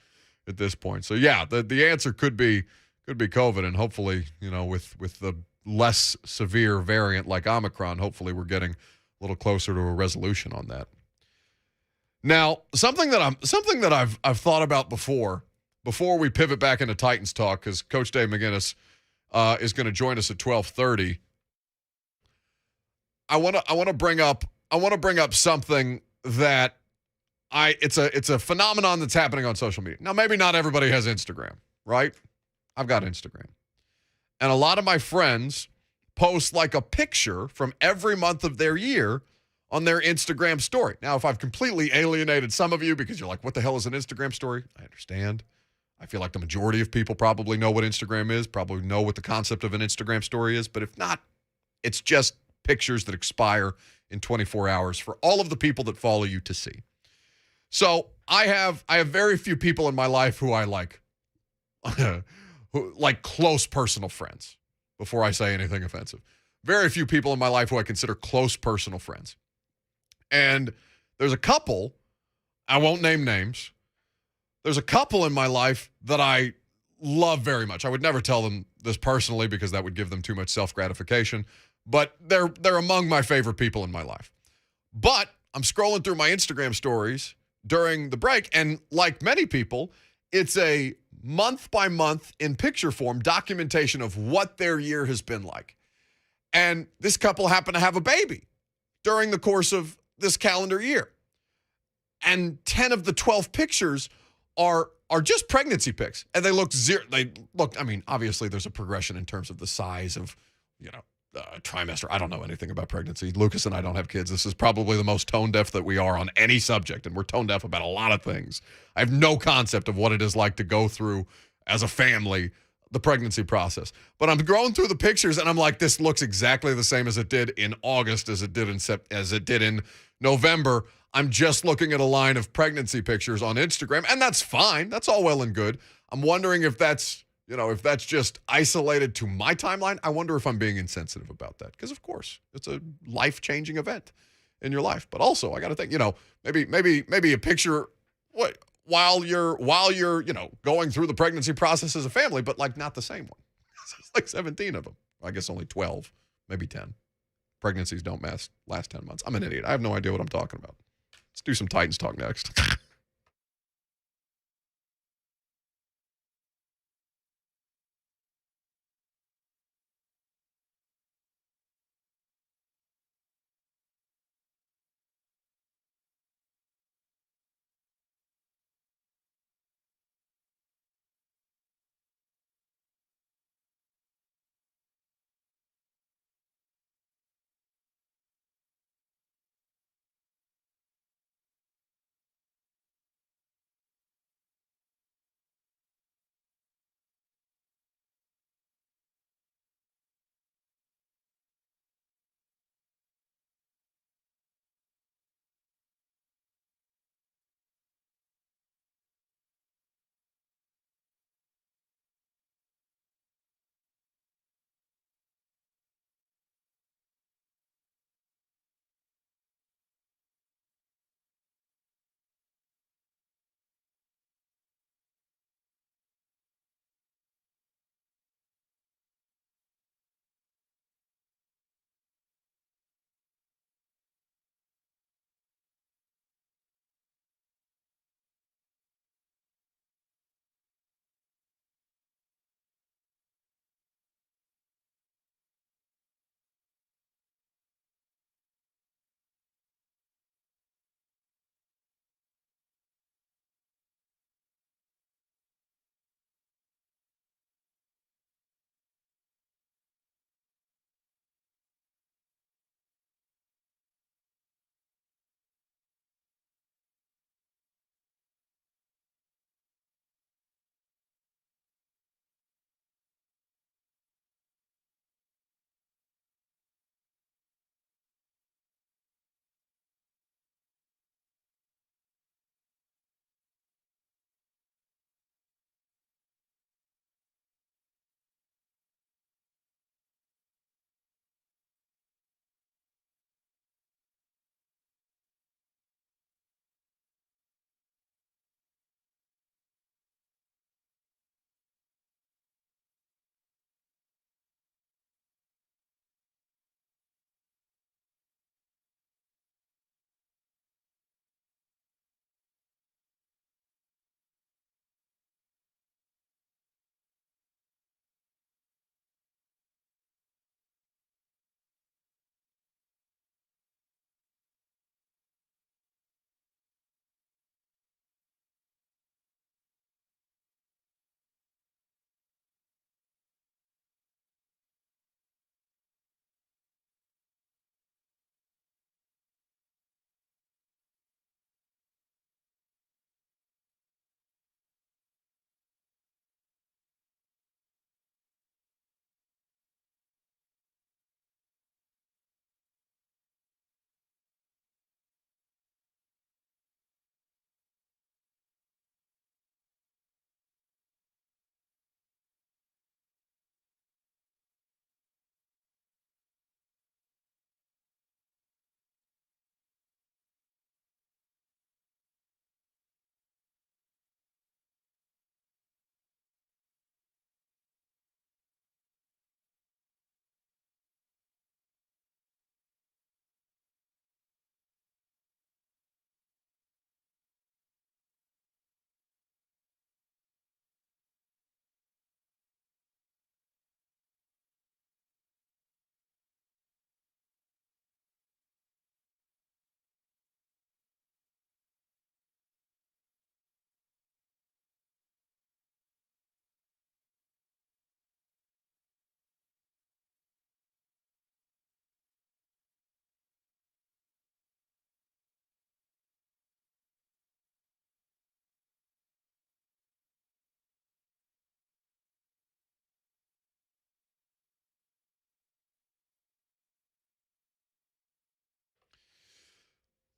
at this point. So, yeah, the answer could be COVID, and hopefully, with the less severe variant like Omicron, hopefully we're getting a little closer to a resolution on that. Now, something that I've thought about before we pivot back into Titans talk, because Coach Dave McGinnis is going to join us at 12:30. I want to bring up something that it's a phenomenon that's happening on social media. Now, maybe not everybody has Instagram, right? I've got Instagram. And a lot of my friends post like a picture from every month of their year on their Instagram story. Now, if I've completely alienated some of you because you're like, what the hell is an Instagram story? I understand. I feel like the majority of people probably know what Instagram is, probably know what the concept of an Instagram story is. But if not, it's just pictures that expire in 24 hours for all of the people that follow you to see. So I have very few people in my life who I like, who like close personal friends, before I say anything offensive. Very few people in my life who I consider close personal friends. And there's a couple, I won't name names. There's a couple in my life that I love very much. I would never tell them this personally because that would give them too much self-gratification. But they're among my favorite people in my life. But I'm scrolling through my Instagram stories during the break, and like many people, it's a month-by-month in picture form documentation of what their year has been like. And this couple happened to have a baby during the course of this calendar year. And 10 of the 12 pictures are just pregnancy pics. And they look, I mean, obviously there's a progression in terms of the size of, trimester. I don't know anything about pregnancy. Lucas and I don't have kids. This is probably the most tone deaf that we are on any subject, and we're tone deaf about a lot of things. I have no concept of what it is like to go through, as a family, the pregnancy process. But I'm going through the pictures, and I'm like, this looks exactly the same as it did in August, as it did in November. I'm just looking at a line of pregnancy pictures on Instagram, and that's fine. That's all well and good. I'm wondering if that's just isolated to my timeline. I wonder if I'm being insensitive about that. Because, of course, it's a life-changing event in your life. But also, I got to think, maybe a picture while you're going through the pregnancy process as a family, but, like, not the same one. It's like 17 of them. I guess only 12, maybe 10. Pregnancies don't last 10 months. I'm an idiot. I have no idea what I'm talking about. Let's do some Titans talk next.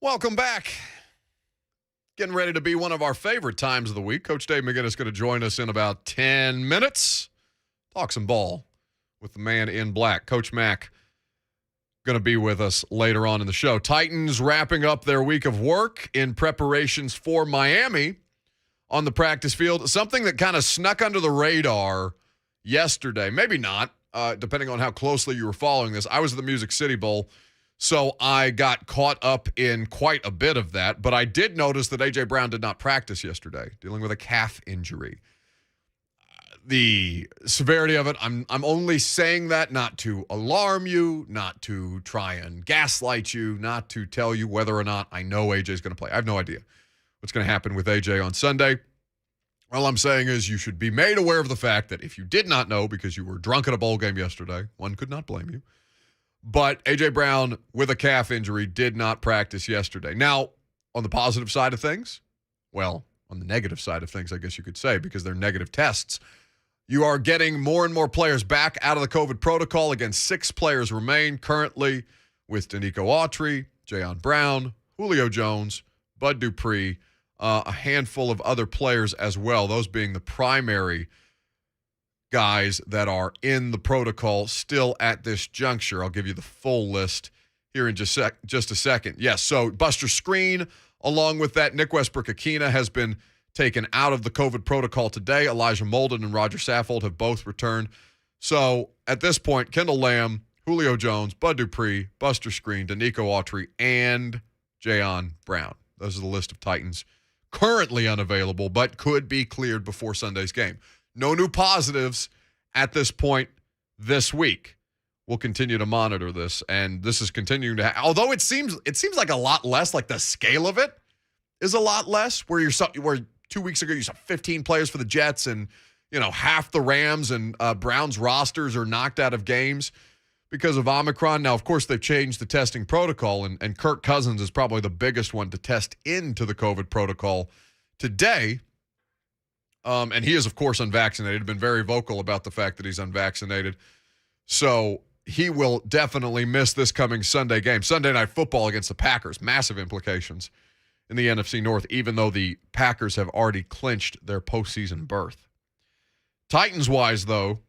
Welcome back. Getting ready to be one of our favorite times of the week. Coach Dave McGinnis is going to join us in about 10 minutes. Talk some ball with the man in black. Coach Mack going to be with us later on in the show. Titans wrapping up their week of work in preparations for Miami on the practice field. Something that kind of snuck under the radar yesterday. Maybe not, depending on how closely you were following this. I was at the Music City Bowl, so I got caught up in quite a bit of that. But I did notice that A.J. Brown did not practice yesterday, dealing with a calf injury. The severity of it, I'm only saying that not to alarm you, not to try and gaslight you, not to tell you whether or not I know A.J. is going to play. I have no idea what's going to happen with A.J. on Sunday. All I'm saying is you should be made aware of the fact that if you did not know because you were drunk at a bowl game yesterday, one could not blame you. But A.J. Brown, with a calf injury, did not practice yesterday. Now, on the positive side of things, well, on the negative side of things, I guess you could say, because they're negative tests, you are getting more and more players back out of the COVID protocol. Again, 6 players remain currently with Danico Autry, Jayon Brown, Julio Jones, Bud Dupree, a handful of other players as well, those being the primary guys that are in the protocol still at this juncture. I'll give you the full list here in just a second. Yes, so Buster Screen, along with that, Nick Westbrook-Akina has been taken out of the COVID protocol today. Elijah Molden and Roger Saffold have both returned. So at this point, Kendall Lamb, Julio Jones, Bud Dupree, Buster Screen, Danico Autry, and Jayon Brown. Those are the list of Titans currently unavailable, but could be cleared before Sunday's game. No new positives at this point this week. We'll continue to monitor this, and this is continuing to although it seems like a lot less, like the scale of it is a lot less, where 2 weeks ago you saw 15 players for the Jets and, half the Rams and Browns rosters are knocked out of games because of Omicron. Now, of course, they've changed the testing protocol, and Kirk Cousins is probably the biggest one to test into the COVID protocol today. And he is, of course, unvaccinated, been very vocal about the fact that he's unvaccinated. So he will definitely miss this coming Sunday game. Sunday Night Football against the Packers, massive implications in the NFC North, even though the Packers have already clinched their postseason berth. Titans-wise, though,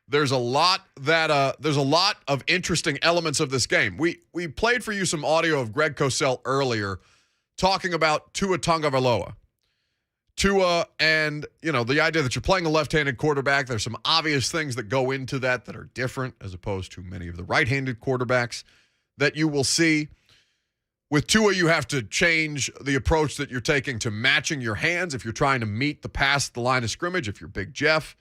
there's a lot of interesting elements of this game. We played for you some audio of Greg Cosell earlier talking about Tua Tagovailoa. Tua and, the idea that you're playing a left-handed quarterback, there's some obvious things that go into that are different as opposed to many of the right-handed quarterbacks that you will see. With Tua, you have to change the approach that you're taking to matching your hands if you're trying to meet the pass at the line of scrimmage. If you're Big Jeff,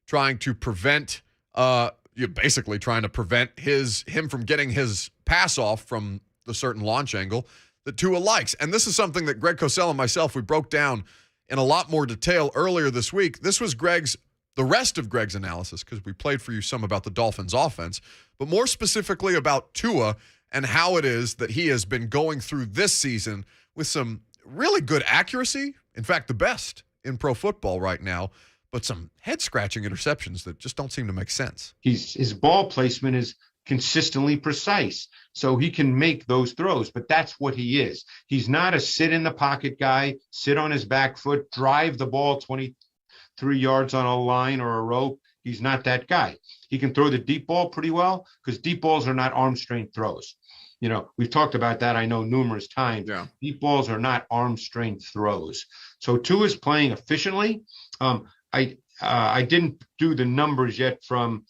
trying to prevent you're basically trying to prevent him from getting his pass off from the certain launch angle that Tua likes. And this is something that Greg Cosell and myself, we broke down in a lot more detail earlier this week. This was the rest of Greg's analysis, because we played for you some about the Dolphins offense, but more specifically about Tua and how it is that he has been going through this season with some really good accuracy. In fact, the best in pro football right now, but some head-scratching interceptions that just don't seem to make sense. His ball placement is consistently precise, so he can make those throws, but that's what he is. He's not a sit-in-the-pocket guy, sit on his back foot, drive the ball 23 yards on a line or a rope. He's not that guy. He can throw the deep ball pretty well, because deep balls are not arm-strength throws. We've talked about that, I know, numerous times. Yeah. Deep balls are not arm-strength throws. So Tua's playing efficiently. I didn't do the numbers yet from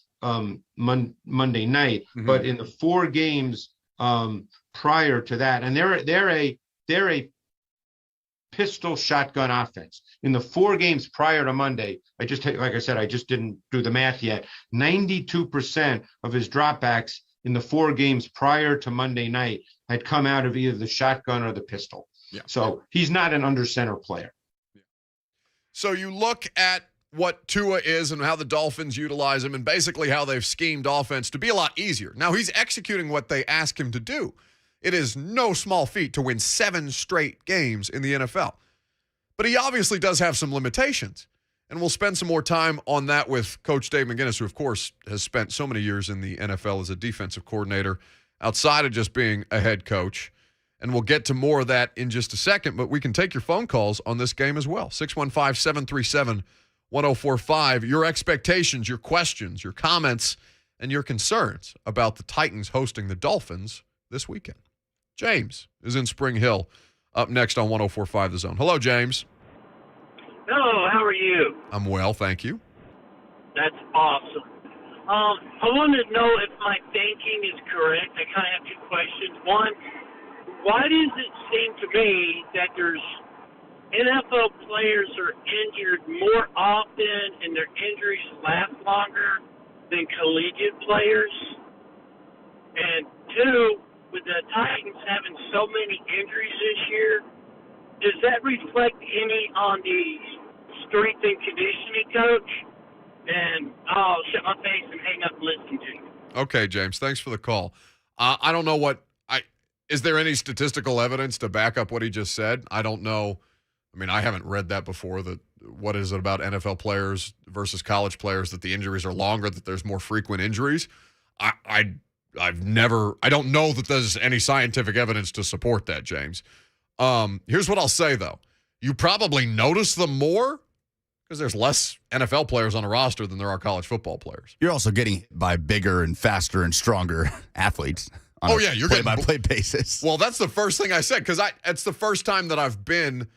Monday night, but in the 4 games prior to that, and they're a pistol shotgun offense. In the 4 games prior to Monday, I just didn't do the math yet. 92% of his dropbacks in the 4 games prior to Monday night had come out of either the shotgun or the pistol. Yeah. So he's not an under center player. Yeah. So you look at what Tua is and how the Dolphins utilize him and basically how they've schemed offense to be a lot easier. Now, he's executing what they ask him to do. It is no small feat to win 7 straight games in the NFL. But he obviously does have some limitations. And we'll spend some more time on that with Coach Dave McGinnis, who, of course, has spent so many years in the NFL as a defensive coordinator outside of just being a head coach. And we'll get to more of that in just a second, but we can take your phone calls on this game as well. 615-737-1045. Your expectations, your questions, your comments, and your concerns about the Titans hosting the Dolphins this weekend. James is in Spring Hill, up next on 104.5 The Zone. Hello, James. Hello, how are you? I'm well, thank you. That's awesome. I wanted to know if my thinking is correct. I kind of have two questions. One, why does it seem to me that there's NFL players are injured more often and their injuries last longer than collegiate players? And two, with the Titans having so many injuries this year, does that reflect any on the strength and conditioning coach? And I'll shut my face and hang up and listen to you. Okay, James, thanks for the call. I don't know is there any statistical evidence to back up what he just said? I don't know. I mean, I haven't read that before, that what is it about NFL players versus college players that the injuries are longer, that there's more frequent injuries. I don't know that there's any scientific evidence to support that, James. Here's what I'll say, though. You probably notice them more because there's less NFL players on a roster than there are college football players. You're also getting hit by bigger and faster and stronger athletes. You're play-by-play basis. Well, that's the first thing I said, because it's the first time that I've been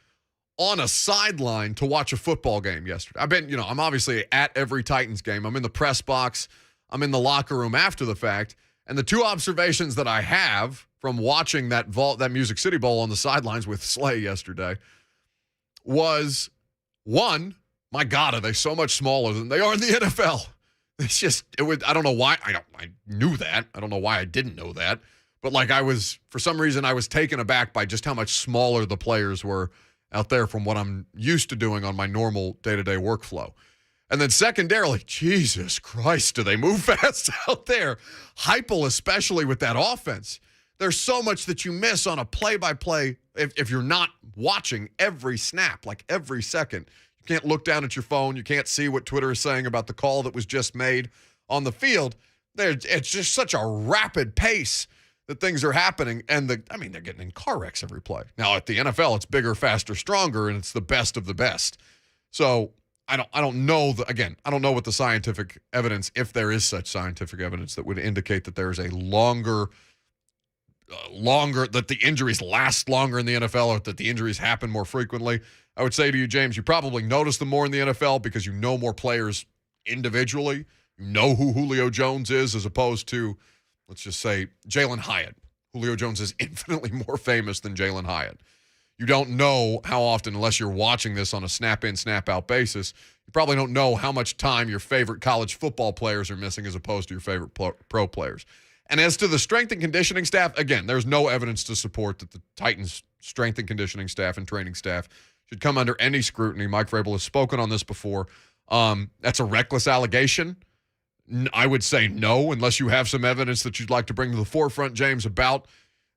on a sideline to watch a football game yesterday. I'm obviously at every Titans game. I'm in the press box. I'm in the locker room after the fact. And the two observations that I have from watching that Music City Bowl on the sidelines with Slay yesterday was, one, my God, are they so much smaller than they are in the NFL? I don't know why. I knew that. I don't know why I didn't know that. But for some reason, I was taken aback by just how much smaller the players were out there from what I'm used to doing on my normal day-to-day workflow. And then secondarily, Jesus Christ, do they move fast out there? Heupel, especially with that offense. There's so much that you miss on a play-by-play if you're not watching every snap, like every second. You can't look down at your phone. You can't see what Twitter is saying about the call that was just made on the field. It's just such a rapid pace that things are happening. And they're getting in car wrecks every play. Now, at the NFL, it's bigger, faster, stronger, and it's the best of the best. So I don't know. I don't know what the scientific evidence, if there is such scientific evidence, that would indicate that there is a longer, that the injuries last longer in the NFL, or that the injuries happen more frequently. I would say to you, James, you probably notice them more in the NFL because you know more players individually. You know who Julio Jones is, as opposed to, let's just say, Jalen Hyatt. Julio Jones is infinitely more famous than Jalen Hyatt. You don't know how often, unless you're watching this on a snap-in, snap-out basis, you probably don't know how much time your favorite college football players are missing as opposed to your favorite pro players. And as to the strength and conditioning staff, again, there's no evidence to support that the Titans' strength and conditioning staff and training staff should come under any scrutiny. Mike Vrabel has spoken on this before. That's a reckless allegation. I would say no, unless you have some evidence that you'd like to bring to the forefront, James, about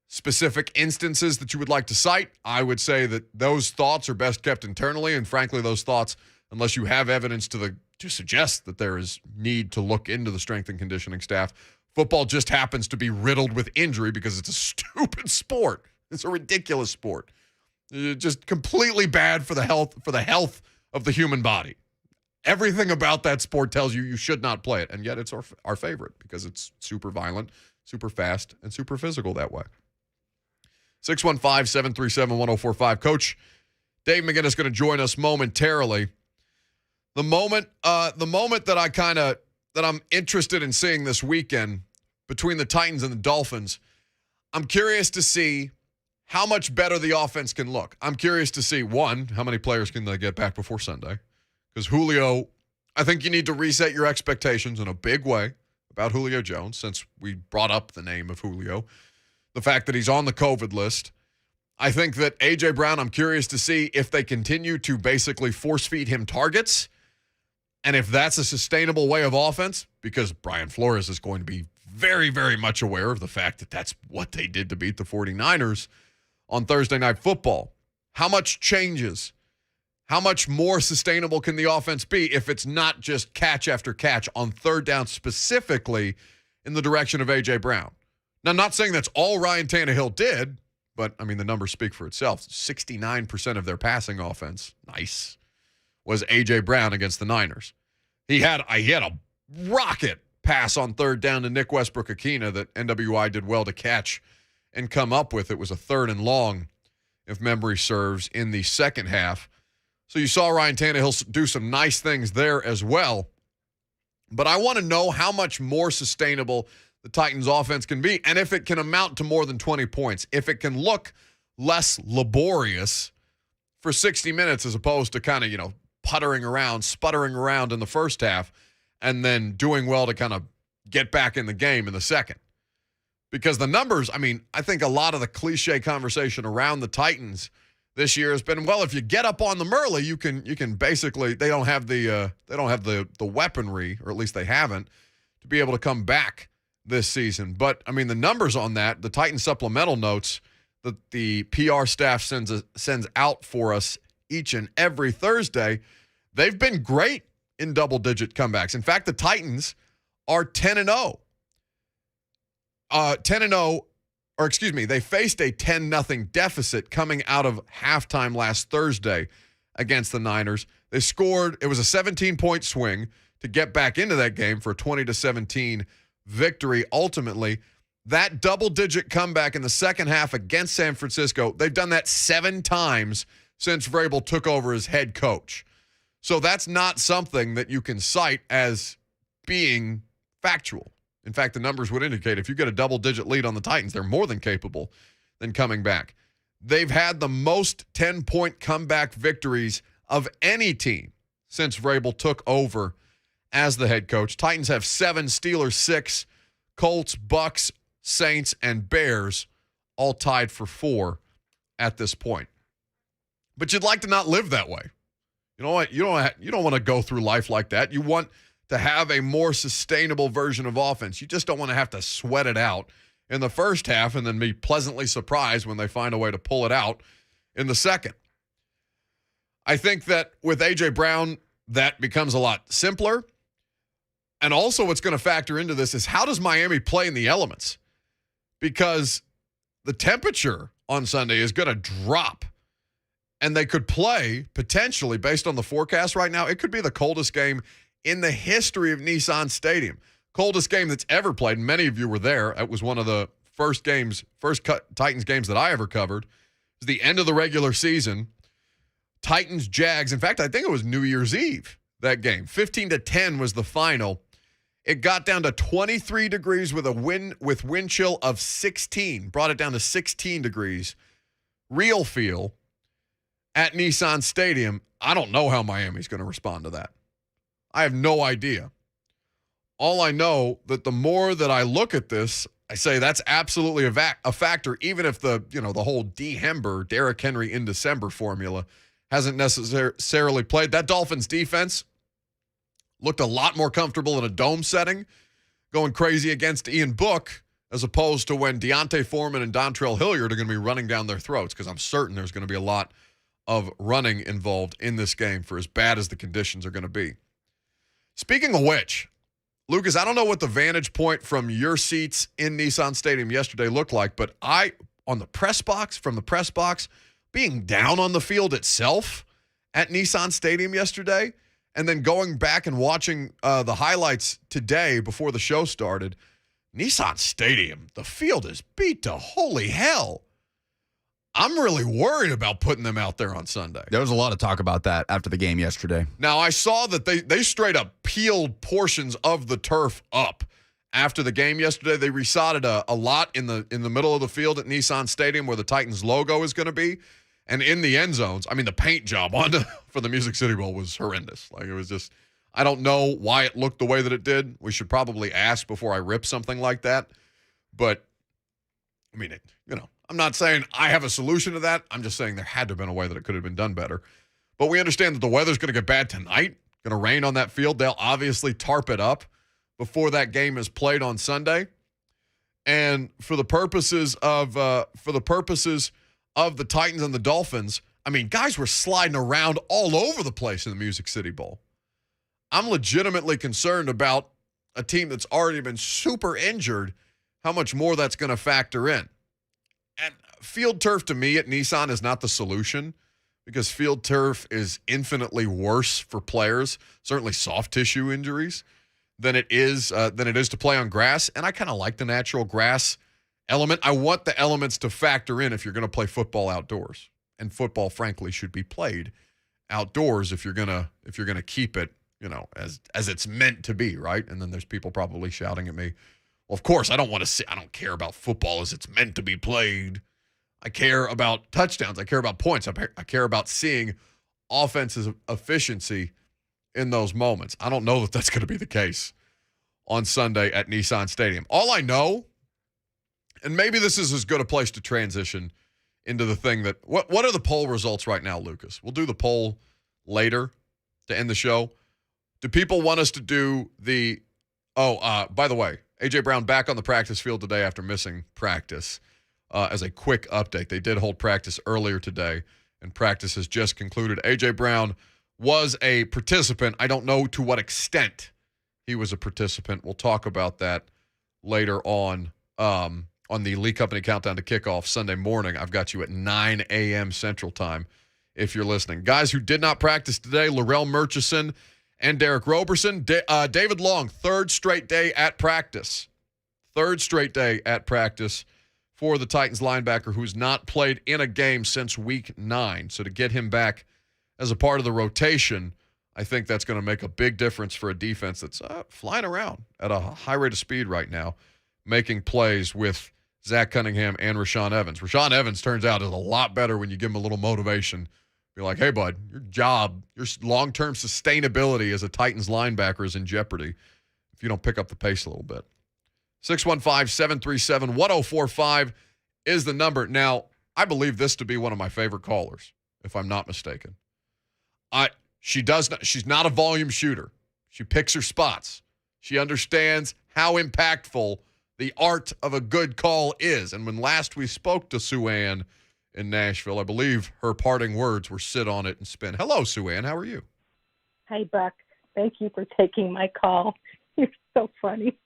specific instances that you would like to cite. I would say that those thoughts are best kept internally, and frankly, those thoughts, unless you have evidence to suggest that there is need to look into the strength and conditioning staff. Football just happens to be riddled with injury because it's a stupid sport. It's a ridiculous sport. Just completely bad for the health of the human body. Everything about that sport tells you should not play it, and yet it's our favorite because it's super violent, super fast, and super physical that way. 615-737-1045. Coach Dave McGinnis is going to join us momentarily. The moment that I'm interested in seeing this weekend between the Titans and the Dolphins, I'm curious to see how much better the offense can look. I'm curious to see, one, how many players can they get back before Sunday? Because Julio, I think you need to reset your expectations in a big way about Julio Jones, since we brought up the name of Julio. The fact that he's on the COVID list. I think that A.J. Brown, I'm curious to see if they continue to basically force-feed him targets, and if that's a sustainable way of offense, because Brian Flores is going to be very, very much aware of the fact that that's what they did to beat the 49ers on Thursday Night Football. How much changes? How much more sustainable can the offense be if it's not just catch after catch on third down, specifically in the direction of A.J. Brown? Now, I'm not saying that's all Ryan Tannehill did, but, I mean, the numbers speak for itself. 69% of their passing offense, nice, was A.J. Brown against the Niners. He had a rocket pass on third down to Nick Westbrook-Akina that NWI did well to catch and come up with. It was a 3rd and long, if memory serves, in the second half. So you saw Ryan Tannehill do some nice things there as well. But I want to know how much more sustainable the Titans offense can be, and if it can amount to more than 20 points, if it can look less laborious for 60 minutes as opposed to kind of, puttering around, sputtering around in the first half, and then doing well to kind of get back in the game in the second. Because the numbers, I think a lot of the cliche conversation around the Titans this year has been, well, if you get up on them early, you can basically, they don't have the weaponry, or at least they haven't, to be able to come back this season. But the numbers on that, the Titans supplemental notes that the PR staff sends out for us each and every Thursday, they've been great in double-digit comebacks. In fact, the Titans are 10-0. 10-0, or excuse me, they faced a 10-0 deficit coming out of halftime last Thursday against the Niners. They scored, it was a 17-point swing to get back into that game for a 20-17 victory ultimately. That double-digit comeback in the second half against San Francisco, they've done that 7 times since Vrabel took over as head coach. So that's not something that you can cite as being factual. In fact, the numbers would indicate if you get a double-digit lead on the Titans, they're more than capable than coming back. They've had the most 10-point comeback victories of any team since Vrabel took over as the head coach. Titans have 7, Steelers 6, Colts, Bucks, Saints, and Bears all tied for 4 at this point. But you'd like to not live that way. You know what? You don't want to go through life like that. You want to have a more sustainable version of offense. You just don't want to have to sweat it out in the first half and then be pleasantly surprised when they find a way to pull it out in the second. I think that with A.J. Brown, that becomes a lot simpler. And also what's going to factor into this is how does Miami play in the elements? Because the temperature on Sunday is going to drop. And they could play, potentially, based on the forecast right now, it could be the coldest game in the history of Nissan Stadium. Coldest game that's ever played. Many of you were there. It was one of the first Titans games that I ever covered. It was the end of the regular season. Titans-Jags. In fact, I think it was New Year's Eve, that game. 15-10 was the final. It got down to 23 degrees with wind chill of 16. Brought it down to 16 degrees. Real feel. At Nissan Stadium, I don't know how Miami's going to respond to that. I have no idea. All I know that the more that I look at this, I say that's absolutely a factor, even if the whole D-Hember, Derrick Henry in December formula hasn't necessarily played. That Dolphins defense looked a lot more comfortable in a dome setting, going crazy against Ian Book, as opposed to when Deontay Foreman and Dontrell Hilliard are going to be running down their throats, because I'm certain there's going to be a lot of running involved in this game for as bad as the conditions are going to be. Speaking of which, Lucas, I don't know what the vantage point from your seats in Nissan Stadium yesterday looked like, but from the press box, being down on the field itself at Nissan Stadium yesterday, and then going back and watching the highlights today before the show started, Nissan Stadium, the field is beat to holy hell. I'm really worried about putting them out there on Sunday. There was a lot of talk about that after the game yesterday. Now, I saw that they straight up peeled portions of the turf up after the game yesterday. They resodded a lot in the middle of the field at Nissan Stadium where the Titans logo is going to be. And in the end zones, the paint job for the Music City Bowl was horrendous. Like, it was just, I don't know why it looked the way that it did. We should probably ask before I rip something like that. But, I'm not saying I have a solution to that. I'm just saying there had to have been a way that it could have been done better. But we understand that the weather's going to get bad tonight, going to rain on that field. They'll obviously tarp it up before that game is played on Sunday. And for the purposes of the Titans and the Dolphins, guys were sliding around all over the place in the Music City Bowl. I'm legitimately concerned about a team that's already been super injured, how much more that's going to factor in. And field turf to me at Nissan is not the solution because field turf is infinitely worse for players, certainly soft tissue injuries, than it is to play on grass. And I kind of like the natural grass element. I want the elements to factor in if you're going to play football outdoors. And football, frankly, should be played outdoors if you're gonna keep it, as it's meant to be, right? And then there's people probably shouting at me, well, of course, I don't care about football as it's meant to be played. I care about touchdowns. I care about points. I care about seeing offensive efficiency in those moments. I don't know that that's going to be the case on Sunday at Nissan Stadium. All I know, and maybe this is as good a place to transition into the thing that, what are the poll results right now, Lucas? We'll do the poll later to end the show. Do people want us to do by the way, A.J. Brown back on the practice field today after missing practice. As a quick update, they did hold practice earlier today, and practice has just concluded. A.J. Brown was a participant. I don't know to what extent he was a participant. We'll talk about that later on the Lee Company Countdown to Kickoff Sunday morning. I've got you at 9 a.m. Central Time if you're listening. Guys who did not practice today, Larrell Murchison and Derek Roberson. David Long, third straight day at practice. Third straight day at practice for the Titans linebacker who's not played in a game since week 9. So to get him back as a part of the rotation, I think that's going to make a big difference for a defense that's flying around at a high rate of speed right now, making plays with Zach Cunningham and Rashaan Evans. Rashaan Evans turns out is a lot better when you give him a little motivation. Be like, hey, bud, your job, your long-term sustainability as a Titans linebacker is in jeopardy if you don't pick up the pace a little bit. 615-737-1045 is the number. Now, I believe this to be one of my favorite callers, if I'm not mistaken. She's not a volume shooter. She picks her spots. She understands how impactful the art of a good call is. And when last we spoke to Sue Ann in Nashville, I believe her parting words were sit on it and spin. Hello, Sue Ann. How are you? Hi, Buck. Thank you for taking my call. You're so funny.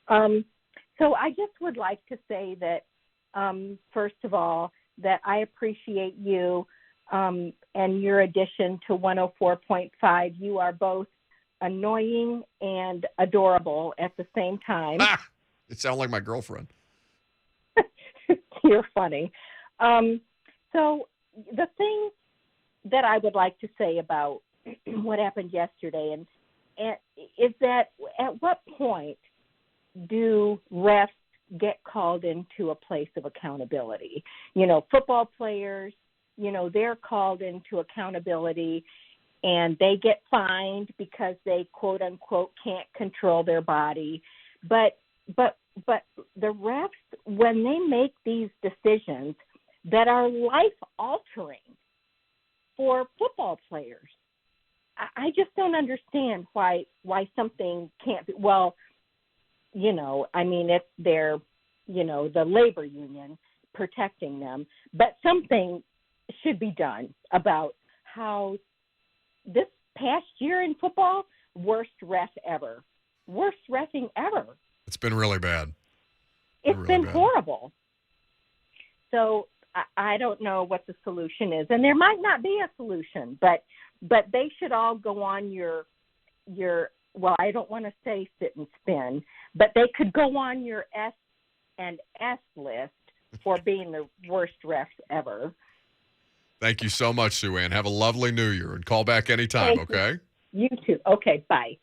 So I just would like to say that, first of all, that I appreciate you and your addition to 104.5. You are both annoying and adorable at the same time. It sounds like my girlfriend. You're funny. So the thing that I would like to say about what happened yesterday and is that at what point do refs get called into a place of accountability? Football players, they're called into accountability and they get fined because they quote unquote can't control their body. But the refs, when they make these decisions that are life altering for football players, I just don't understand why something can't be, it's their, the labor union protecting them, but something should be done about how this past year in football, worst reffing ever. It's been really bad. It's been horrible. So I don't know what the solution is, and there might not be a solution, but they should all go on your well, I don't want to say sit and spin, but they could go on your S and S list for being the worst refs ever. Thank you so much, Sue Ann. Have a lovely New Year and call back anytime, okay? You too. Okay, bye.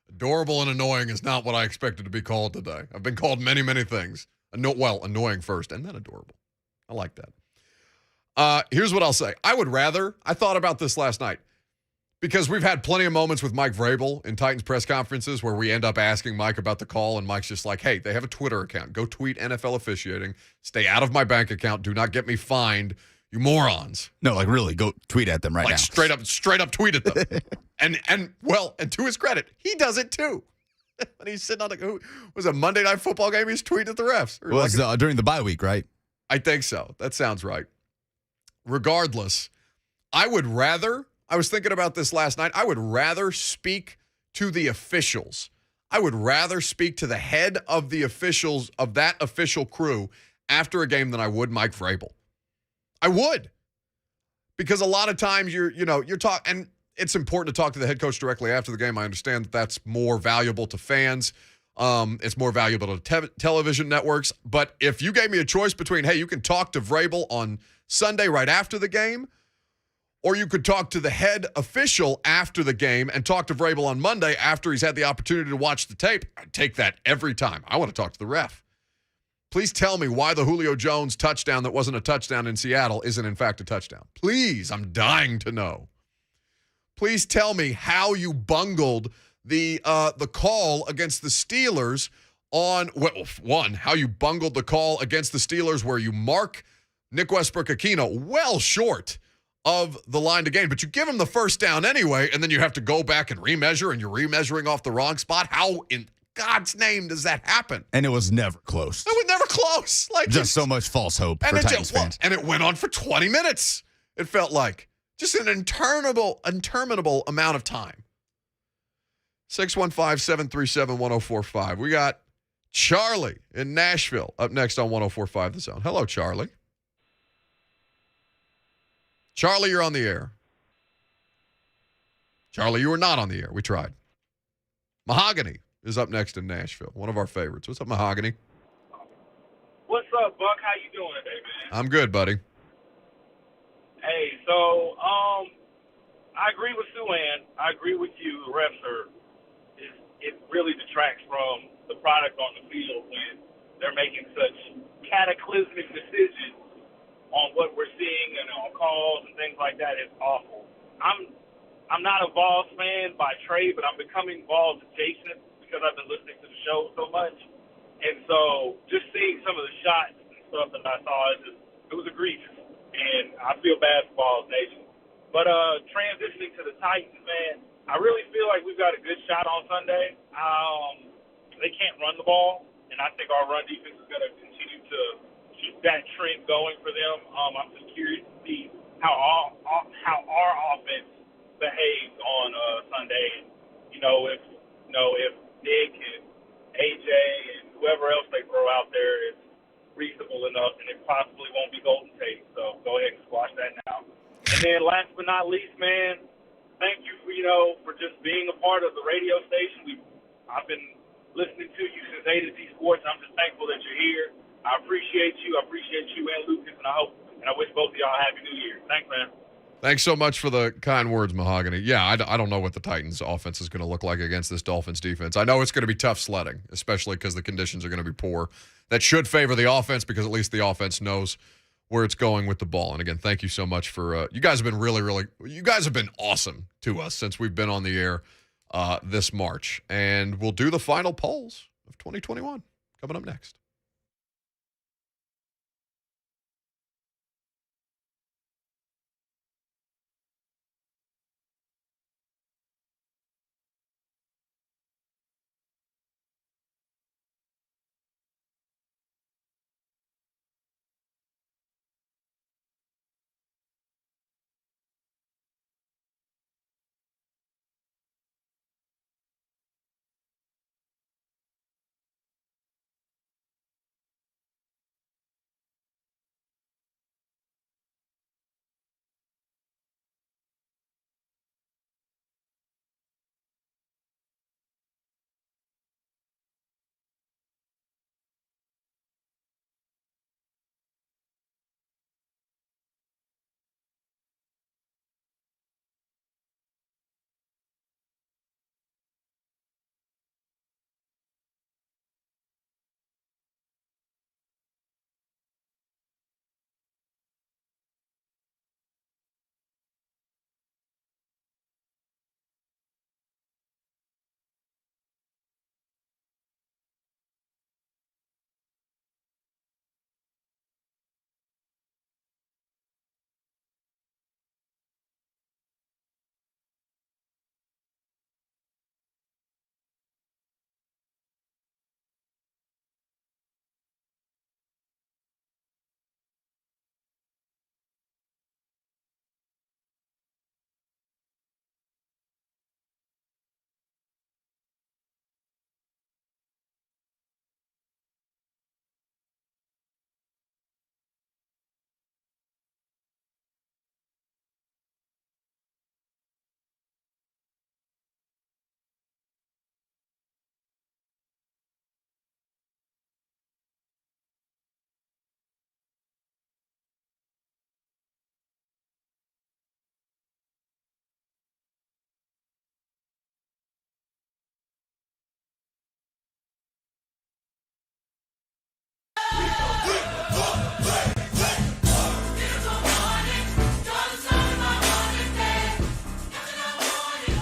Adorable and annoying is not what I expected to be called today. I've been called many, many things. Annoying first and then adorable. I like that. Here's what I'll say. I thought about this last night because we've had plenty of moments with Mike Vrabel in Titans press conferences where we end up asking Mike about the call, and Mike's just like, hey, they have a Twitter account. Go tweet NFL officiating. Stay out of my bank account. Do not get me fined, you morons. No, like really, go tweet at them right now. Straight up tweet at them. and to his credit, he does it too. When he's sitting on was a Monday Night Football game, he's tweeting at the refs. Well, it's during the bye week, right? I think so. That sounds right. Regardless, I was thinking about this last night. I would rather speak to the officials. I would rather speak to the head of the officials of that official crew after a game than I would Mike Vrabel. I would. Because a lot of times you're talking, and it's important to talk to the head coach directly after the game. I understand that that's more valuable to fans. It's more valuable to television networks. But if you gave me a choice between, hey, you can talk to Vrabel on Sunday right after the game, or you could talk to the head official after the game and talk to Vrabel on Monday after he's had the opportunity to watch the tape, I'd take that every time. I want to talk to the ref. Please tell me why the Julio Jones touchdown that wasn't a touchdown in Seattle isn't in fact a touchdown. Please, I'm dying to know. Please tell me how you bungled the call against the Steelers on how you bungled the call against the Steelers where you mark Nick Westbrook-Aquino well short of the line to gain, but you give him the first down anyway, and then you have to go back and remeasure, and you're remeasuring off the wrong spot. How in God's name does that happen? And it was never close. It was never close. Like just so much false hope for Titans fans. And it went on for 20 minutes. It felt like just an interminable amount of time. 615-737-1045. We got Charlie in Nashville up next on 1045 The Zone. Hello, Charlie. Charlie, you're on the air. Charlie, you were not on the air. We tried. Mahogany is up next in Nashville, one of our favorites. What's up, Mahogany? What's up, Buck? How you doing today, man? I'm good, buddy. Hey, so I agree with Sue-Ann. I agree with you. The refs it really detracts from the product on the field when they're making such cataclysmic decisions on what we're seeing and on calls and things like that. It's awful. I'm not a Vols fan by trade, but I'm becoming Vols adjacent because I've been listening to the show so much. And so just seeing some of the shots and stuff that I saw, it was egregious. And I feel bad for Vols Nation. But transitioning to the Titans, man, I really feel like we've got a good shot on Sunday. They can't run the ball, and I think our run defense is going to continue to keep that trend going for them. I'm just curious to see how our offense behaves on Sunday. If Nick and AJ and whoever else they throw out there is reasonable enough, and it possibly won't be Golden Tate. So go ahead and squash that now. And then last but not least, man, thank you for just being a part of the radio station. I've been listening to you since A to Z Sports. I'm just thankful that you're here. I appreciate you. I appreciate you and Lucas, and I wish both of y'all a happy New Year. Thanks, man. Thanks so much for the kind words, Mahogany. Yeah, I don't know what the Titans' offense is going to look like against this Dolphins defense. I know it's going to be tough sledding, especially because the conditions are going to be poor. That should favor the offense because at least the offense knows where it's going with the ball. And again, thank you so much for you guys have been you guys have been awesome to us since we've been on the air this March. And we'll do the final polls of 2021 coming up next.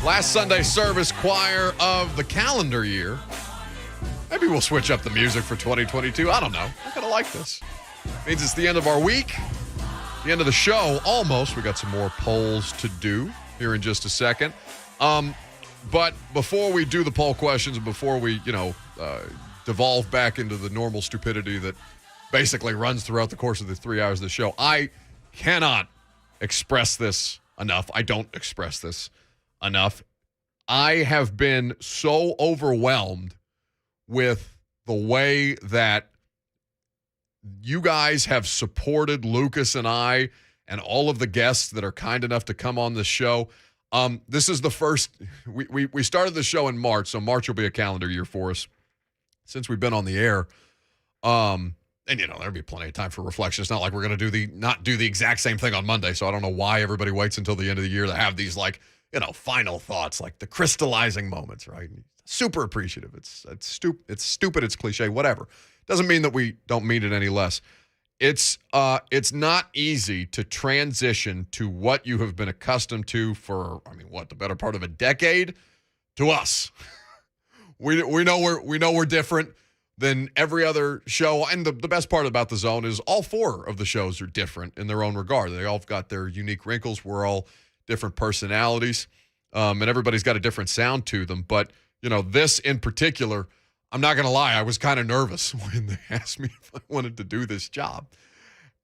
Last Sunday service choir of the calendar year. Maybe we'll switch up the music for 2022. I don't know. I kind of like this. Means it's the end of our week. The end of the show, almost. We got some more polls to do here in just a second. But before we do the poll questions and before we, devolve back into the normal stupidity that basically runs throughout the course of the 3 hours of the show, I cannot express this enough. I don't express this enough. I have been so overwhelmed with the way that you guys have supported Lucas and I and all of the guests that are kind enough to come on this show. This is the first, we started the show in March, so March will be a calendar year for us since we've been on the air. And there'll be plenty of time for reflection. It's not like we're going to not do the exact same thing on Monday, so I don't know why everybody waits until the end of the year to have these final thoughts, like the crystallizing moments, right? Super appreciative. It's stupid, it's cliche, whatever. Doesn't mean that we don't mean it any less. It's not easy to transition to what you have been accustomed to for, the better part of a decade to us. We know we're different than every other show. And the best part about The Zone is all four of the shows are different in their own regard. They all got their unique wrinkles. We're all different personalities. And everybody's got a different sound to them. But, this in particular, I'm not going to lie, I was kind of nervous when they asked me if I wanted to do this job.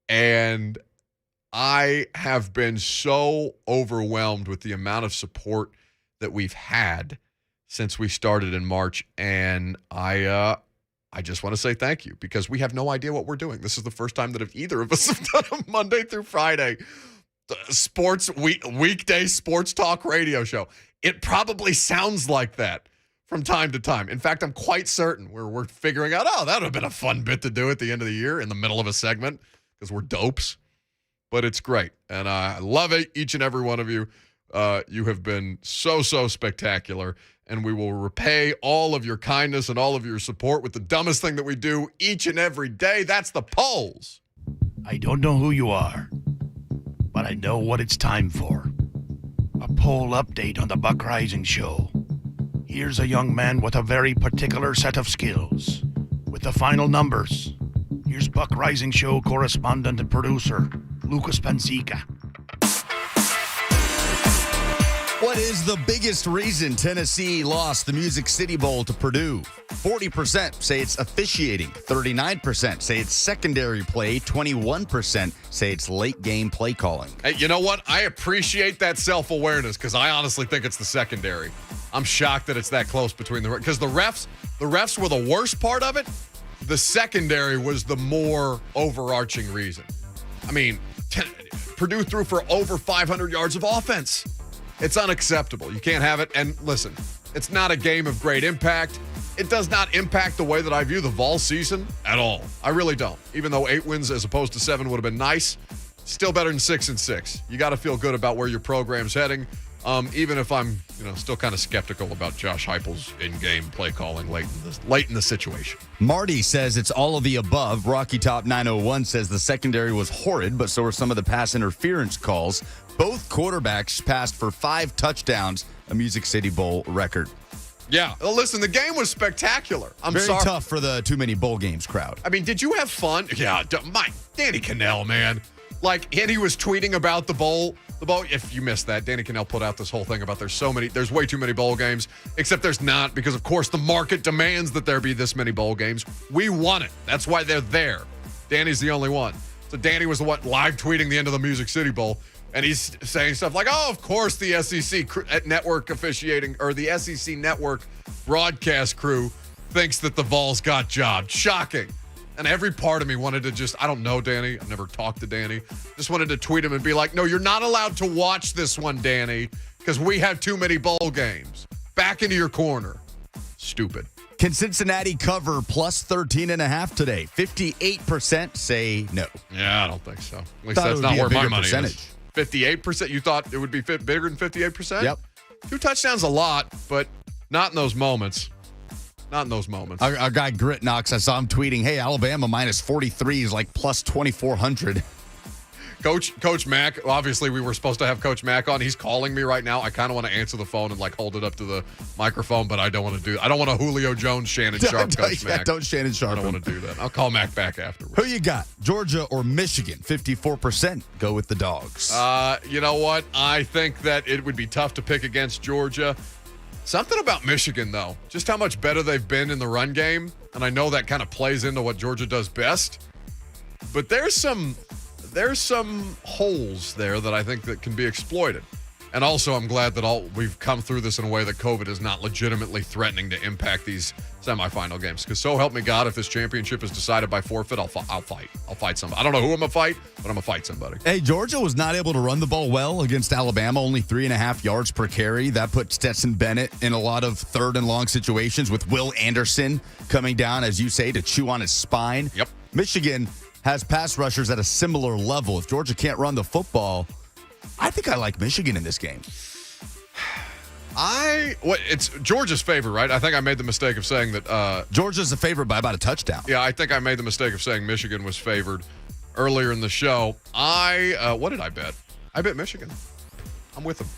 And I have been so overwhelmed with the amount of support that we've had since we started in March. And I just want to say thank you, because we have no idea what we're doing. This is the first time that either of us have done a Monday through Friday weekday sports talk radio show. It probably sounds like that from time to time. In fact, I'm quite certain we're figuring out, that would have been a fun bit to do at the end of the year in the middle of a segment, because we're dopes. But it's great. And I love it, each and every one of you. You have been so spectacular. And we will repay all of your kindness and all of your support with the dumbest thing that we do each and every day. That's the polls. I don't know who you are, but I know what it's time for. A poll update on the Buck Reising Show. Here's a young man with a very particular set of skills. With the final numbers, here's Buck Reising Show correspondent and producer, Lucas Pansica. What is the biggest reason Tennessee lost the Music City Bowl to Purdue? 40% say it's officiating. 39% say it's secondary play. 21% say it's late game play calling. Hey, you know what? I appreciate that self-awareness, because I honestly think it's the secondary. I'm shocked that it's that close between because the refs were the worst part of it. The secondary was the more overarching reason. Purdue threw for over 500 yards of offense. It's unacceptable. You can't have it. And listen, it's not a game of great impact. It does not impact the way that I view the Vols season at all. I really don't. Even though 8 wins as opposed to 7 would have been nice, still better than 6-6. You got to feel good about where your program's heading. Even if I'm, still kind of skeptical about Josh Heupel's in-game play calling late in the situation. Marty says it's all of the above. Rocky Top 901 says the secondary was horrid, but so were some of the pass interference calls. Both quarterbacks passed for 5 touchdowns, a Music City Bowl record. Yeah, well, listen, the game was spectacular. Very tough for the too many bowl games crowd. Did you have fun? Yeah, Danny Cannell, man. And he was tweeting about the bowl. If you missed that, Danny Cannell put out this whole thing about there's way too many bowl games, except there's not, because of course the market demands that there be this many bowl games. We want it. That's why they're there. Danny's the only one. So Danny was the one live tweeting the end of the Music City Bowl, and he's saying stuff like, of course the SEC network officiating, or the SEC network broadcast crew thinks that the Vols got jobbed. Shocking. And every part of me wanted to I don't know Danny. I've never talked to Danny. Just wanted to tweet him and be like, no, you're not allowed to watch this one, Danny, because we have too many bowl games. Back into your corner. Stupid. Can Cincinnati cover plus 13.5 today? 58% say no. Yeah, I don't think so. At least that's not where my money is. 58%? You thought it would be bigger than 58%? Yep. 2 touchdowns a lot, but not in those moments. Not in those moments. Our guy Grit Knox, I saw him tweeting, hey, Alabama minus 43 is like plus 2,400. Coach Mack, obviously we were supposed to have Coach Mack on. He's calling me right now. I kind of want to answer the phone and like hold it up to the microphone, but I don't want to do. I don't want to Julio Jones, Shannon Sharp, Coach Mack. Don't Shannon Sharp. I don't want to do that. I'll call Mack back afterwards. Who you got? Georgia or Michigan? 54% go with the Dogs. You know what? I think that it would be tough to pick against Georgia. Something about Michigan, though, just how much better they've been in the run game, and I know that kind of plays into what Georgia does best. But there's some holes there that I think that can be exploited. And also, I'm glad that we've come through this in a way that COVID is not legitimately threatening to impact these semifinal games. Because so help me God, if this championship is decided by forfeit, I'll fight. I'll fight somebody. I don't know who I'm going to fight, but I'm going to fight somebody. Hey, Georgia was not able to run the ball well against Alabama, only 3.5 yards per carry. That put Stetson Bennett in a lot of third and long situations with Will Anderson coming down, as you say, to chew on his spine. Yep. Michigan has pass rushers at a similar level. If Georgia can't run the football, I think I like Michigan in this game. It's Georgia's favorite, right? I think I made the mistake of saying that Georgia's a favorite by about a touchdown. Yeah, I think I made the mistake of saying Michigan was favored earlier in the show. What did I bet? I bet Michigan. I'm with them.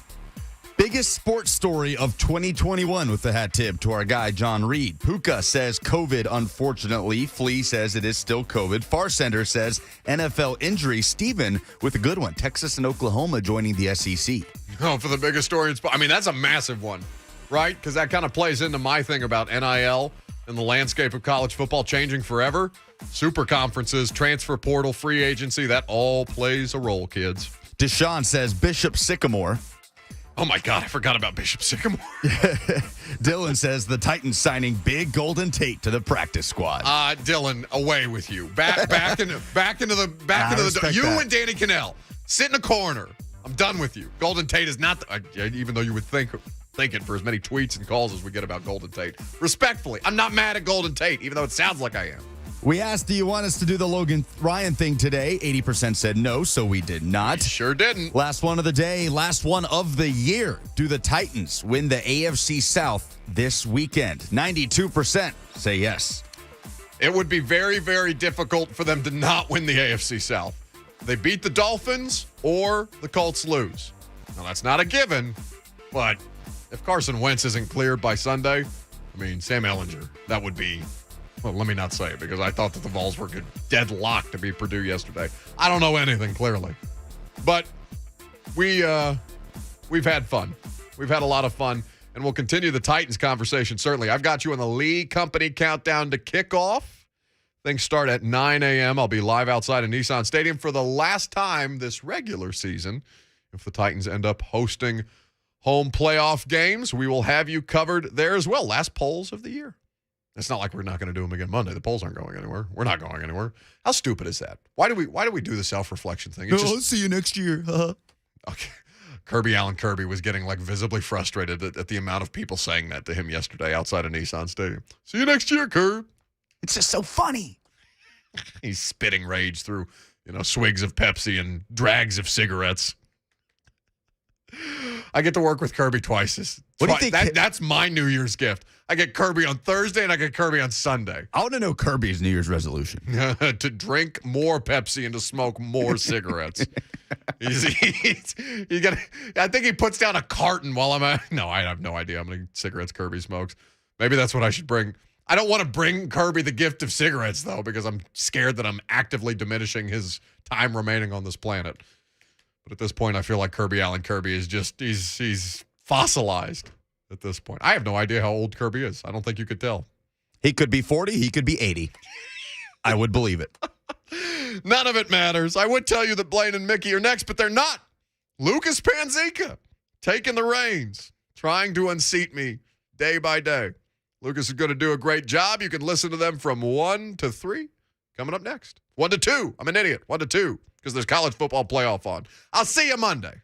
Biggest sports story of 2021 with the hat tip to our guy, John Reed. Puka says COVID, unfortunately. Flea says it is still COVID. Farsender says NFL injury. Steven with a good one. Texas and Oklahoma joining the SEC. Oh, for the biggest story in sports. I mean, that's a massive one, right? Because that kind of plays into my thing about NIL and the landscape of college football changing forever. Super conferences, transfer portal, free agency, that all plays a role, kids. Deshaun says Bishop Sycamore. Oh, my God, I forgot about Bishop Sycamore. Dylan says the Titans signing big Golden Tate to the practice squad. Dylan, away with you. Back into the you and Danny Cannell, sit in a corner. I'm done with you. Golden Tate is not, even though you would think it for as many tweets and calls as we get about Golden Tate. Respectfully, I'm not mad at Golden Tate, even though it sounds like I am. We asked, do you want us to do the Logan Ryan thing today? 80% said no, so we did not. We sure didn't. Last one of the day, last one of the year. Do the Titans win the AFC South this weekend? 92% say yes. It would be very, very difficult for them to not win the AFC South. They beat the Dolphins or the Colts lose. Now, that's not a given, but if Carson Wentz isn't cleared by Sunday, I mean, Sam Ehlinger, that would be... Well, let me not say it because I thought that the Vols were deadlocked to beat Purdue yesterday. I don't know anything, clearly. But we've had fun. We've had a lot of fun, and we'll continue the Titans conversation, certainly. I've got you on the Lee Company countdown to kickoff. Things start at 9 a.m. I'll be live outside of Nissan Stadium for the last time this regular season. If the Titans end up hosting home playoff games, we will have you covered there as well. Last polls of the year. It's not like we're not going to do them again Monday. The polls aren't going anywhere. We're not going anywhere. How stupid is that? Why do we do the self-reflection thing? I'll see you next year. Okay. Allen Kirby was getting like visibly frustrated at the amount of people saying that to him yesterday outside of Nissan Stadium. See you next year, Kirby. It's just so funny. He's spitting rage through, swigs of Pepsi and drags of cigarettes. I get to work with Kirby twice. What do you think? That's my New Year's gift. I get Kirby on Thursday and I get Kirby on Sunday. I want to know Kirby's New Year's resolution. To drink more Pepsi and to smoke more cigarettes. I think he puts down a carton while I'm at. No, I have no idea how many cigarettes Kirby smokes. Maybe that's what I should bring. I don't want to bring Kirby the gift of cigarettes, though, because I'm scared that I'm actively diminishing his time remaining on this planet. But at this point, I feel like Allen Kirby is just, he's fossilized at this point. I have no idea how old Kirby is. I don't think you could tell. He could be 40. He could be 80. I would believe it. None of it matters. I would tell you that Blaine and Mickey are next, but they're not. Lucas Panzica taking the reins, trying to unseat me day by day. Lucas is going to do a great job. You can listen to them from 1 to 3 coming up next. 1 to 2. I'm an idiot. 1 to 2 because there's college football playoff on. I'll see you Monday.